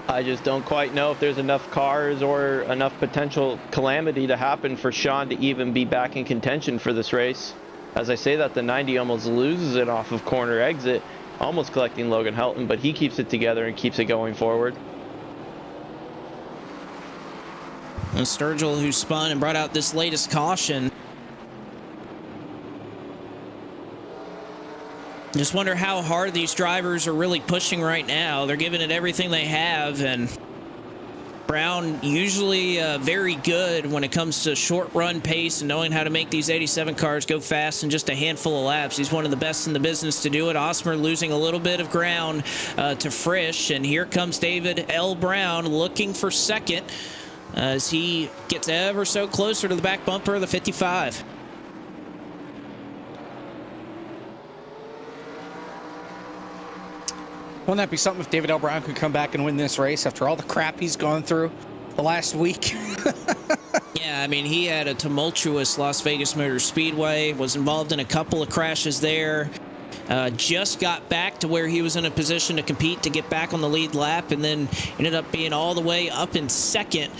I just don't quite know if there's enough cars or enough potential calamity to happen for Sean to even be back in contention for this race. As I say that, the 90 almost loses it off of corner exit, almost collecting Logan Helton, but he keeps it together and keeps it going forward. And Sturgill, who spun and brought out this latest caution. Just wonder how hard these drivers are really pushing right now. They're giving it everything they have, and Brown usually very good when it comes to short run pace and knowing how to make these 87 cars go fast in just a handful of laps. He's one of the best in the business to do it. Osmer losing a little bit of ground to Frisch, and here comes David L. Brown looking for second as he gets ever so closer to the back bumper of the 55. Wouldn't that be something if David L. Brown could come back and win this race after all the crap he's gone through the last week? Yeah, I mean, he had a tumultuous Las Vegas Motor Speedway, was involved in a couple of crashes there, just got back to where he was in a position to compete to get back on the lead lap, and then ended up being all the way up in second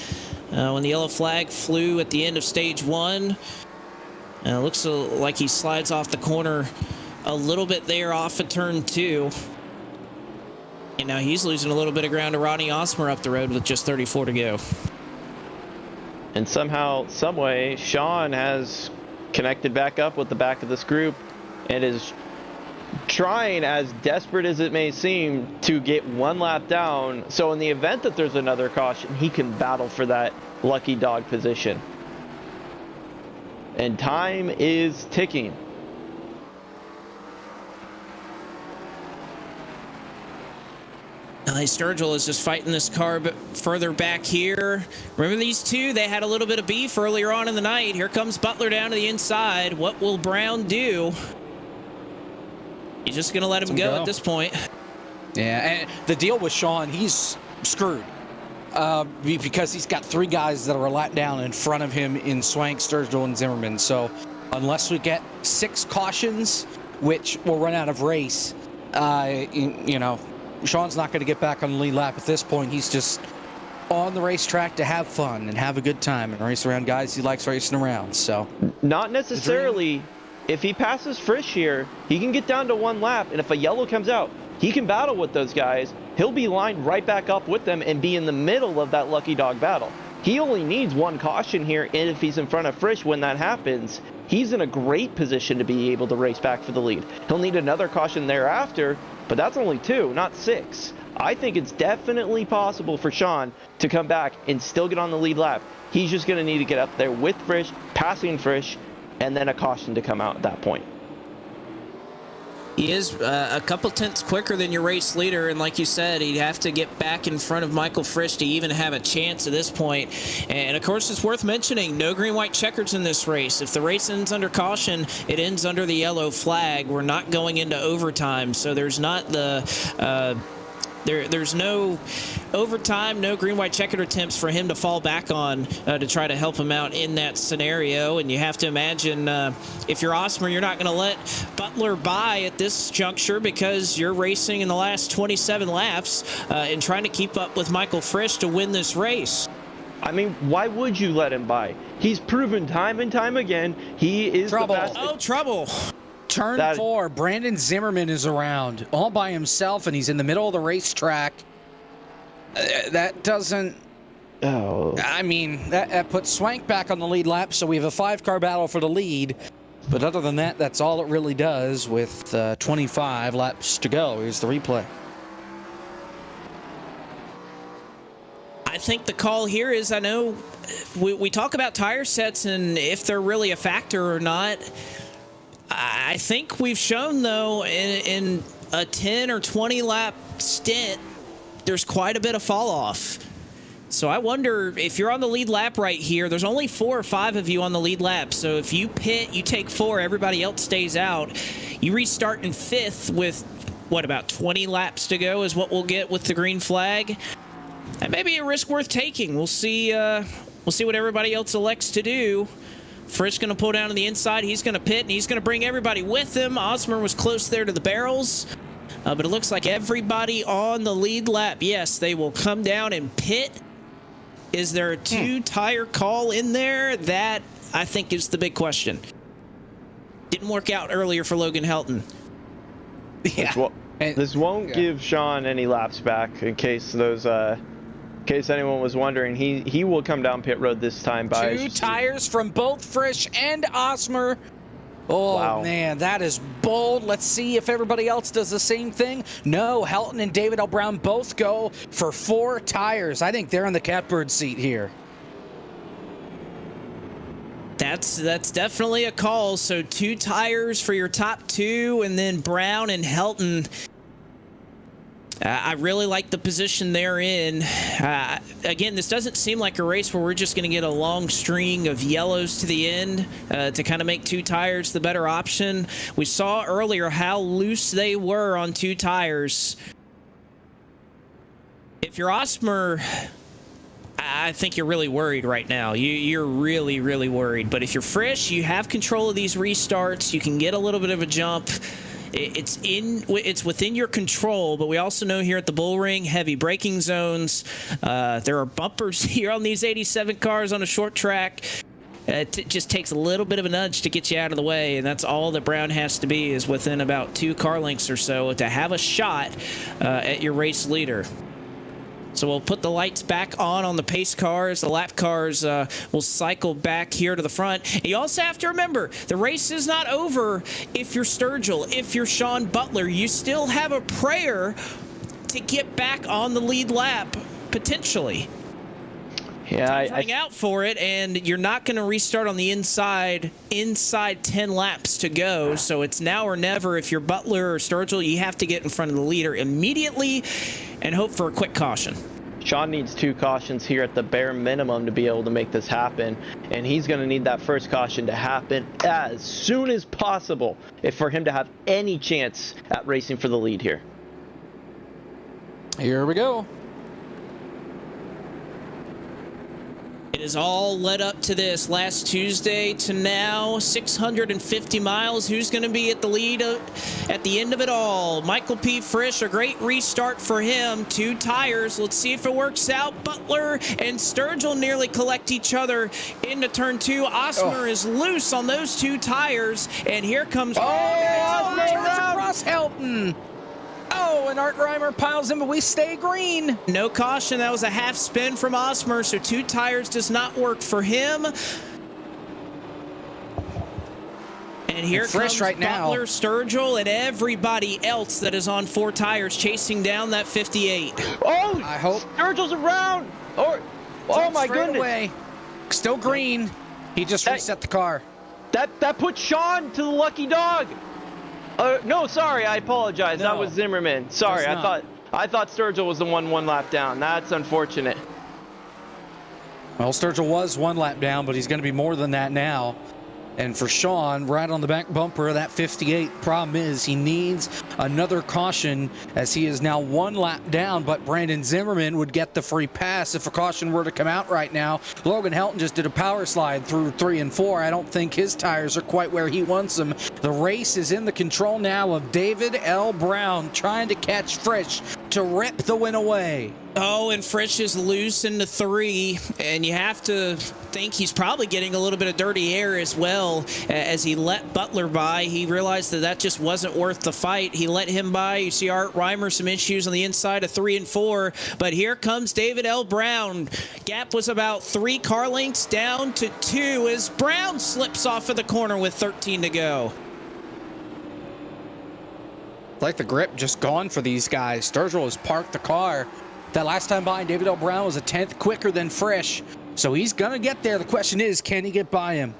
when the yellow flag flew at the end of stage 1. Looks like he slides off the corner a little bit there off of turn 2. And now he's losing a little bit of ground to Ronnie Osmer up the road with just 34 to go. And somehow, someway, Sean has connected back up with the back of this group and is trying, as desperate as it may seem, to get 1 lap down. So in the event that there's another caution, he can battle for that lucky dog position. And time is ticking. Sturgill is just fighting this car but further back here. Remember these two? They had a little bit of beef earlier on in the night. Here comes Butler down to the inside. What will Brown do? He's just going to let him go at this point. Yeah, and the deal with Sean, he's screwed. Because he's got 3 guys that are a lap down in front of him in Swank, Sturgill, and Zimmerman. So unless we get 6 cautions, which will run out of race, you know, Sean's not going to get back on the lead lap at this point. He's just on the racetrack to have fun and have a good time and race around guys he likes racing around. So not necessarily. If he passes Frisch here, he can get down to 1 lap, and if a yellow comes out, he can battle with those guys. He'll be lined right back up with them and be in the middle of that lucky dog battle. He only needs 1 caution here, and if he's in front of Frisch when that happens, he's in a great position to be able to race back for the lead. He'll need another caution thereafter, but that's only 2, not 6. I think it's definitely possible for Sean to come back and still get on the lead lap. He's just going to need to get up there with Frisch, passing Frisch, and then a caution to come out at that point. He is a couple tenths quicker than your race leader, and like you said, he'd have to get back in front of Michael Frisch to even have a chance at this point. And of course, it's worth mentioning, no green-white checkers in this race. If the race ends under caution, it ends under the yellow flag. We're not going into overtime, so there's not the there's no overtime, no green-white checkered attempts for him to fall back on to try to help him out in that scenario. And you have to imagine if you're Osmer, you're not going to let Butler by at this juncture because you're racing in the last 27 laps and trying to keep up with Michael Frisch to win this race. I mean, why would you let him by? He's proven time and time again he is Trouble. the best. Oh, trouble. Turn 4, Brandon Zimmerman is around all by himself, and he's in the middle of the racetrack. That doesn't... Oh. I mean, that puts Swank back on the lead lap, so we have a 5-car battle for the lead. But other than that, that's all it really does with 25 laps to go. Here's the replay. I think the call here is, I know we talk about tire sets and if they're really a factor or not. I think we've shown, though, in a 10 or 20 lap stint, there's quite a bit of fall off. So I wonder if you're on the lead lap right here, there's only 4 or 5 of you on the lead lap. So if you pit, you take 4, everybody else stays out. You restart in 5th with, what, about 20 laps to go is what we'll get with the green flag. That may be a risk worth taking. We'll see what everybody else elects to do. Frisch going to pull down to the inside. He's going to pit, and he's going to bring everybody with him. Osmer was close there to the barrels. But it looks like everybody on the lead lap, yes, they will come down and pit. Is there a 2-tire call in there? That, I think, is the big question. Didn't work out earlier for Logan Helton. Yeah. This won't give Sean any laps back, in case anyone was wondering. He will come down pit road this time by 2 tires from both Frisch and Osmer. Oh, wow. Man, that is bold. Let's see if everybody else does the same thing. No, Helton and David L. Brown both go for 4 tires. I think they're in the catbird seat here. That's definitely a call. So 2 tires for your top 2, and then Brown and Helton. I really like the position they're in. Again, this doesn't seem like a race where we're just going to get a long string of yellows to the end to kind of make 2 tires the better option. We saw earlier how loose they were on 2 tires. If you're Osmer, I think you're really worried right now. You're really, really worried. But if you're Frisch, you have control of these restarts. You can get a little bit of a jump. It's within your control, but we also know here at the Bull Ring, heavy braking zones. There are bumpers here on these 87 cars on a short track. It just takes a little bit of a nudge to get you out of the way, and that's all that Brown has to be, is within about 2 car lengths or so to have a shot at your race leader. So we'll put the lights back on the pace cars. The lap cars will cycle back here to the front. And you also have to remember, the race is not over if you're Sturgill, if you're Sean Butler. You still have a prayer to get back on the lead lap, potentially. Yeah, Hang out for it, and you're not going to restart on the inside 10 laps to go. So it's now or never. If you're Butler or Sturgill, you have to get in front of the leader immediately and hope for a quick caution. Sean needs 2 cautions here at the bare minimum to be able to make this happen, and he's going to need that first caution to happen as soon as possible for him to have any chance at racing for the lead here. Here we go. It is all led up to this last Tuesday to now, 650 miles. Who's going to be at the lead at the end of it all? Michael P. Frisch, a great restart for him. 2 tires. Let's see if it works out. Butler and Sturgill nearly collect each other into turn 2. Osmer is loose on those 2 tires, and here comes across Helton. Oh, and Art Reimer piles in, but we stay green. No caution. That was a half spin from Osmer, so 2 tires does not work for him. And here comes right Butler, now. Sturgill, and everybody else that is on 4 tires chasing down that 58. Oh, I hope Sturgill's around. Oh my goodness. Away. Still green. He just reset the car. That put Sean to the lucky dog. No, sorry, I apologize. No, that was Zimmerman. Sorry, I thought Sturgill was the one lap down. That's unfortunate. Well, Sturgill was 1 lap down, but he's going to be more than that now. And for Sean, right on the back bumper of that 58, problem is he needs another caution as he is now 1 lap down, but Brandon Zimmerman would get the free pass if a caution were to come out right now. Logan Helton just did a power slide through 3 and 4. I don't think his tires are quite where he wants them. The race is in the control now of David L. Brown trying to catch Frisch. to rip the win away. Oh, and Frisch is loose into 3, and you have to think he's probably getting a little bit of dirty air as well. As he let Butler by, he realized that just wasn't worth the fight. He let him by. You see Art Reimer, some issues on the inside of 3 and 4, but here comes David L. Brown. Gap was about 3 car lengths down to 2 as Brown slips off of the corner with 13 to go. Like the grip just gone for these guys. Sturgill has parked the car. That last time by, David L. Brown was a 10th quicker than Frisch. So he's going to get there. The question is, can he get by him?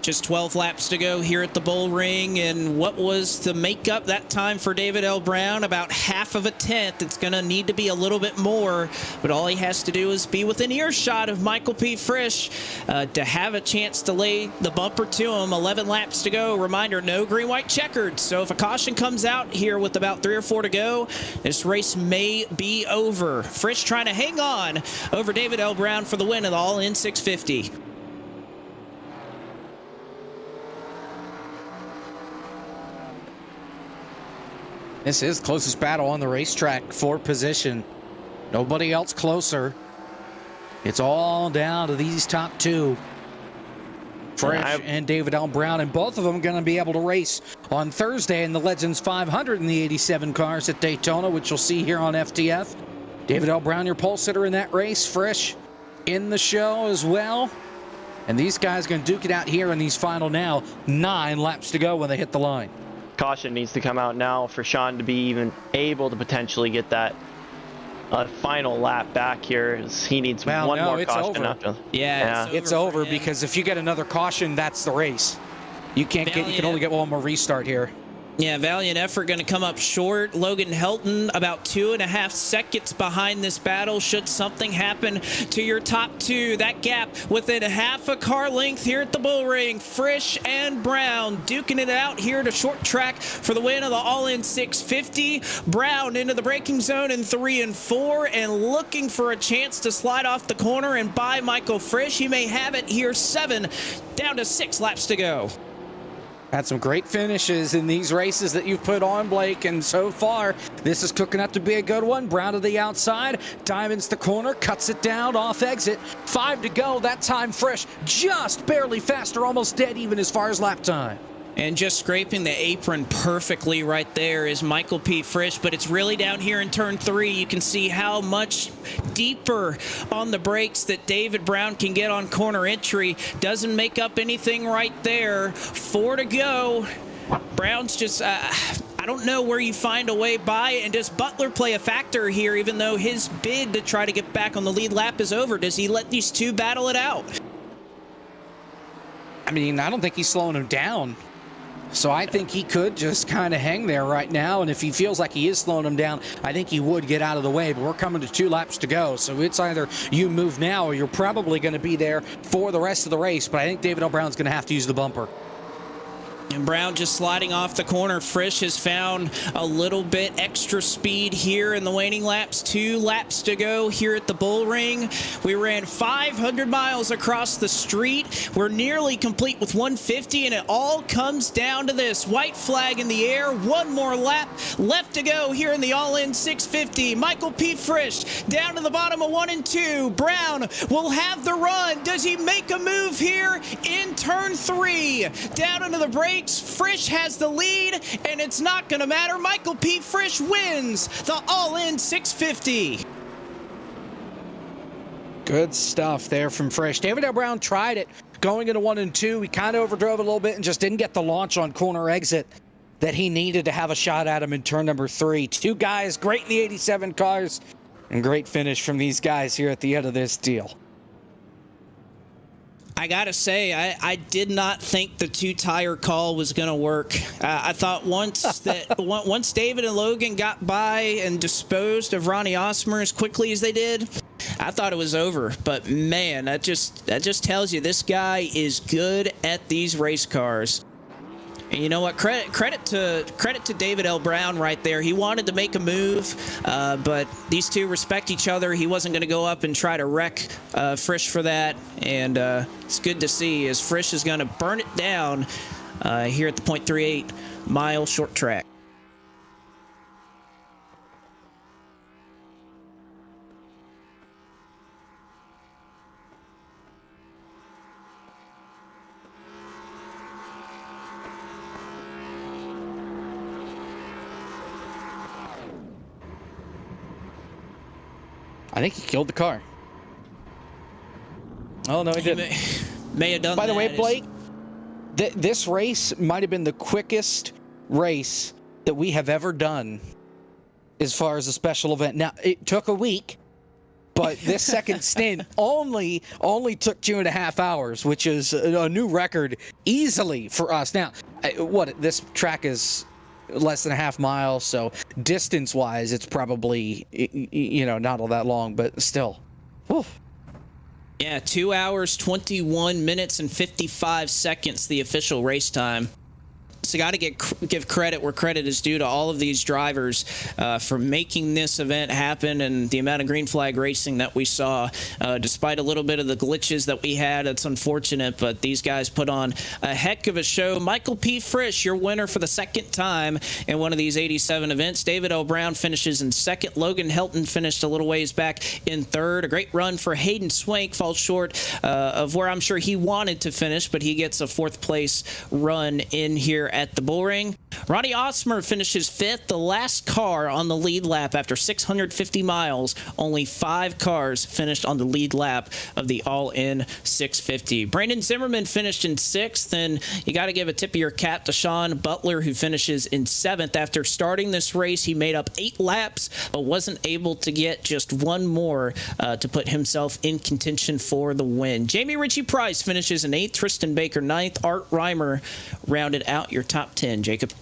Just 12 laps to go here at the Bull Ring, and what was the makeup that time for David L. Brown? About half of a tenth. It's going to need to be a little bit more, but all he has to do is be within earshot of Michael P. Frisch to have a chance to lay the bumper to him. 11 laps to go. Reminder, no green-white checkered, so if a caution comes out here with about 3 or 4 to go, this race may be over. Frisch trying to hang on over David L. Brown for the win of the All-In 650. This is the closest battle on the racetrack for position. Nobody else closer. It's all down to these top 2. Frisch and David L. Brown, and both of them going to be able to race on Thursday in the Legends 500 in the 87 cars at Daytona, which you'll see here on FTF. David L. Brown, your pole sitter in that race. Frisch in the show as well. And these guys going to duke it out here in these final 9 laps to go when they hit the line. Caution needs to come out now for Sean to be even able to potentially get that final lap back here. He needs one more caution. It's over because if you get another caution, that's the race. You can only get one more restart here. Yeah, valiant effort going to come up short. Logan Helton about 2.5 seconds behind this battle. Should something happen to your top 2, that gap within half a car length here at the Bull Ring. Frisch and Brown duking it out here to short track for the win of the All-In 650. Brown into the braking zone in 3 and 4 and looking for a chance to slide off the corner and by Michael Frisch. He may have it here 7 down to 6 laps to go. Had some great finishes in these races that you've put on, Blake, and so far, this is cooking up to be a good one. Brown to the outside, Diamond's the corner, cuts it down, off exit. 5 to go, that time Frisch just barely faster, almost dead even as far as lap time. And just scraping the apron perfectly right there is Michael P. Frisch, but it's really down here in turn 3. You can see how much deeper on the brakes that David Brown can get on corner entry. Doesn't make up anything right there. 4 to go. Brown's just, I don't know where you find a way by, and does Butler play a factor here, even though his bid to try to get back on the lead lap is over? Does he let these 2 battle it out? I mean, I don't think he's slowing him down. So I think he could just kind of hang there right now, and if he feels like he is slowing him down, I think he would get out of the way, but we're coming to 2 laps to go, so it's either you move now or you're probably going to be there for the rest of the race, but I think David L. Brown's going to have to use the bumper. And Brown just sliding off the corner. Frisch has found a little bit extra speed here in the waning laps. 2 laps to go here at the Bull Ring. We ran 500 miles across the street. We're nearly complete with 150, and it all comes down to this. White flag in the air. 1 more lap left to go here in the All-In 650. Michael P. Frisch down to the bottom of 1 and 2. Brown will have the run. Does he make a move here in turn 3? Down into the brakes. Frisch has the lead, and it's not going to matter. Michael P. Frisch wins the All-In 650. Good stuff there from Frisch. David L. Brown tried it going into 1 and 2. He kind of overdrove a little bit and just didn't get the launch on corner exit that he needed to have a shot at him in turn number 3. 2 guys, great in the 87 cars, and great finish from these guys here at the end of this deal. I gotta say, I did not think the 2-tire call was gonna work. I thought once David and Logan got by and disposed of Ronnie Osmer as quickly as they did, I thought it was over. But man, that just tells you this guy is good at these race cars. And you know what? Credit to David L. Brown right there. He wanted to make a move, but these 2 respect each other. He wasn't going to go up and try to wreck Frisch for that, and it's good to see as Frisch is going to burn it down here at the .38 mile short track. I think he killed the car. Oh, no, he didn't. May have done By the way, that. Blake, this race might have been the quickest race that we have ever done as far as a special event. Now, it took a week, but this second stint only took 2.5 hours, which is a new record easily for us. Now, this track is less than a half mile, so distance-wise, it's probably, not all that long, but still. Whew. Yeah, 2 hours, 21 minutes, and 55 seconds, the official race time. So got to give credit where credit is due to all of these drivers for making this event happen, and the amount of green flag racing that we saw. Despite a little bit of the glitches that we had, it's unfortunate, but these guys put on a heck of a show. Michael P. Frisch, your winner for the second time in one of these 87 events. David L. Brown finishes in second. Logan Helton finished a little ways back in third. A great run for Hayden Swank, falls short of where I'm sure he wanted to finish, but he gets a fourth place run in here at the bull ring. Ronnie Osmer finishes fifth, the last car on the lead lap after 650 miles. Only 5 cars finished on the lead lap of the all-in 650. Brandon Zimmerman finished in sixth, and you got to give a tip of your cap to Sean Butler, who finishes in seventh. After starting this race, he made up 8 laps, but wasn't able to get just one more to put himself in contention for the win. Jamie Ritchie Price finishes in 8th, Tristan Baker 9th, Art Reimer rounded out your top 10. Jacob.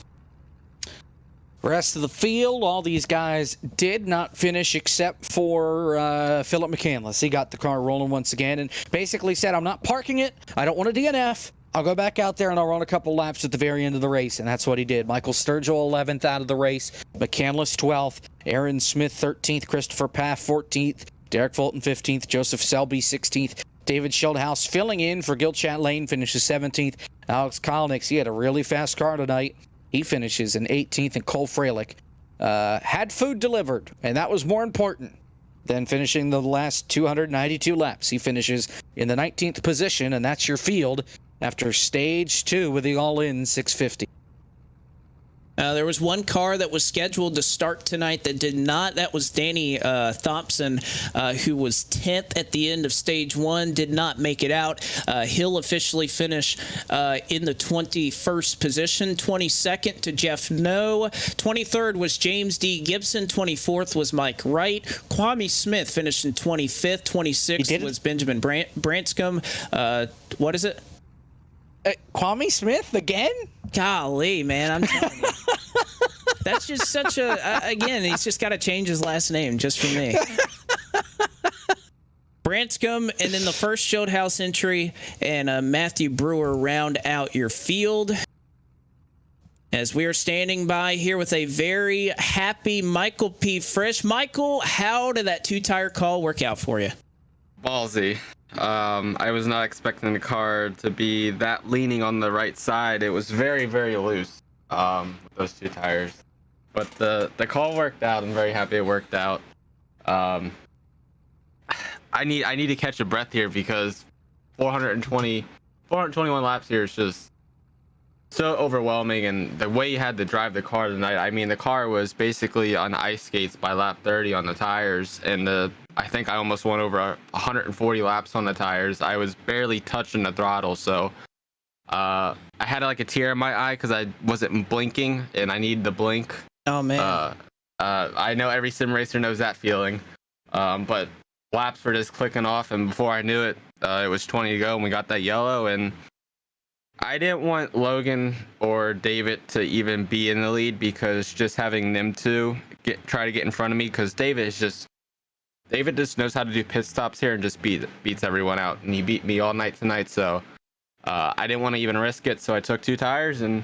Rest of the field, all these guys did not finish except for Philip McCandless. He got the car rolling once again and basically said, I'm not parking it. I don't want a DNF. I'll go back out there and I'll run a couple laps at the very end of the race. And that's what he did. Michael Sturgill, 11th out of the race. McCandless, 12th. Aaron Smith, 13th. Christopher Paff, 14th. Derek Fulton, 15th. Joseph Selby, 16th. David Schildhaus filling in for Gil Chatelain, finishes 17th. Alex Kolnix, he had a really fast car tonight. He finishes in 18th, and Cole Freilich had food delivered, and that was more important than finishing the last 292 laps. He finishes in the 19th position, and that's your field after stage 2 with the all-in 650. There was one car that was scheduled to start tonight that did not. That was Danny Thompson, who was 10th at the end of stage 1, did not make it out. He'll officially finish in the 21st position. 22nd to Jeff No. 23rd was James D. Gibson. 24th was Mike Wright. Kwame Smith finished in 25th. 26th was Benjamin Branscombe. What is it? Kwame Smith again? Golly, man, I'm telling you. That's just such a, again, he's just got to change his last name just for me. Branscombe, and then the first Schildhaus entry, and Matthew Brewer round out your field. As we are standing by here with a very happy Michael P. Frisch. Michael, how did that 2-tire call work out for you? Ballsy. I was not expecting the car to be that leaning on the right side. It was very, very loose with those 2 tires. But the call worked out. I'm very happy it worked out. I need to catch a breath here because 421 laps here is just so overwhelming, and the way you had to drive the car tonight, I mean, the car was basically on ice skates by lap 30 on the tires, and I think I almost went over 140 laps on the tires. I was barely touching the throttle, so I had like a tear in my eye because I wasn't blinking, and I needed to blink. Oh, man. I know every sim racer knows that feeling, but laps were just clicking off, and before I knew it, it was 20 to go, and we got that yellow, and I didn't want Logan or David to even be in the lead because just having them two try to get in front of me, because David just knows how to do pit stops here and just beats everyone out, and he beat me all night tonight, so I didn't want to even risk it, so I took 2 tires and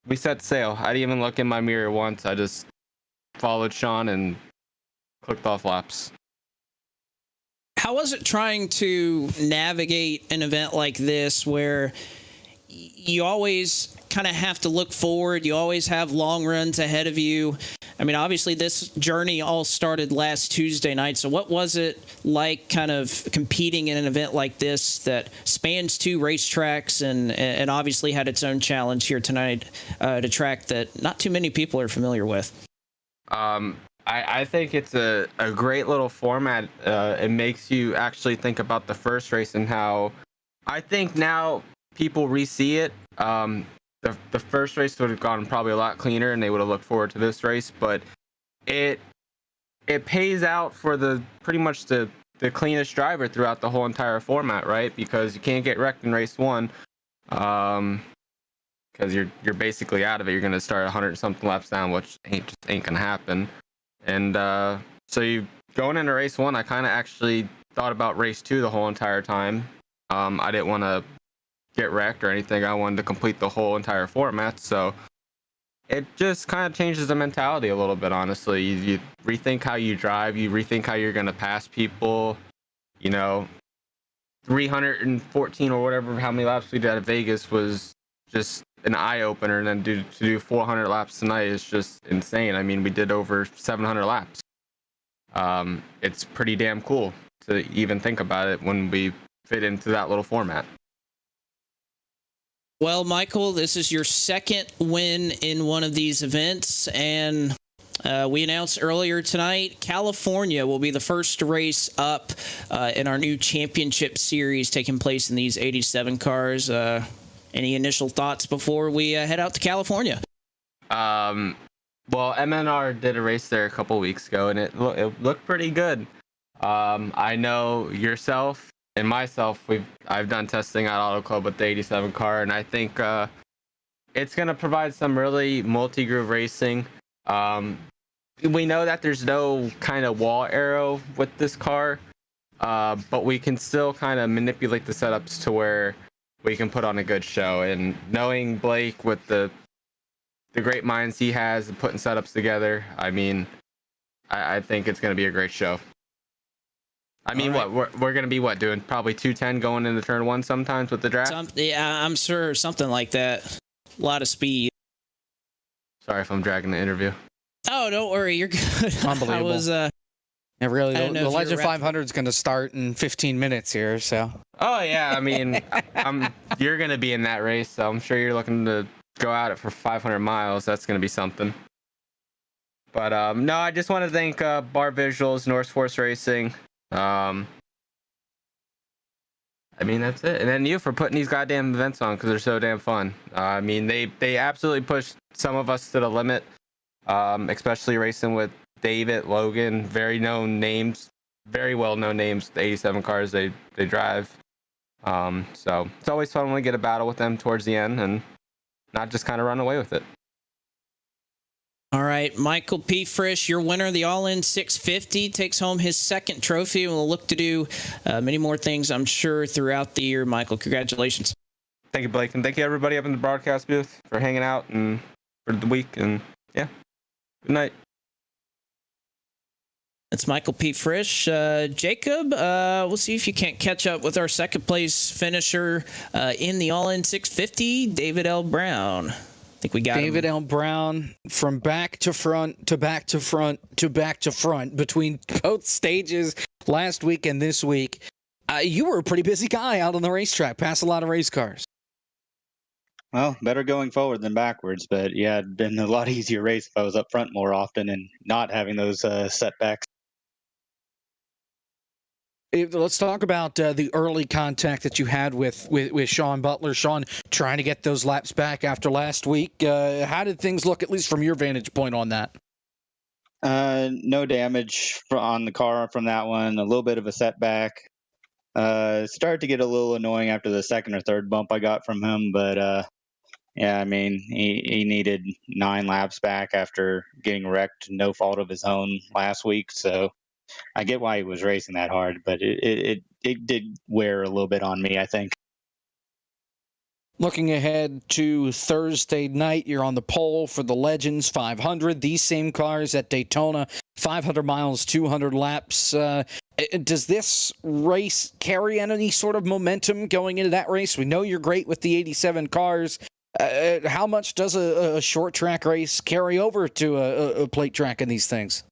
we set sail. I didn't even look in my mirror once. I just followed Sean and clicked off laps. How was it trying to navigate an event like this where you always kind of have to look forward? You always have long runs ahead of you. I mean, obviously this journey all started last Tuesday night. So what was it like kind of competing in an event like this that spans 2 racetracks and obviously had its own challenge here tonight at a track that not too many people are familiar with? I I think it's a great little format. It makes you actually think about the first race and how I think now people re-see it. The first race would have gone probably a lot cleaner, and they would have looked forward to this race. But it pays out for the pretty much the cleanest driver throughout the whole entire format, right? Because you can't get wrecked in race one, because you're basically out of it. You're gonna start 100 something laps down, which ain't gonna happen. And so you going into race one, I kind of actually thought about race two the whole entire time. I didn't want to get wrecked or anything. I wanted to complete the whole entire format. So it just kind of changes the mentality a little bit, honestly. You rethink how you drive. You rethink how you're going to pass people. 314 or whatever, how many laps we did at Vegas was just an eye-opener. And then to do 400 laps tonight is just insane. I mean, we did over 700 laps. It's pretty damn cool to even think about it when we fit into that little format. Well, Michael, this is your second win in one of these events, and we announced earlier tonight California will be the first race up in our new championship series taking place in these 87 cars. Any initial thoughts before we head out to California? Well, MNR did a race there a couple weeks ago, and it looked pretty good. I know yourself and myself, I've done testing at Auto Club with the 87 car, and I think it's going to provide some really multi-groove racing. We know that there's no kind of wall arrow with this car, but we can still kind of manipulate the setups to where we can put on a good show. And knowing Blake with the great minds he has and putting setups together, I mean, I think it's going to be a great show. I mean, right. We're going to be doing probably 210 going into turn one sometimes with the draft? Yeah, I'm sure something like that. A lot of speed. Sorry if I'm dragging the interview. Oh, don't worry. You're good. Unbelievable. I was, yeah, really, the if Legend you're 500 is going to start in 15 minutes here, so. Oh, yeah. I mean, you're going to be in that race, so I'm sure you're looking to go at it for 500 miles. That's going to be something. But, no, I just want to thank Bar Visuals, North Force Racing. I mean, that's it. And then you for putting these goddamn events on because they're so damn fun. I mean, they absolutely pushed some of us to the limit, especially racing with David, Logan, very known names, very well-known names, the 87 cars they drive. So it's always fun when we get a battle with them towards the end and not just kind of run away with it. All right, Michael P. Frisch, your winner of the All-In 650, takes home his second trophy, and we'll look to do many more things, I'm sure, throughout the year. Michael, congratulations. Thank you, Blake, and thank you, everybody up in the broadcast booth for hanging out and for the week, and yeah, good night. That's Michael P. Frisch. Jacob, we'll see if you can't catch up with our second-place finisher in the All-In 650, David L. Brown. I think we got David L. Brown from back to front to back to front to back to front between both stages last week and this week. You were a pretty busy guy out on the racetrack, passed a lot of race cars. Well, better going forward than backwards, but yeah, it'd been a lot easier race if I was up front more often and not having those setbacks. Let's talk about the early contact that you had with Sean Butler. Sean, trying to get those laps back after last week. How did things look, at least from your vantage point on that? No damage on the car from that one. A little bit of a setback. Started to get a little annoying after the second or third bump I got from him, but yeah, I mean, he needed 9 laps back after getting wrecked, no fault of his own last week, so I get why he was racing that hard, but it did wear a little bit on me, I think. Looking ahead to Thursday night, you're on the pole for the Legends 500. These same cars at Daytona, 500 miles, 200 laps. Does this race carry any sort of momentum going into that race? We know you're great with the 87 cars. How much does a short track race carry over to a plate track in these things?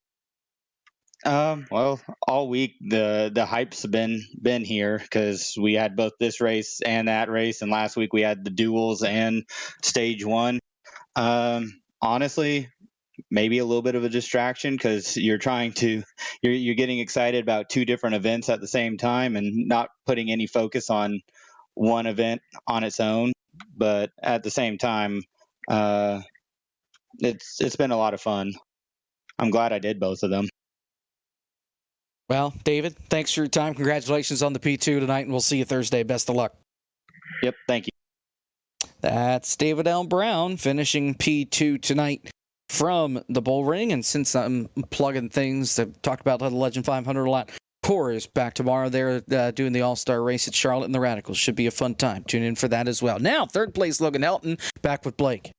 Well, all week the hype's been here because we had both this race and that race, and last week we had the duels and stage one. Honestly, maybe a little bit of a distraction because you're getting excited about two different events at the same time and not putting any focus on one event on its own. But at the same time, it's been a lot of fun. I'm glad I did both of them. Well, David, thanks for your time. Congratulations on the P2 tonight, and we'll see you Thursday. Best of luck. Yep, thank you. That's David L. Brown finishing P2 tonight from the Bull Ring. And since I'm plugging things, I've talked about the Legend 500 a lot. Core is back tomorrow. They're doing the All-Star race at Charlotte and the Radicals. Should be a fun time. Tune in for that as well. Now, third place, Logan Helton, back with Blake.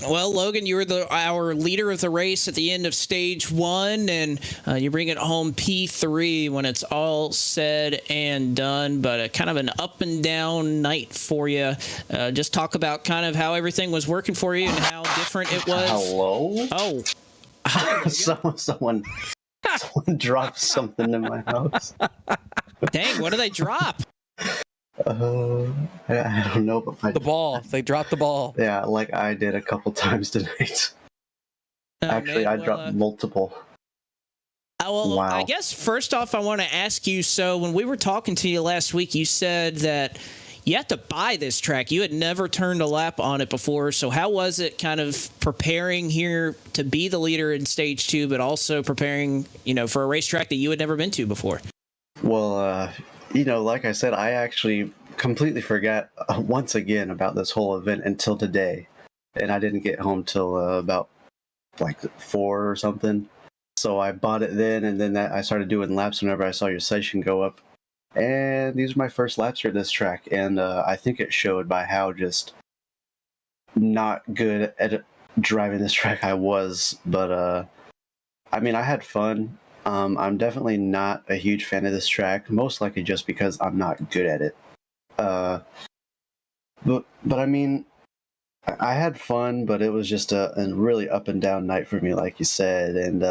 Well, Logan, you were our leader of the race at the end of stage 1, and you bring it home P3 when it's all said and done, but kind of an up and down night for you. Just talk about kind of how everything was working for you and how different it was. Hello? Oh. Someone dropped something in my house. Dang, what did they drop? I don't know, but the ball. They dropped the ball. Yeah, like I did a couple times tonight. Actually, I dropped multiple. Well, wow. I guess first off, I want to ask you, so when we were talking to you last week, you said that you have to buy this track. You had never turned a lap on it before, so how was it kind of preparing here to be the leader in stage 2, but also preparing, for a racetrack that you had never been to before? Well, like I said, I actually completely forgot once again about this whole event until today. And I didn't get home till about 4 or something. So I bought it then, and then I started doing laps whenever I saw your session go up. And these are my first laps here at this track. And I think it showed by how just not good at driving this track I was. But, I had fun. I'm definitely not a huge fan of this track, most likely just because I'm not good at it. But I had fun, but it was just a really up and down night for me, like you said. And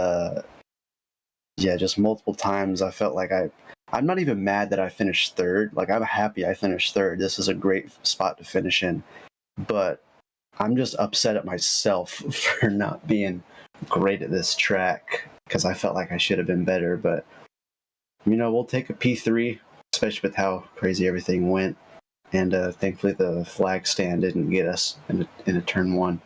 just multiple times I felt like I'm not even mad that I finished third. I'm happy I finished third. This is a great spot to finish in. But I'm just upset at myself for not being great at this track, because I felt like I should have been better. But we'll take a P3, especially with how crazy everything went, and thankfully the flag stand didn't get us in a turn 1.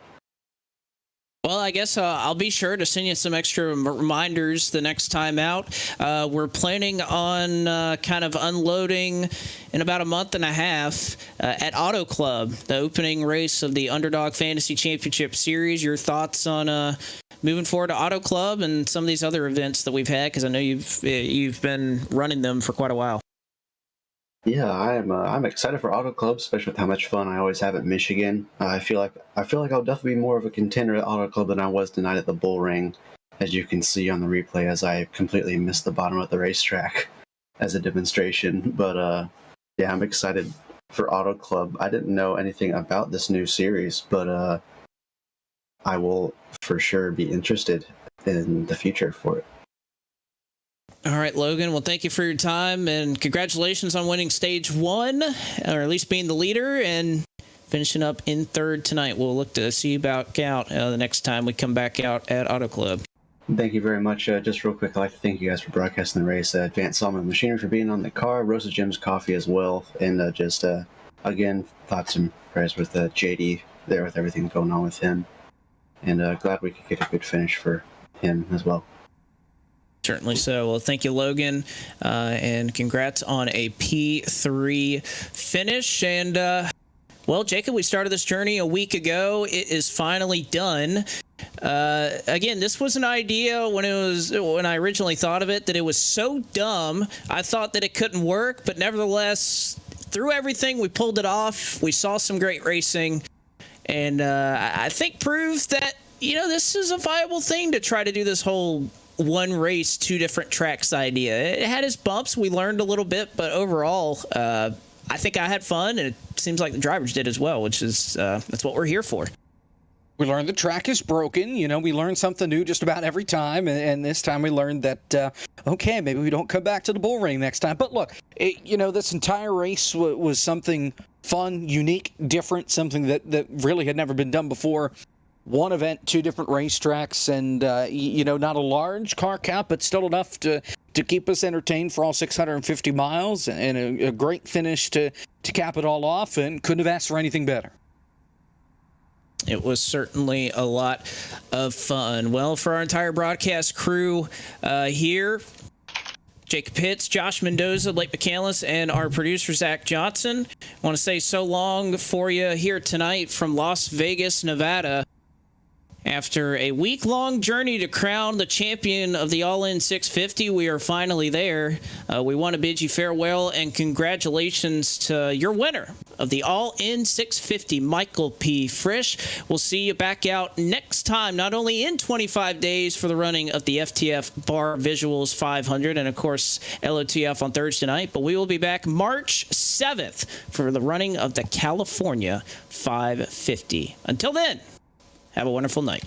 Well, I guess I'll be sure to send you some extra reminders the next time out. We're planning on kind of unloading in about a month and a half at Auto Club, the opening race of the Underdog Fantasy Championship Series. Your thoughts on moving forward to Auto Club and some of these other events that we've had, because I know you've been running them for quite a while. Yeah, I'm excited for Auto Club, especially with how much fun I always have at Michigan. I feel like I'll definitely be more of a contender at Auto Club than I was tonight at the Bull Ring, as you can see on the replay, as I completely missed the bottom of the racetrack as a demonstration. But I'm excited for Auto Club. I didn't know anything about this new series, but I will for sure be interested in the future for it. All right, Logan. Well, thank you for your time, and congratulations on winning stage 1, or at least being the leader, and finishing up in third tonight. We'll look to see you back out the next time we come back out at Auto Club. Thank you very much. Just real quick, I'd like to thank you guys for broadcasting the race, Advanced Sawmill Machinery for being on the car, Rosa Jim's Coffee as well, and again, thoughts and prayers with JD there with everything going on with him, and glad we could get a good finish for him as well. Certainly so. Well, thank you, Logan, and congrats on a P3 finish. And, well, Jacob, we started this journey a week ago. It is finally done. Again, this was an idea when I originally thought of it, that it was so dumb, I thought that it couldn't work, but nevertheless, through everything, we pulled it off. We saw some great racing, and I think proves that, this is a viable thing to try to do this whole one race, 2 different tracks idea. It had its bumps. We learned a little bit, but overall, I think I had fun, and it seems like the drivers did as well, which is that's what we're here for. We learned the track is broken. We learn something new just about every time, and this time we learned that, okay, maybe we don't come back to the Bull Ring next time. But look, this entire race was something fun, unique, different, something that really had never been done before. one event, two different racetracks, and not a large car count, but still enough to keep us entertained for all 650 miles, and a great finish to cap it all off, and couldn't have asked for anything better. It was certainly a lot of fun. Well, for our entire broadcast crew here, Jacob Pitts, Josh Mendoza, Blake McCandless, and our producer, Zach Johnson, I want to say so long for you here tonight from Las Vegas, Nevada. After a week-long journey to crown the champion of the All-In 650, we are finally there. We want to bid you farewell and congratulations to your winner of the All-In 650, Michael P. Frisch. We'll see you back out next time, not only in 25 days for the running of the FTF Bar Visuals 500 and, of course, LOTF on Thursday night, but we will be back March 7th for the running of the California 550. Until then, have a wonderful night.